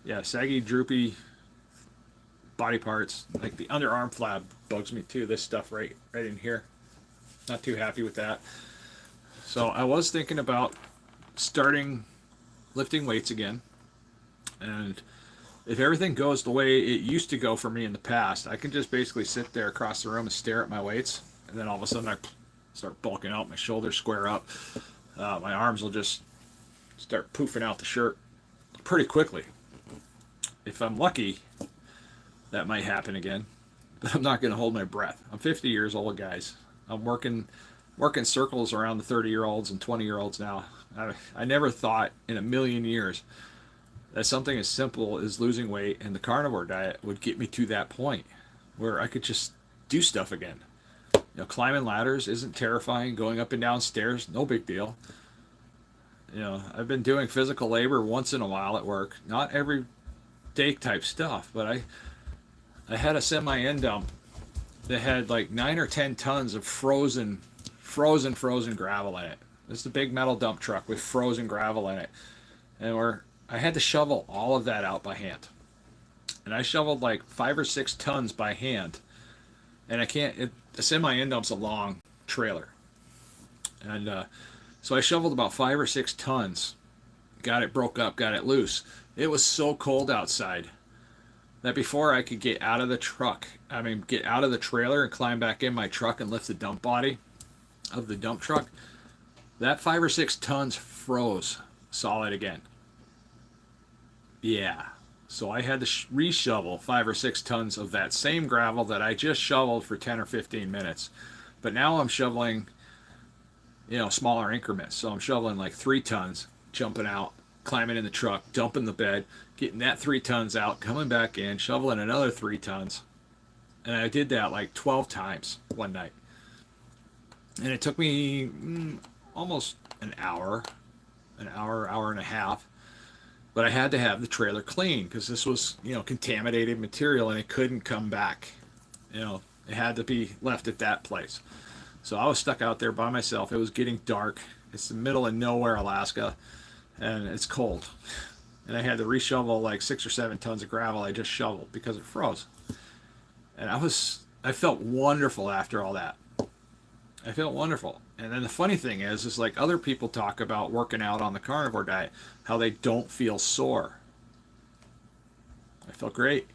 Yeah, saggy, droopy body parts. Like the underarm flab bugs me too. This stuff right in here. Not too happy with that. So I was thinking about starting lifting weights again. And if everything goes the way it used to go for me in the past, I can just basically sit there across the room and stare at my weights, and then all of a sudden I start bulking out, my shoulders square up, my arms will just start poofing out the shirt pretty quickly. If I'm lucky, that might happen again, but I'm not going to hold my breath. I'm 50 years old, guys. I'm working circles around the 30-year-olds and 20-year-olds now. I never thought in a million years that something as simple as losing weight and the carnivore diet would get me to that point where I could just do stuff again. You know, climbing ladders isn't terrifying. Going up and down stairs, no big deal. You know, I've been doing physical labor once in a while at work. Not every day type stuff, but I had a semi-end dump that had like 9 or 10 tons of frozen gravel in it. This is a big metal dump truck with frozen gravel in it. And I had to shovel all of that out by hand. And I shoveled like 5 or 6 tons by hand. And a semi-end dump's a long trailer. And so I shoveled about 5 or 6 tons. Got it broke up, got it loose. It was so cold outside that before I could get out of the get out of the trailer and climb back in my truck and lift the dump body of the dump truck, that 5 or 6 tons froze solid again. Yeah, So I had to reshovel 5 or 6 tons of that same gravel that I just shoveled for 10 or 15 minutes. But now I'm shoveling, smaller increments. So I'm shoveling like 3 tons, jumping out, climbing in the truck, dumping the bed, getting that 3 tons out, coming back in, shoveling another 3 tons. And I did that like 12 times one night. And it took me almost an hour and a half. But I had to have the trailer clean because this was, contaminated material and it couldn't come back. It had to be left at that place. So I was stuck out there by myself. It was getting dark. It's the middle of nowhere, Alaska, and it's cold. And I had to reshovel like 6 or 7 tons of gravel I just shoveled because it froze. And I felt wonderful after all that. I felt wonderful. And then the funny thing is like other people talk about working out on the carnivore diet, how they don't feel sore. I felt great.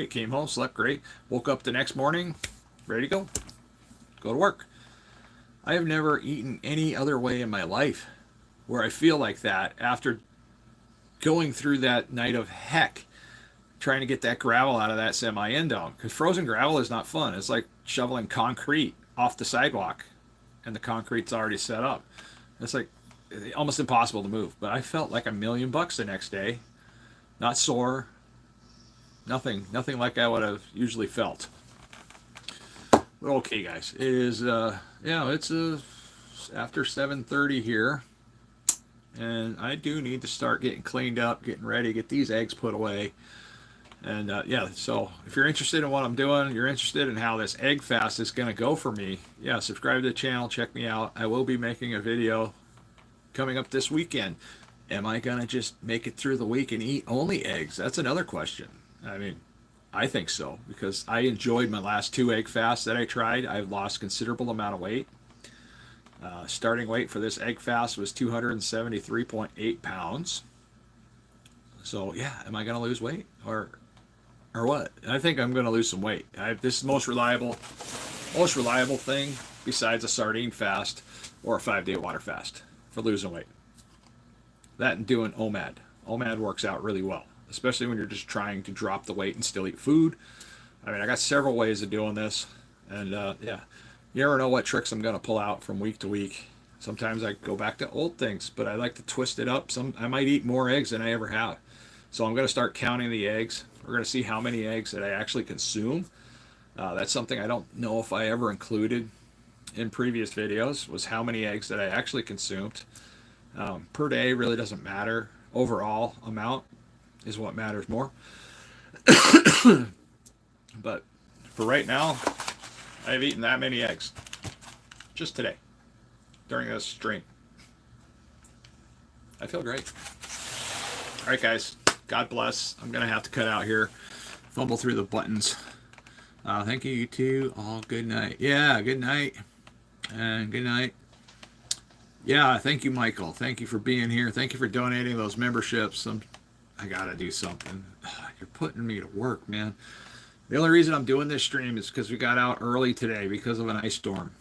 Came home, slept great, woke up the next morning, ready to go to work. I have never eaten any other way in my life where I feel like that after going through that night of heck, trying to get that gravel out of that semi-end dome. Because frozen gravel is not fun. It's like shoveling concrete off the sidewalk and the concrete's already set up. It's like almost impossible to move. But I felt like $1,000,000 the next day. Not sore. Nothing like I would have usually felt. But okay, guys. It is, it's after 7:30 here. And I do need to start getting cleaned up, getting ready, get these eggs put away. And so if you're interested in what I'm doing, you're interested in how this egg fast is going to go for me, subscribe to the channel, check me out. I will be making a video coming up this weekend. Am I going to just make it through the week and eat only eggs? That's another question. I mean, I think so, because I enjoyed my last 2 egg fasts that I tried. I've lost considerable amount of weight. Starting weight for this egg fast was 273.8 pounds. So am I going to lose weight or what? I think I'm going to lose some weight. This is the most reliable thing besides a sardine fast or a 5-day water fast for losing weight. That and doing OMAD. OMAD works out really well, especially when you're just trying to drop the weight and still eat food. I mean, I got several ways of doing this, and you never know what tricks I'm going to pull out from week to week. Sometimes I go back to old things, but I like to twist it up. I might eat more eggs than I ever have. So I'm going to start counting the eggs. We're going to see how many eggs that I actually consume. That's something I don't know if I ever included in previous videos, was how many eggs that I actually consumed. Per day really doesn't matter. Overall amount is what matters more. But for right now, I've eaten that many eggs just today during this stream. I feel great. All right, guys. God bless. I'm going to have to cut out here. Fumble through the buttons. Thank you, you two. All good night. Yeah, good night. And good night. Yeah, thank you, Michael. Thank you for being here. Thank you for donating those memberships. I got to do something. You're putting me to work, man. The only reason I'm doing this stream is because we got out early today because of an ice storm.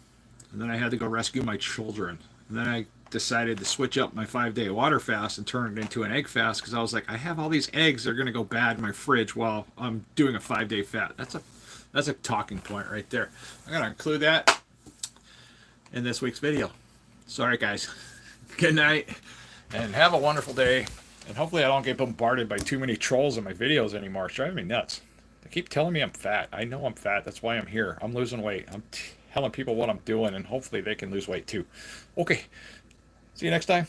And then I had to go rescue my children. And then I decided to switch up my 5-day water fast and turn it into an egg fast because I was like, I have all these eggs that are going to go bad in my fridge while I'm doing a 5-day fast. That's a talking point right there. I got to include that in this week's video. Sorry, guys. Good night and have a wonderful day. And hopefully I don't get bombarded by too many trolls in my videos anymore. It's driving me nuts. They keep telling me I'm fat. I know I'm fat. That's why I'm here. I'm losing weight. I'm telling people what I'm doing, and hopefully they can lose weight too. Okay. See you next time.